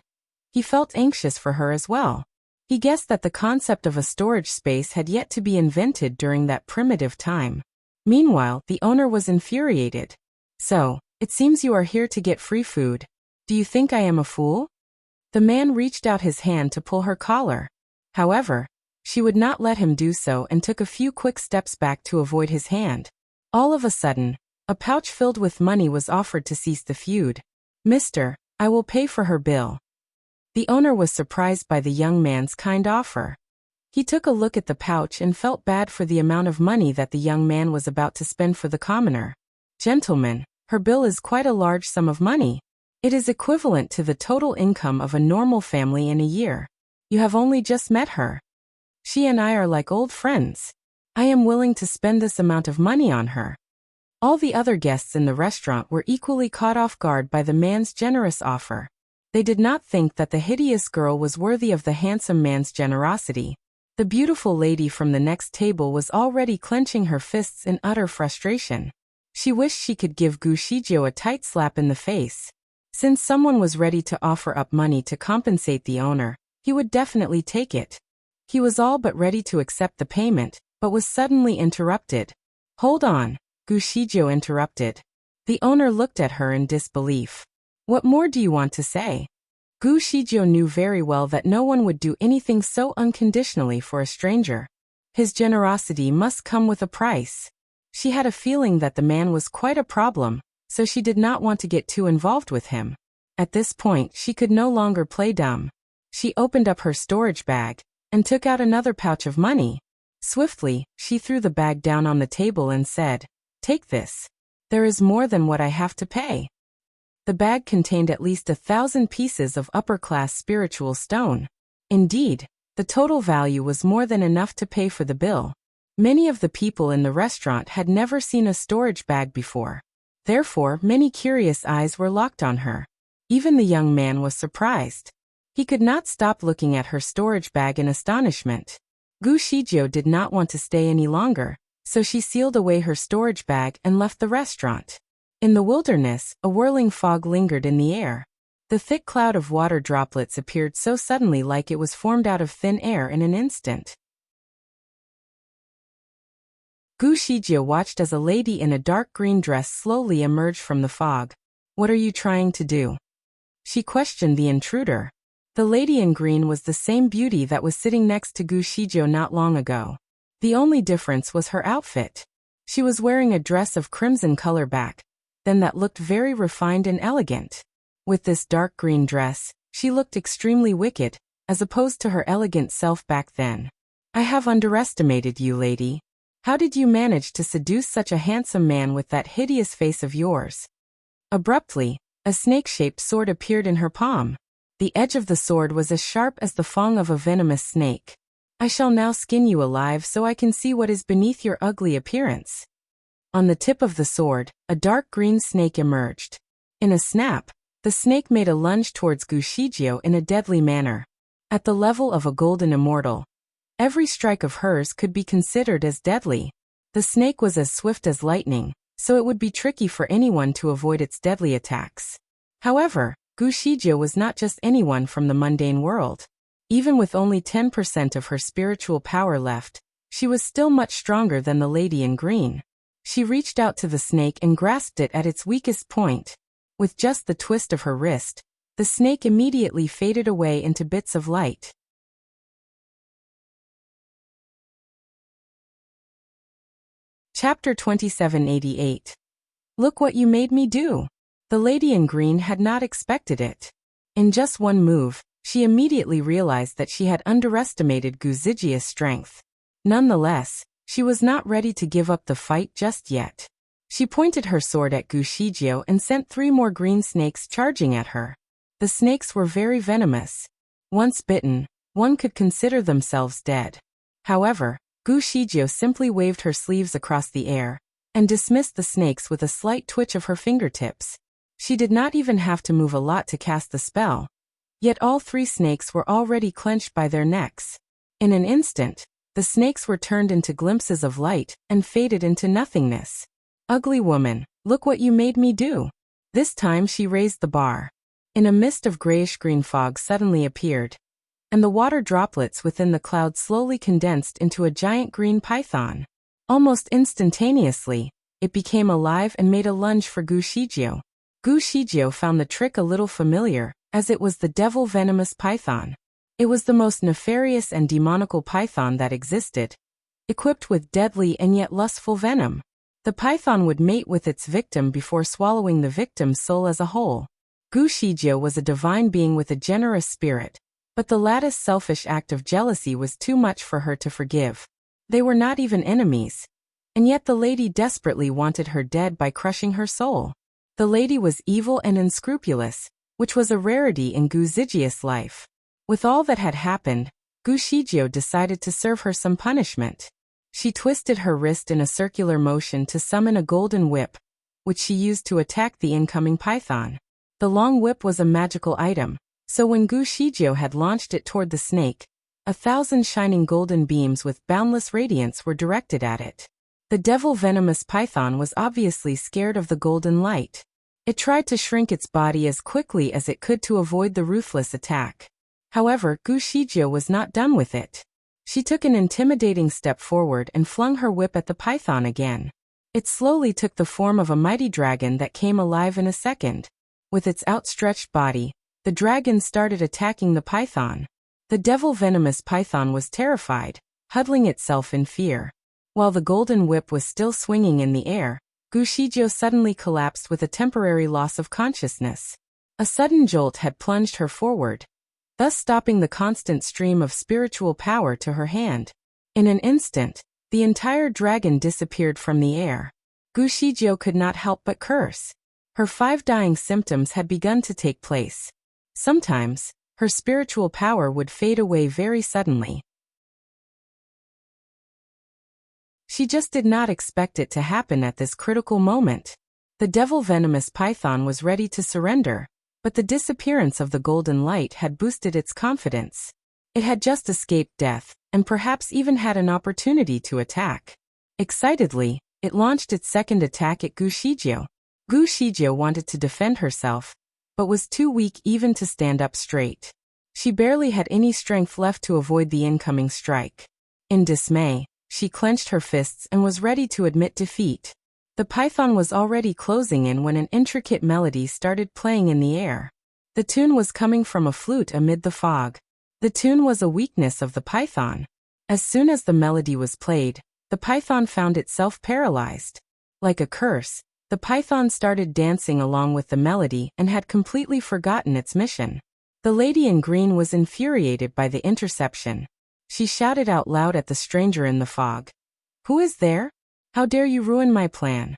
he felt anxious for her as well. He guessed that the concept of a storage space had yet to be invented during that primitive time. Meanwhile, the owner was infuriated. So, it seems you are here to get free food. Do you think I am a fool? The man reached out his hand to pull her collar. However, she would not let him do so and took a few quick steps back to avoid his hand. All of a sudden, a pouch filled with money was offered to cease the feud. Mister, I will pay for her bill. The owner was surprised by the young man's kind offer. He took a look at the pouch and felt bad for the amount of money that the young man was about to spend for the commoner. Gentlemen, her bill is quite a large sum of money. It is equivalent to the total income of a normal family in a year. You have only just met her. She and I are like old friends. I am willing to spend this amount of money on her. All the other guests in the restaurant were equally caught off guard by the man's generous offer. They did not think that the hideous girl was worthy of the handsome man's generosity. The beautiful lady from the next table was already clenching her fists in utter frustration. She wished she could give Gu Shijiu a tight slap in the face. Since someone was ready to offer up money to compensate the owner, he would definitely take it. He was all but ready to accept the payment, but was suddenly interrupted. Hold on, Gu Shijiu interrupted. The owner looked at her in disbelief. What more do you want to say? Gu Shijiu knew very well that no one would do anything so unconditionally for a stranger. His generosity must come with a price. She had a feeling that the man was quite a problem, so she did not want to get too involved with him. At this point, she could no longer play dumb. She opened up her storage bag and took out another pouch of money. Swiftly, she threw the bag down on the table and said, "Take this. There is more than what I have to pay." The bag contained at least 1,000 pieces of upper-class spiritual stone. Indeed, the total value was more than enough to pay for the bill. Many of the people in the restaurant had never seen a storage bag before. Therefore, many curious eyes were locked on her. Even the young man was surprised. He could not stop looking at her storage bag in astonishment. Gu Shijiu did not want to stay any longer, so she sealed away her storage bag and left the restaurant. In the wilderness, a whirling fog lingered in the air. The thick cloud of water droplets appeared so suddenly like it was formed out of thin air in an instant. Gu Shijiu watched as a lady in a dark green dress slowly emerged from the fog. "What are you trying to do?" she questioned the intruder. The lady in green was the same beauty that was sitting next to Gu Shijiu not long ago. The only difference was her outfit. She was wearing a dress of crimson color back, then that looked very refined and elegant. With this dark green dress, she looked extremely wicked, as opposed to her elegant self back then. "I have underestimated you, lady. How did you manage to seduce such a handsome man with that hideous face of yours?" Abruptly, a snake-shaped sword appeared in her palm. The edge of the sword was as sharp as the fang of a venomous snake. "I shall now skin you alive so I can see what is beneath your ugly appearance." On the tip of the sword, a dark green snake emerged. In a snap, the snake made a lunge towards Gu Shijiu in a deadly manner. At the level of a golden immortal, every strike of hers could be considered as deadly. The snake was as swift as lightning, so it would be tricky for anyone to avoid its deadly attacks. However, Gu Shijiu was not just anyone from the mundane world. Even with only 10% of her spiritual power left, she was still much stronger than the lady in green. She reached out to the snake and grasped it at its weakest point. With just the twist of her wrist, the snake immediately faded away into bits of light. Chapter 2788. Look what you made me do. The lady in green had not expected it. In just one move, she immediately realized that she had underestimated Gu Shijiu's strength. Nonetheless, she was not ready to give up the fight just yet. She pointed her sword at Gu Shijiu and sent 3 more green snakes charging at her. The snakes were very venomous. Once bitten, one could consider themselves dead. However, Gu Shijiu simply waved her sleeves across the air and dismissed the snakes with a slight twitch of her fingertips. She did not even have to move a lot to cast the spell. Yet all 3 snakes were already clenched by their necks. In an instant, the snakes were turned into glimpses of light and faded into nothingness. "Ugly woman, look what you made me do." This time she raised the bar. In a mist of grayish-green fog suddenly appeared, and the water droplets within the cloud slowly condensed into a giant green python. Almost instantaneously, it became alive and made a lunge for Gu Shijiu. Gu Shijiu found the trick a little familiar, as it was the devil venomous python. It was the most nefarious and demonical python that existed, equipped with deadly and yet lustful venom. The python would mate with its victim before swallowing the victim's soul as a whole. Gu Shijiu was a divine being with a generous spirit, But the latter's selfish act of jealousy was too much for her to forgive. They were not even enemies. And yet the lady desperately wanted her dead by crushing her soul. The lady was evil and unscrupulous, which was a rarity in Gu Zijia's life. With all that had happened, Gu Shijio decided to serve her some punishment. She twisted her wrist in a circular motion to summon a golden whip, which she used to attack the incoming python. The long whip was a magical item, so when Gu Shijio had launched it toward the snake, 1,000 shining golden beams with boundless radiance were directed at it. The devil-venomous python was obviously scared of the golden light. It tried to shrink its body as quickly as it could to avoid the ruthless attack. However, Gu Shijio was not done with it. She took an intimidating step forward and flung her whip at the python again. It slowly took the form of a mighty dragon that came alive in a second. With its outstretched body, the dragon started attacking the python. The devil-venomous python was terrified, huddling itself in fear. While the golden whip was still swinging in the air, Gu Shijio suddenly collapsed with a temporary loss of consciousness. A sudden jolt had plunged her forward, thus stopping the constant stream of spiritual power to her hand. In an instant, the entire dragon disappeared from the air. Gu Shijio could not help but curse. Her 5 dying symptoms had begun to take place. Sometimes, her spiritual power would fade away very suddenly. She just did not expect it to happen at this critical moment. The devil-venomous python was ready to surrender, but the disappearance of the golden light had boosted its confidence. It had just escaped death, and perhaps even had an opportunity to attack. Excitedly, it launched its second attack at Gu Shijio. Gu Shijio wanted to defend herself, but was too weak even to stand up straight. She barely had any strength left to avoid the incoming strike. In dismay, she clenched her fists and was ready to admit defeat. The python was already closing in when an intricate melody started playing in the air. The tune was coming from a flute amid the fog. The tune was a weakness of the python. As soon as the melody was played, the python found itself paralyzed. Like a curse, the python started dancing along with the melody and had completely forgotten its mission. The lady in green was infuriated by the interception. She shouted out loud at the stranger in the fog. "Who is there? How dare you ruin my plan?"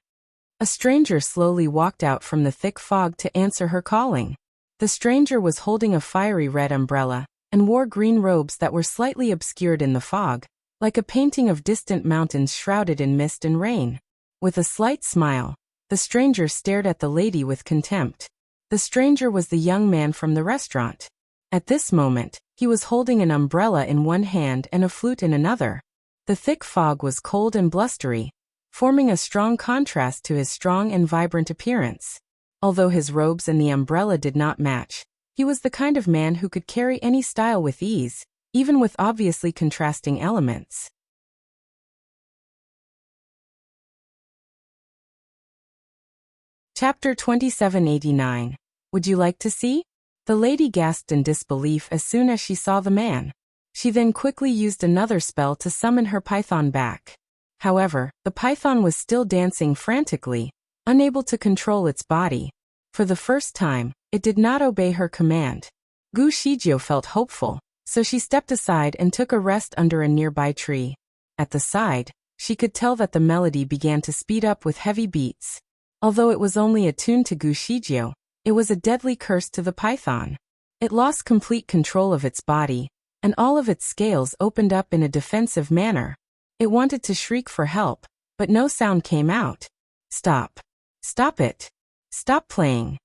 A stranger slowly walked out from the thick fog to answer her calling. The stranger was holding a fiery red umbrella, and wore green robes that were slightly obscured in the fog, like a painting of distant mountains shrouded in mist and rain. With a slight smile, the stranger stared at the lady with contempt. The stranger was the young man from the restaurant. At this moment, he was holding an umbrella in one hand and a flute in another. The thick fog was cold and blustery, forming a strong contrast to his strong and vibrant appearance. Although his robes and the umbrella did not match, he was the kind of man who could carry any style with ease, even with obviously contrasting elements. Chapter 2789. Would you like to see? The lady gasped in disbelief as soon as she saw the man. She then quickly used another spell to summon her python back. However, the python was still dancing frantically, unable to control its body. For the first time, it did not obey her command. Gu Shijio felt hopeful, so she stepped aside and took a rest under a nearby tree. At the side, she could tell that the melody began to speed up with heavy beats. Although it was only a tune to Gu Shijio, it was a deadly curse to the python. It lost complete control of its body, and all of its scales opened up in a defensive manner. It wanted to shriek for help, but no sound came out. "Stop. Stop it. Stop playing."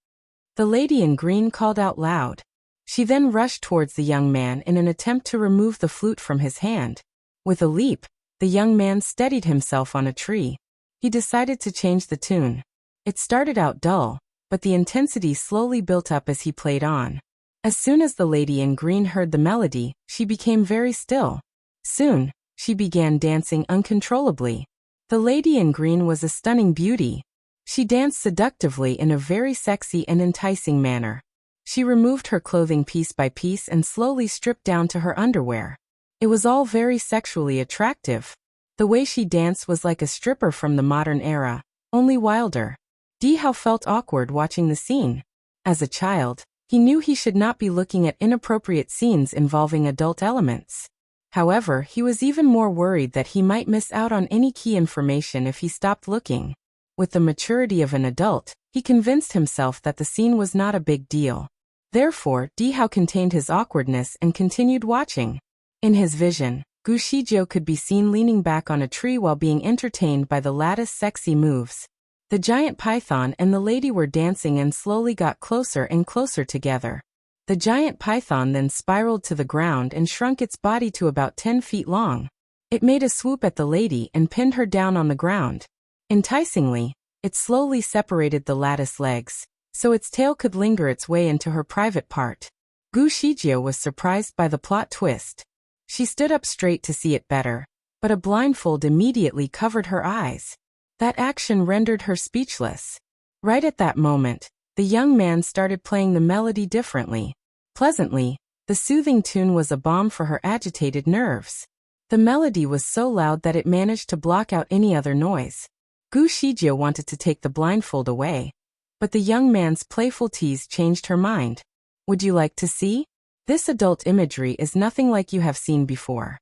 The lady in green called out loud. She then rushed towards the young man in an attempt to remove the flute from his hand. With a leap, the young man steadied himself on a tree. He decided to change the tune. It started out dull, but the intensity slowly built up as he played on. As soon as the lady in green heard the melody, she became very still. Soon, she began dancing uncontrollably. The lady in green was a stunning beauty. She danced seductively in a very sexy and enticing manner. She removed her clothing piece by piece and slowly stripped down to her underwear. It was all very sexually attractive. The way she danced was like a stripper from the modern era, only wilder. Di Hao felt awkward watching the scene. As a child, He knew he should not be looking at inappropriate scenes involving adult elements. However, he was even more worried that he might miss out on any key information if he stopped looking. With the maturity of an adult, he convinced himself that the scene was not a big deal. Therefore, Dihao contained his awkwardness and continued watching. In his vision, Gu Shizhou could be seen leaning back on a tree while being entertained by the latter's sexy moves. The giant python and the lady were dancing and slowly got closer and closer together. The giant python then spiraled to the ground and shrunk its body to about 10 feet long. It made a swoop at the lady and pinned her down on the ground. Enticingly, it slowly separated the lattice legs, so its tail could linger its way into her private part. Gu Shizhou was surprised by the plot twist. She stood up straight to see it better, but a blindfold immediately covered her eyes. That action rendered her speechless. Right at that moment, the young man started playing the melody differently. Pleasantly, the soothing tune was a balm for her agitated nerves. The melody was so loud that it managed to block out any other noise. Gu Shizhou wanted to take the blindfold away, but the young man's playful tease changed her mind. Would you like to see? This adult imagery is nothing like you have seen before.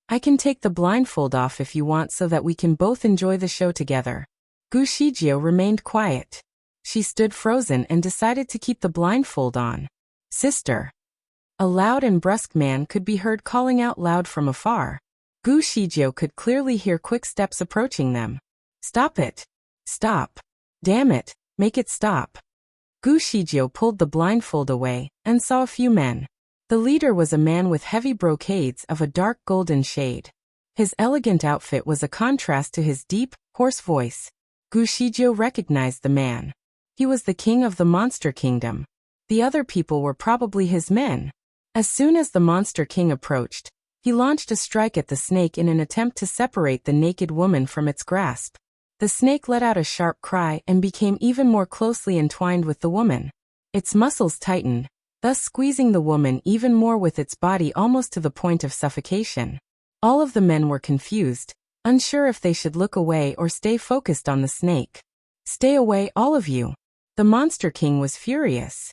I can take the blindfold off if you want so that we can both enjoy the show together. Gu Shizhou remained quiet. She stood frozen and decided to keep the blindfold on. Sister. A loud and brusque man could be heard calling out loud from afar. Gu Shizhou could clearly hear quick steps approaching them. Stop it. Stop. Damn it, make it stop. Gu Shizhou pulled the blindfold away and saw a few men. The leader was a man with heavy brocades of a dark golden shade. His elegant outfit was a contrast to his deep, hoarse voice. Gu Shizhou recognized the man. He was the king of the monster kingdom. The other people were probably his men. As soon as the monster king approached, he launched a strike at the snake in an attempt to separate the naked woman from its grasp. The snake let out a sharp cry and became even more closely entwined with the woman. Its muscles tightened, thus squeezing the woman even more with its body almost to the point of suffocation. All of the men were confused, unsure if they should look away or stay focused on the snake. Stay away, all of you. The Monster King was furious.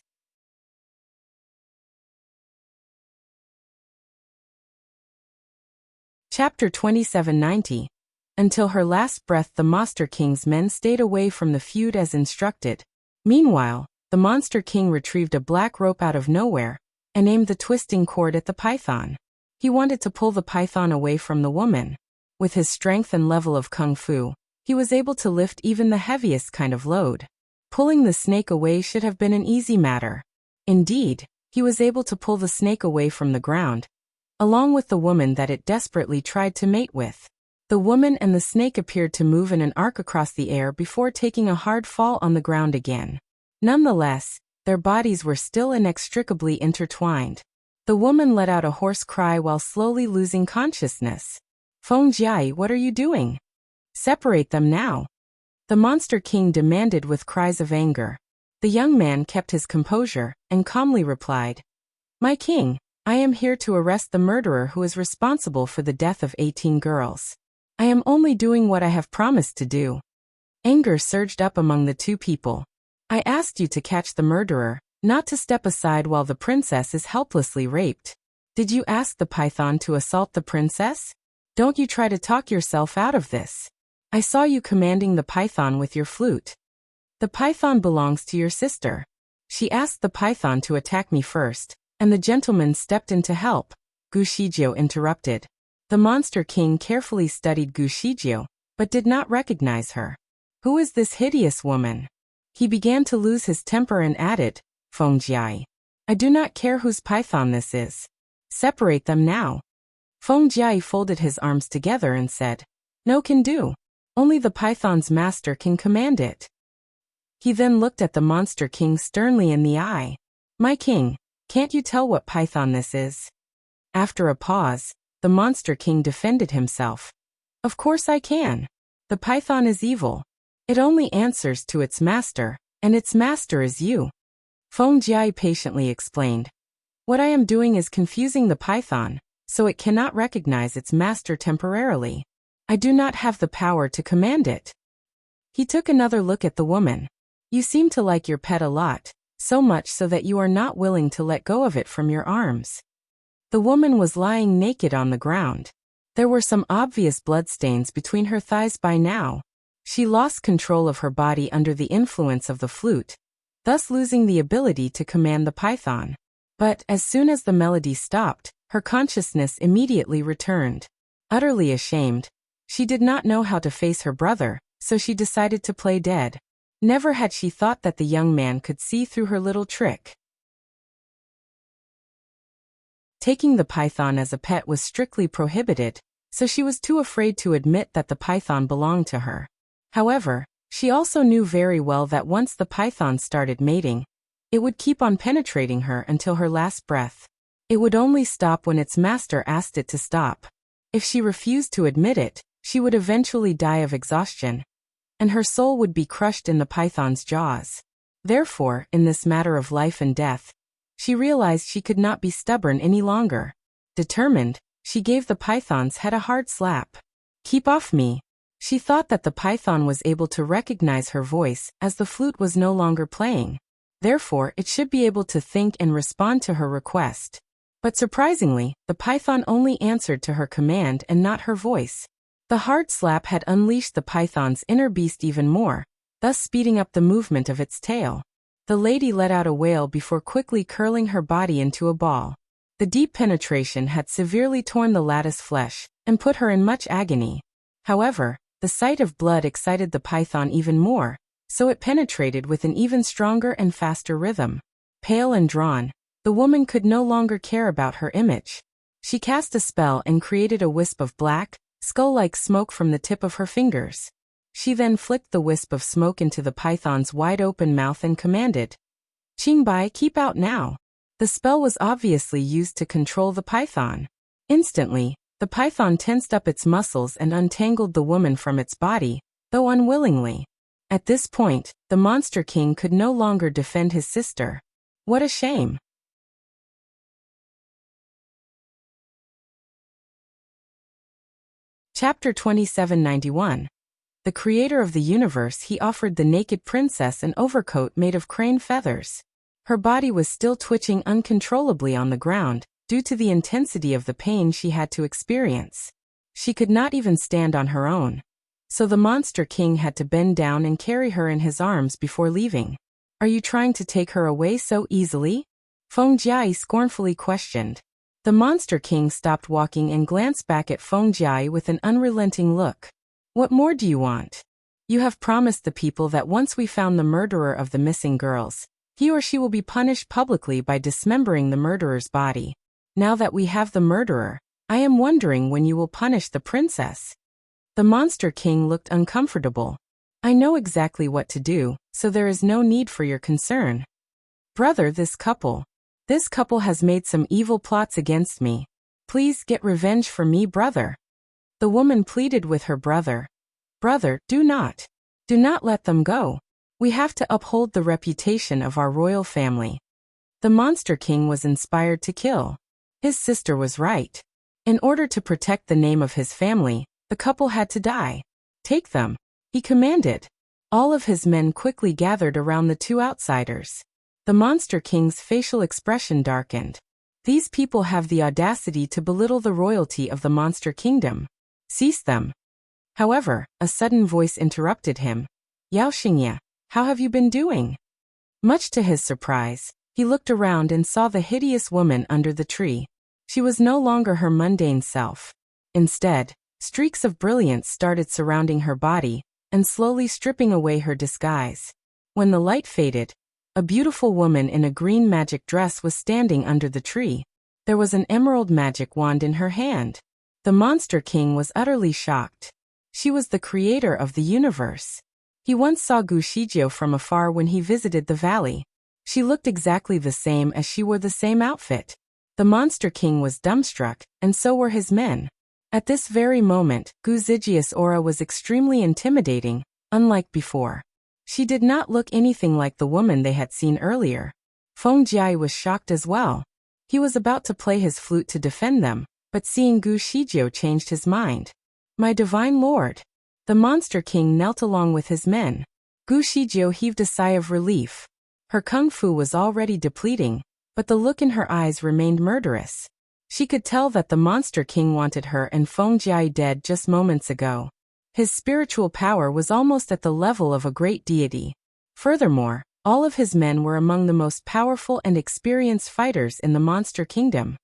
Chapter 2790. Until her last breath, the Monster King's men stayed away from the feud as instructed. Meanwhile, the Monster King retrieved a black rope out of nowhere and aimed the twisting cord at the python. He wanted to pull the python away from the woman. With his strength and level of kung fu, he was able to lift even the heaviest kind of load. Pulling the snake away should have been an easy matter. Indeed, he was able to pull the snake away from the ground, along with the woman that it desperately tried to mate with. The woman and the snake appeared to move in an arc across the air before taking a hard fall on the ground again. Nonetheless, their bodies were still inextricably intertwined. The woman let out a hoarse cry while slowly losing consciousness. Feng Jiai, what are you doing? Separate them now. The Monster King demanded with cries of anger. The young man kept his composure and calmly replied, My king, I am here to arrest the murderer who is responsible for the death of 18 girls. I am only doing what I have promised to do. Anger surged up among the two people. I asked you to catch the murderer, not to step aside while the princess is helplessly raped. Did you ask the python to assault the princess? Don't you try to talk yourself out of this. I saw you commanding the python with your flute. The python belongs to your sister. She asked the python to attack me first, and the gentleman stepped in to help. Gu Shizhou interrupted. The Monster King carefully studied Gu Shizhou, but did not recognize her. Who is this hideous woman? He began to lose his temper and added, Feng Jiai. I do not care whose python this is. Separate them now. Feng Jiai folded his arms together and said, No can do. Only the python's master can command it. He then looked at the Monster King sternly in the eye. My king, can't you tell what python this is? After a pause, the Monster King defended himself. Of course I can. The python is evil. It only answers to its master, and its master is you. Feng Jiai patiently explained. What I am doing is confusing the python, so it cannot recognize its master temporarily. I do not have the power to command it. He took another look at the woman. You seem to like your pet a lot, so much so that you are not willing to let go of it from your arms. The woman was lying naked on the ground. There were some obvious bloodstains between her thighs by now. She lost control of her body under the influence of the flute, thus losing the ability to command the python. But as soon as the melody stopped, her consciousness immediately returned. Utterly ashamed, she did not know how to face her brother, so she decided to play dead. Never had she thought that the young man could see through her little trick. Taking the python as a pet was strictly prohibited, so she was too afraid to admit that the python belonged to her. However, she also knew very well that once the python started mating, it would keep on penetrating her until her last breath. It would only stop when its master asked it to stop. If she refused to admit it, she would eventually die of exhaustion, and her soul would be crushed in the python's jaws. Therefore, in this matter of life and death, she realized she could not be stubborn any longer. Determined, she gave the python's head a hard slap. "Keep off me." She thought that the python was able to recognize her voice as the flute was no longer playing. Therefore, it should be able to think and respond to her request. But surprisingly, the python only answered to her command and not her voice. The hard slap had unleashed the python's inner beast even more, thus speeding up the movement of its tail. The lady let out a wail before quickly curling her body into a ball. The deep penetration had severely torn the lattice flesh and put her in much agony. However, the sight of blood excited the python even more, so it penetrated with an even stronger and faster rhythm. Pale and drawn, the woman could no longer care about her image. She cast a spell and created a wisp of black, skull-like smoke from the tip of her fingers. She then flicked the wisp of smoke into the python's wide-open mouth and commanded, "Qingbai, keep out now." The spell was obviously used to control the python. Instantly, the python tensed up its muscles and untangled the woman from its body, though unwillingly. At this point, the Monster King could no longer defend his sister. What a shame! Chapter 2791. The creator of the universe, he offered the naked princess an overcoat made of crane feathers. Her body was still twitching uncontrollably on the ground, due to the intensity of the pain she had to experience. She could not even stand on her own. So the Monster King had to bend down and carry her in his arms before leaving. "Are you trying to take her away so easily?" Feng Jiai scornfully questioned. The Monster King stopped walking and glanced back at Feng Jiai with an unrelenting look. "What more do you want? You have promised the people that once we found the murderer of the missing girls, he or she will be punished publicly by dismembering the murderer's body. Now that we have the murderer, I am wondering when you will punish the princess." The Monster King looked uncomfortable. "I know exactly what to do, so there is no need for your concern. Brother, this couple has made some evil plots against me. Please get revenge for me, brother." The woman pleaded with her brother. "Brother, do not let them go. We have to uphold the reputation of our royal family." The Monster King was inspired to kill. His sister was right. In order to protect the name of his family, the couple had to die. "Take them," he commanded. All of his men quickly gathered around the two outsiders. The Monster King's facial expression darkened. These people have the audacity to belittle the royalty of the Monster Kingdom. Cease them. However, a sudden voice interrupted him. "Yao Xingye, how have you been doing?" Much to his surprise, he looked around and saw the hideous woman under the tree. She was no longer her mundane self. Instead, streaks of brilliance started surrounding her body and slowly stripping away her disguise. When the light faded, a beautiful woman in a green magic dress was standing under the tree. There was an emerald magic wand in her hand. The Monster King was utterly shocked. She was the creator of the universe. He once saw Gu Shijio from afar when he visited the valley. She looked exactly the same as she wore the same outfit. The Monster King was dumbstruck, and so were his men. At this very moment, Gu Zijia's aura was extremely intimidating, unlike before. She did not look anything like the woman they had seen earlier. Feng Jiai was shocked as well. He was about to play his flute to defend them, but seeing Gu Shijio changed his mind. "My divine lord." The Monster King knelt along with his men. Gu Shijiu heaved a sigh of relief. Her kung fu was already depleting, but the look in her eyes remained murderous. She could tell that the Monster King wanted her and Feng Jiai dead just moments ago. His spiritual power was almost at the level of a great deity. Furthermore, all of his men were among the most powerful and experienced fighters in the Monster Kingdom.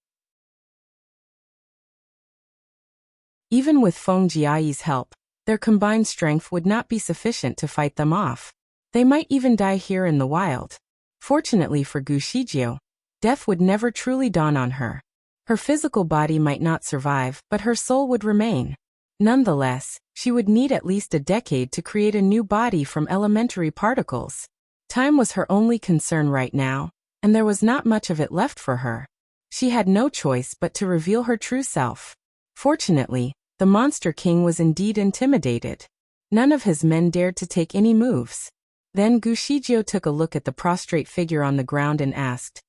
Even with Feng Jiai's help, their combined strength would not be sufficient to fight them off. They might even die here in the wild. Fortunately for Gu Shijiu, death would never truly dawn on her. Her physical body might not survive, but her soul would remain. Nonetheless, she would need at least a decade to create a new body from elementary particles. Time was her only concern right now, and there was not much of it left for her. She had no choice but to reveal her true self. Fortunately, the Monster King was indeed intimidated. None of his men dared to take any moves. Then Gu Shijiu took a look at the prostrate figure on the ground and asked,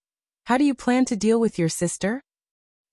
"How do you plan to deal with your sister?"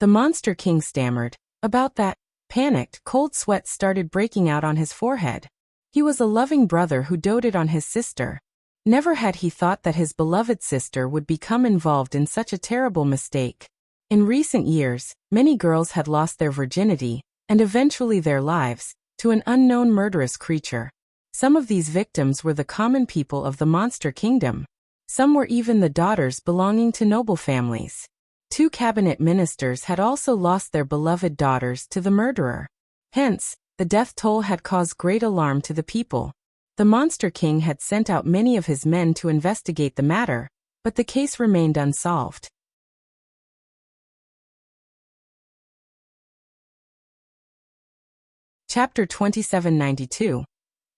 The Monster King stammered. About that, panicked, cold sweat started breaking out on his forehead. He was a loving brother who doted on his sister. Never had he thought that his beloved sister would become involved in such a terrible mistake. In recent years, many girls had lost their virginity, and eventually their lives, to an unknown murderous creature. Some of these victims were the common people of the Monster Kingdom. Some were even the daughters belonging to noble families. 2 cabinet ministers had also lost their beloved daughters to the murderer. Hence, the death toll had caused great alarm to the people. The Monster King had sent out many of his men to investigate the matter, but the case remained unsolved. Chapter 2792.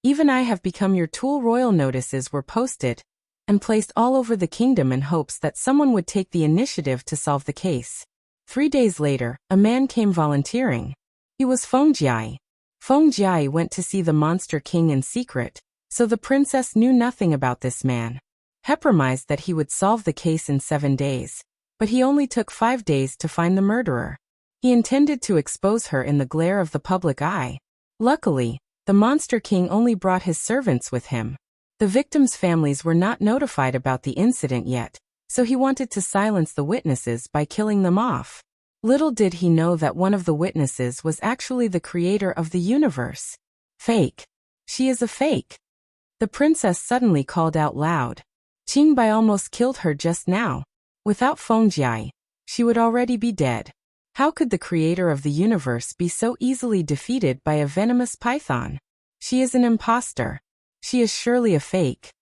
Even I have become your tool. Royal notices were posted and placed all over the kingdom in hopes that someone would take the initiative to solve the case. 3 days later, a man came volunteering. He was Feng Jiai. Feng Jiai went to see the Monster King in secret, so the princess knew nothing about this man. He promised that he would solve the case in 7 days, but he only took 5 days to find the murderer. He intended to expose her in the glare of the public eye. Luckily, the Monster King only brought his servants with him. The victims' families were not notified about the incident yet, so he wanted to silence the witnesses by killing them off. Little did he know that one of the witnesses was actually the creator of the universe. Fake. She is a fake. The princess suddenly called out loud. Qingbai almost killed her just now. Without Feng Jiai, she would already be dead. How could the creator of the universe be so easily defeated by a venomous python? She is an imposter. She is surely a fake.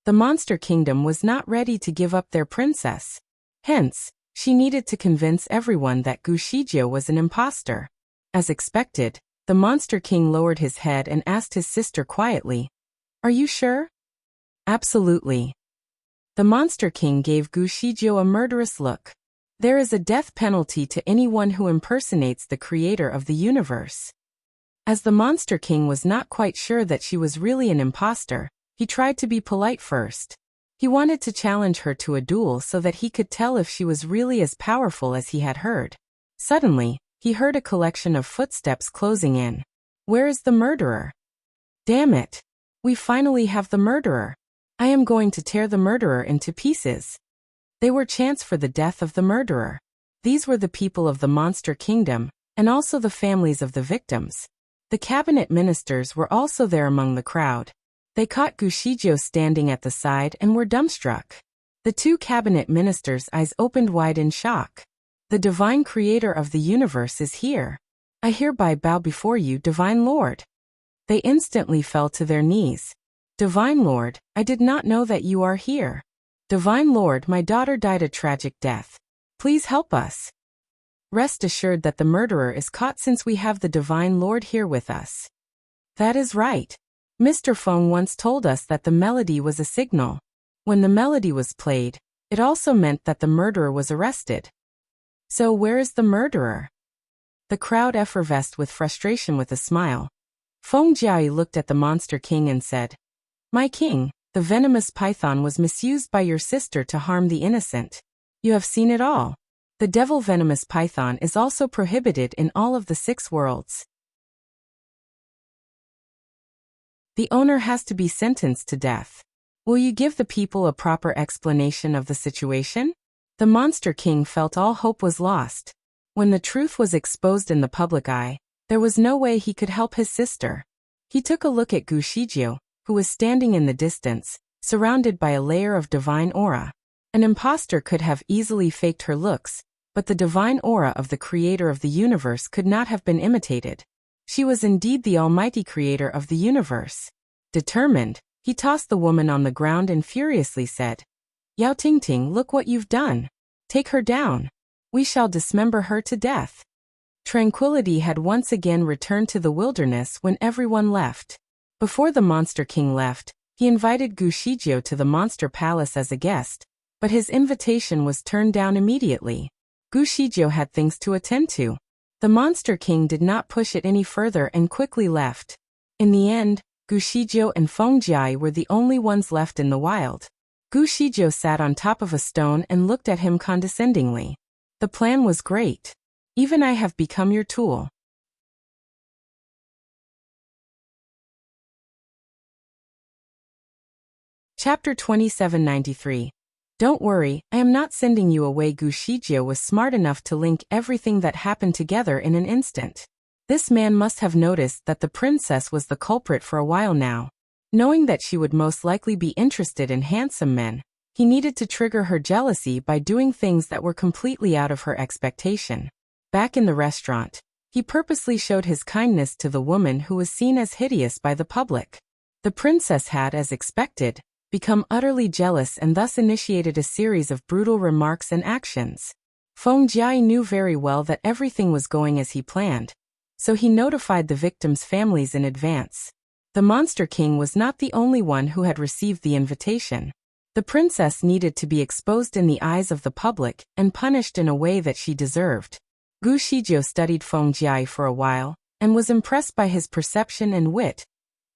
The Monster Kingdom was not ready to give up their princess. Hence, she needed to convince everyone that Gu Shijiu was an imposter. As expected, the Monster King lowered his head and asked his sister quietly, "Are you sure?" "Absolutely." The Monster King gave Gu Shijiu a murderous look. There is a death penalty to anyone who impersonates the creator of the universe. As the Monster King was not quite sure that she was really an imposter, he tried to be polite first. He wanted to challenge her to a duel so that he could tell if she was really as powerful as he had heard. Suddenly, he heard a collection of footsteps closing in. Where is the murderer? Damn it! We finally have the murderer. I am going to tear the murderer into pieces. They were chants for the death of the murderer. These were the people of the Monster Kingdom, and also the families of the victims. The cabinet ministers were also there among the crowd. They caught Gu Shijiu standing at the side and were dumbstruck. The 2 cabinet ministers' eyes opened wide in shock. The divine creator of the universe is here. I hereby bow before you, Divine Lord. They instantly fell to their knees. Divine Lord, I did not know that you are here. Divine Lord, my daughter died a tragic death. Please help us. Rest assured that the murderer is caught since we have the Divine Lord here with us. That is right. Mr. Feng once told us that the melody was a signal. When the melody was played, it also meant that the murderer was arrested. So where is the murderer? The crowd effervesced with frustration. With a smile, Feng Jiai looked at the Monster King and said, "My king, the venomous python was misused by your sister to harm the innocent. You have seen it all. The devil venomous python is also prohibited in all of the 6 worlds. The owner has to be sentenced to death. Will you give the people a proper explanation of the situation? The Monster King felt all hope was lost. When the truth was exposed in the public eye, there was no way he could help his sister. He took a look at Gu Shijie, who was standing in the distance, surrounded by a layer of divine aura. An imposter could have easily faked her looks, but the divine aura of the creator of the universe could not have been imitated. She was indeed the almighty creator of the universe. Determined, he tossed the woman on the ground and furiously said, "Yao Tingting, look what you've done. Take her down. We shall dismember her to death." Tranquility had once again returned to the wilderness when everyone left. Before the Monster King left, he invited Gu Shijie to the Monster Palace as a guest, but his invitation was turned down immediately. Gu Shijie had things to attend to. The Monster King did not push it any further and quickly left. In the end, Gu Shijie and Feng Jie were the only ones left in the wild. Gu Shijie sat on top of a stone and looked at him condescendingly. The plan was great. Even I have become your tool. Chapter 2793. Don't worry, I am not sending you away. Gu Shijie was smart enough to link everything that happened together in an instant. This man must have noticed that the princess was the culprit for a while now. Knowing that she would most likely be interested in handsome men, he needed to trigger her jealousy by doing things that were completely out of her expectation. Back in the restaurant, he purposely showed his kindness to the woman who was seen as hideous by the public. The princess had, as expected, become utterly jealous and thus initiated a series of brutal remarks and actions. Feng Jie knew very well that everything was going as he planned, so he notified the victims' families in advance. The Monster King was not the only one who had received the invitation. The princess needed to be exposed in the eyes of the public and punished in a way that she deserved. Gu Shijie studied Feng Jie for a while, and was impressed by his perception and wit,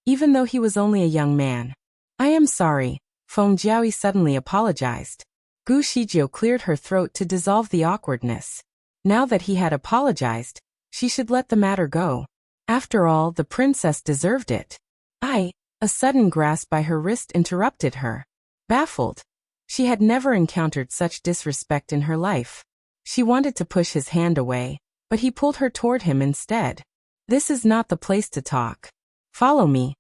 even though he was only a young man. "I am sorry," Feng Jie suddenly apologized. Gu Shijie cleared her throat to dissolve the awkwardness. Now that he had apologized, she should let the matter go. After all, the princess deserved it. A sudden grasp by her wrist interrupted her. Baffled, she had never encountered such disrespect in her life. She wanted to push his hand away, but he pulled her toward him instead. "This is not the place to talk. Follow me."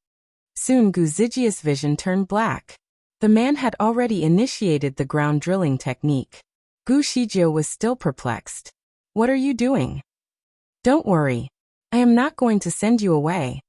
Soon Gu Zijie's vision turned black. The man had already initiated the ground drilling technique. Gu Shijie was still perplexed. "What are you doing?" "Don't worry. I am not going to send you away."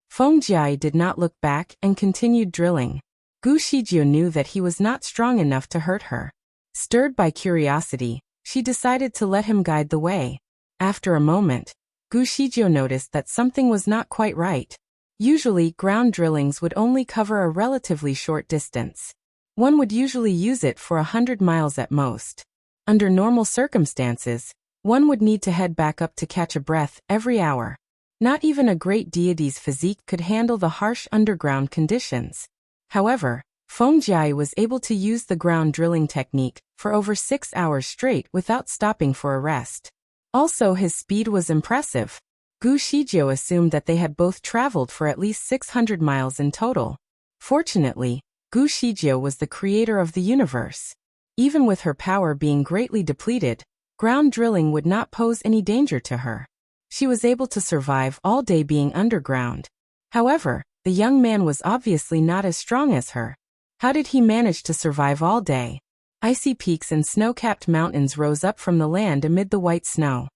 Feng Jie did not look back and continued drilling. Gu Shijie knew that he was not strong enough to hurt her. Stirred by curiosity, she decided to let him guide the way. After a moment, Gu Shijie noticed that something was not quite right. Usually, ground drillings would only cover a relatively short distance. One would usually use it for 100 miles at most. Under normal circumstances, one would need to head back up to catch a breath every hour. Not even a great deity's physique could handle the harsh underground conditions. However, Feng Jie was able to use the ground drilling technique for over 6 hours straight without stopping for a rest. Also, his speed was impressive. Gu Shijie assumed that they had both traveled for at least 600 miles in total. Fortunately, Gu Shijie was the creator of the universe. Even with her power being greatly depleted, ground drilling would not pose any danger to her. She was able to survive all day being underground. However, the young man was obviously not as strong as her. How did he manage to survive all day? Icy peaks and snow-capped mountains rose up from the land amid the white snow.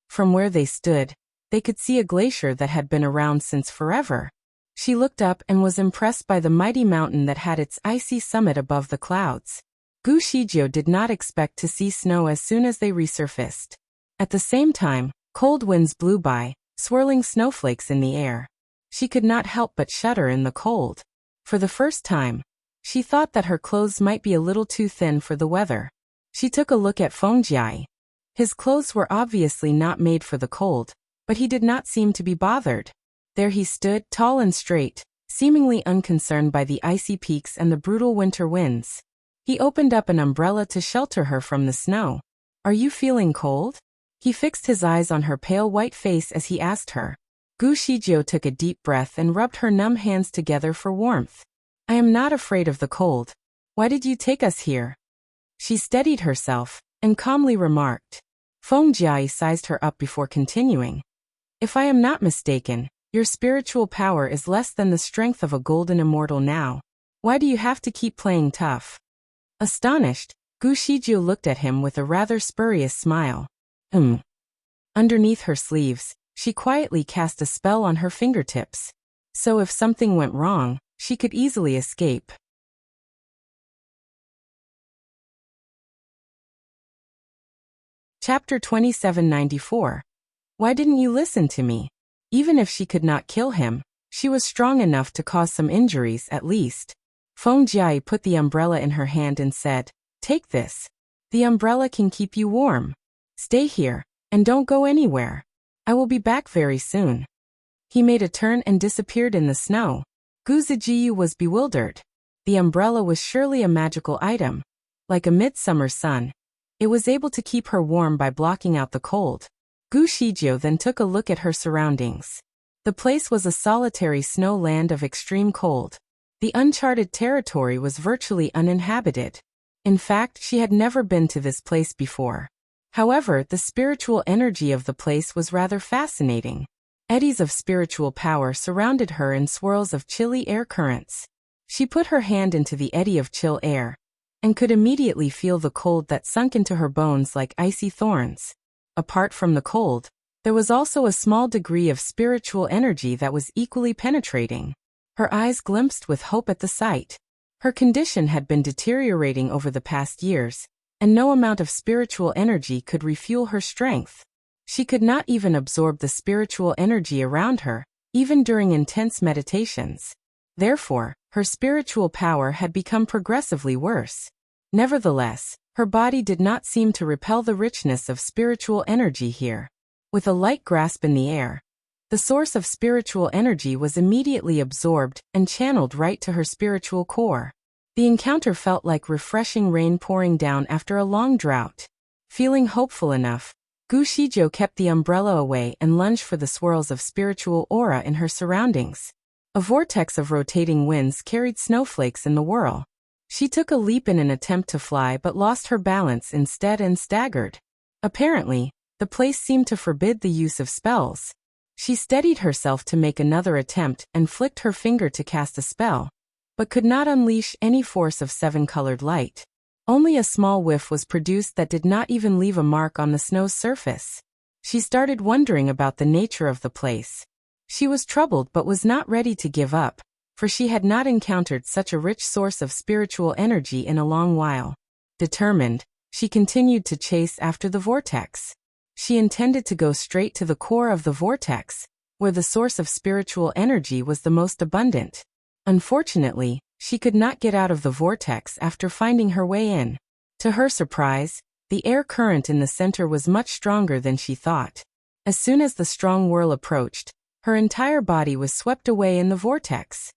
From where they stood, they could see a glacier that had been around since forever. She looked up and was impressed by the mighty mountain that had its icy summit above the clouds. Gu Shijie did not expect to see snow as soon as they resurfaced. At the same time, cold winds blew by, swirling snowflakes in the air. She could not help but shudder in the cold. For the first time, she thought that her clothes might be a little too thin for the weather. She took a look at Feng Jie. His clothes were obviously not made for the cold, but he did not seem to be bothered. There he stood, tall and straight, seemingly unconcerned by the icy peaks and the brutal winter winds. He opened up an umbrella to shelter her from the snow. "Are you feeling cold?" He fixed his eyes on her pale white face as he asked her. Gu Shizhou took a deep breath and rubbed her numb hands together for warmth. I am not afraid of the cold. Why did you take us here? She steadied herself and calmly remarked. Feng Jiai sized her up before continuing. If I am not mistaken, your spiritual power is less than the strength of a golden immortal now. Why do you have to keep playing tough? Astonished, Gu Shizhou looked at him with a rather spurious smile. Underneath her sleeves, she quietly cast a spell on her fingertips. So if something went wrong, she could easily escape. Chapter 2794. Why didn't you listen to me? Even if she could not kill him, she was strong enough to cause some injuries at least. Feng Jiai put the umbrella in her hand and said, Take this. The umbrella can keep you warm. Stay here, and don't go anywhere. I will be back very soon. He made a turn and disappeared in the snow. Gu Zijiu was bewildered. The umbrella was surely a magical item. Like a midsummer sun, it was able to keep her warm by blocking out the cold. Gu Shizhou then took a look at her surroundings. The place was a solitary snow land of extreme cold. The uncharted territory was virtually uninhabited. In fact, she had never been to this place before. However, the spiritual energy of the place was rather fascinating. Eddies of spiritual power surrounded her in swirls of chilly air currents. She put her hand into the eddy of chill air, and could immediately feel the cold that sunk into her bones like icy thorns. Apart from the cold, there was also a small degree of spiritual energy that was equally penetrating. Her eyes glimpsed with hope at the sight. Her condition had been deteriorating over the past years, and no amount of spiritual energy could refuel her strength. She could not even absorb the spiritual energy around her, even during intense meditations. Therefore, her spiritual power had become progressively worse. Nevertheless, her body did not seem to repel the richness of spiritual energy here. With a light grasp in the air, the source of spiritual energy was immediately absorbed and channeled right to her spiritual core. The encounter felt like refreshing rain pouring down after a long drought. Feeling hopeful enough, Gu Shizhou kept the umbrella away and lunged for the swirls of spiritual aura in her surroundings. A vortex of rotating winds carried snowflakes in the whirl. She took a leap in an attempt to fly but lost her balance instead and staggered. Apparently, the place seemed to forbid the use of spells. She steadied herself to make another attempt and flicked her finger to cast a spell, but could not unleash any force of seven-colored light. Only a small whiff was produced that did not even leave a mark on the snow's surface. She started wondering about the nature of the place. She was troubled but was not ready to give up, for she had not encountered such a rich source of spiritual energy in a long while. Determined, she continued to chase after the vortex. She intended to go straight to the core of the vortex, where the source of spiritual energy was the most abundant. Unfortunately, she could not get out of the vortex after finding her way in. To her surprise, the air current in the center was much stronger than she thought. As soon as the strong whirl approached, her entire body was swept away in the vortex.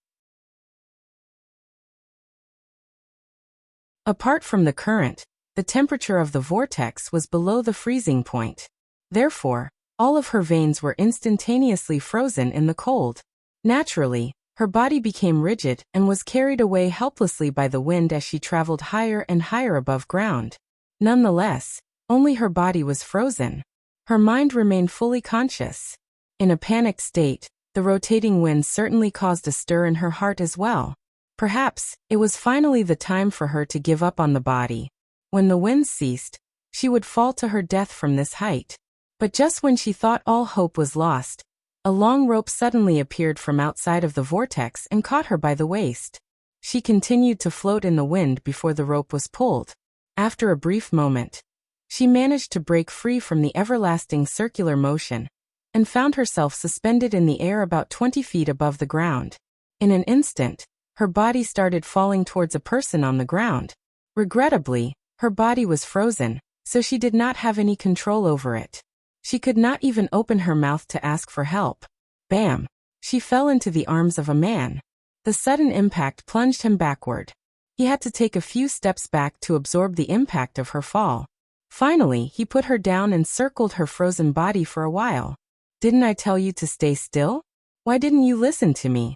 Apart from the current, the temperature of the vortex was below the freezing point. Therefore, all of her veins were instantaneously frozen in the cold. Naturally, her body became rigid and was carried away helplessly by the wind as she traveled higher and higher above ground. Nonetheless, only her body was frozen. Her mind remained fully conscious. In a panicked state, the rotating wind certainly caused a stir in her heart as well. Perhaps, it was finally the time for her to give up on the body. When the wind ceased, she would fall to her death from this height. But just when she thought all hope was lost, a long rope suddenly appeared from outside of the vortex and caught her by the waist. She continued to float in the wind before the rope was pulled. After a brief moment, she managed to break free from the everlasting circular motion and found herself suspended in the air about 20 feet above the ground. In an instant, her body started falling towards a person on the ground. Regrettably, her body was frozen, so she did not have any control over it. She could not even open her mouth to ask for help. Bam! She fell into the arms of a man. The sudden impact plunged him backward. He had to take a few steps back to absorb the impact of her fall. Finally, he put her down and circled her frozen body for a while. Didn't I tell you to stay still? Why didn't you listen to me?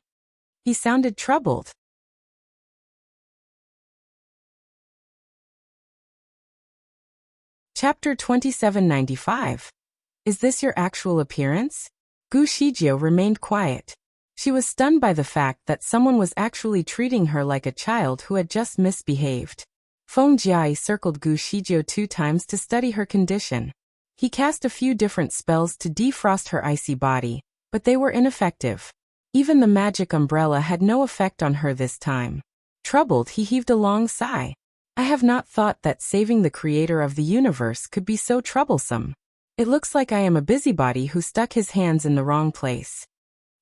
He sounded troubled. Chapter 2795. Is this your actual appearance? Gu Shijie remained quiet. She was stunned by the fact that someone was actually treating her like a child who had just misbehaved. Feng Jiai circled Gu Shijie 2 times to study her condition. He cast a few different spells to defrost her icy body, but they were ineffective. Even the magic umbrella had no effect on her this time. Troubled, he heaved a long sigh. I have not thought that saving the creator of the universe could be so troublesome. It looks like I am a busybody who stuck his hands in the wrong place.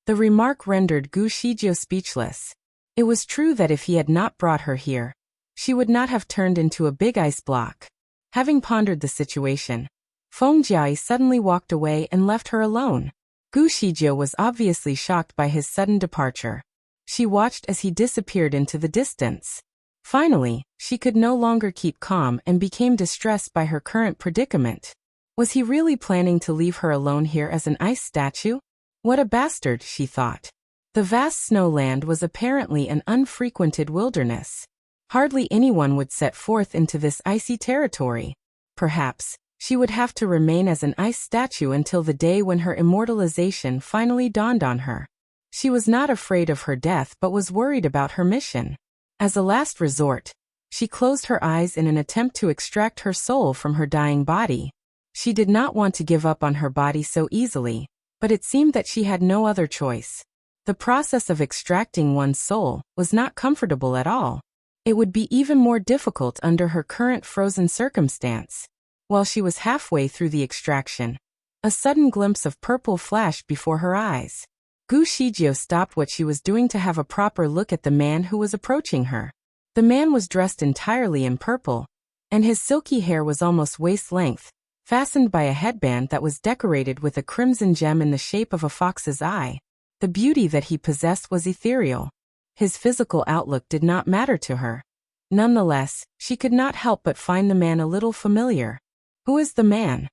The remark rendered Gu Shijie speechless. It was true that if he had not brought her here, she would not have turned into a big ice block. Having pondered the situation, Feng Jiai suddenly walked away and left her alone. Gu Shijie was obviously shocked by his sudden departure. She watched as he disappeared into the distance. Finally, she could no longer keep calm and became distressed by her current predicament. Was he really planning to leave her alone here as an ice statue? What a bastard, she thought. The vast snowland was apparently an unfrequented wilderness. Hardly anyone would set forth into this icy territory. Perhaps, she would have to remain as an ice statue until the day when her immortalization finally dawned on her. She was not afraid of her death but was worried about her mission. As a last resort, she closed her eyes in an attempt to extract her soul from her dying body. She did not want to give up on her body so easily, but it seemed that she had no other choice. The process of extracting one's soul was not comfortable at all. It would be even more difficult under her current frozen circumstance. While she was halfway through the extraction, a sudden glimpse of purple flashed before her eyes. Gu Shijie stopped what she was doing to have a proper look at the man who was approaching her. The man was dressed entirely in purple, and his silky hair was almost waist-length, fastened by a headband that was decorated with a crimson gem in the shape of a fox's eye. The beauty that he possessed was ethereal. His physical outlook did not matter to her. Nonetheless, she could not help but find the man a little familiar. Who is the man?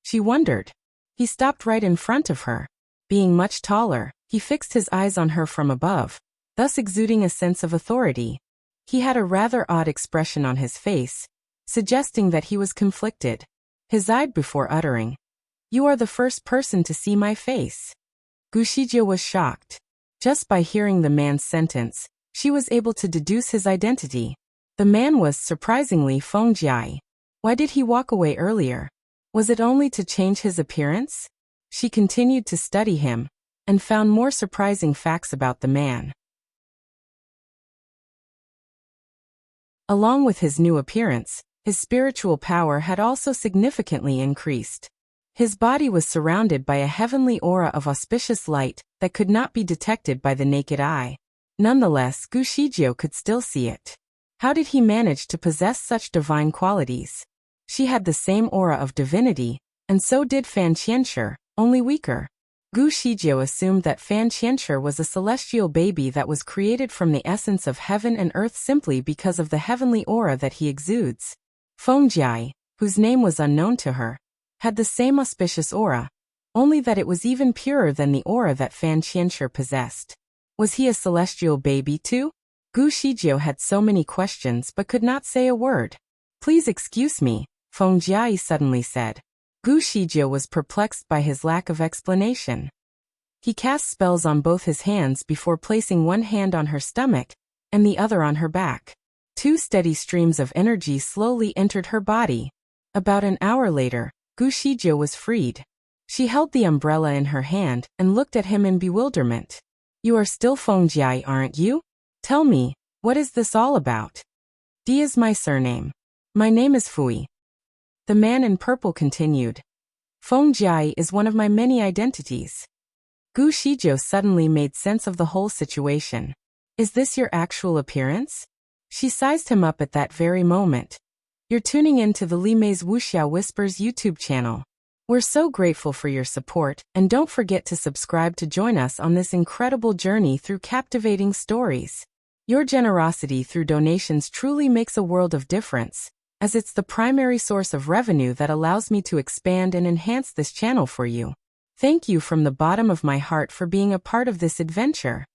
She wondered. He stopped right in front of her. Being much taller, he fixed his eyes on her from above, thus exuding a sense of authority. He had a rather odd expression on his face, suggesting that he was conflicted. He sighed before uttering, "You are the first person to see my face." Gu Shijie was shocked. Just by hearing the man's sentence, she was able to deduce his identity. The man was, surprisingly, Feng Jiai. Why did he walk away earlier? Was it only to change his appearance? She continued to study him, and found more surprising facts about the man. Along with his new appearance, his spiritual power had also significantly increased. His body was surrounded by a heavenly aura of auspicious light that could not be detected by the naked eye. Nonetheless, Gu Shijie could still see it. How did he manage to possess such divine qualities? She had the same aura of divinity, and so did Fan Qianshi, only weaker. Gu Shijie assumed that Fan Qianshi was a celestial baby that was created from the essence of heaven and earth simply because of the heavenly aura that he exudes. Feng Jiai, whose name was unknown to her, had the same auspicious aura, only that it was even purer than the aura that Fan Qianshi possessed. Was he a celestial baby too? Gu Shijie had so many questions but could not say a word. Please excuse me, Feng Jiai suddenly said. Gu Shijie was perplexed by his lack of explanation. He cast spells on both his hands before placing one hand on her stomach and the other on her back. 2 steady streams of energy slowly entered her body. About an hour later, Gu Shijie was freed. She held the umbrella in her hand and looked at him in bewilderment. You are still Feng Jiai, aren't you? Tell me, what is this all about? D is my surname. My name is Fui. The man in purple continued. Feng Jiai is one of my many identities. Gu Shijie suddenly made sense of the whole situation. Is this your actual appearance? She sized him up at that very moment. You're tuning in to the Li Mei's Wuxia Whispers YouTube channel. We're so grateful for your support, and don't forget to subscribe to join us on this incredible journey through captivating stories. Your generosity through donations truly makes a world of difference, as it's the primary source of revenue that allows me to expand and enhance this channel for you. Thank you from the bottom of my heart for being a part of this adventure.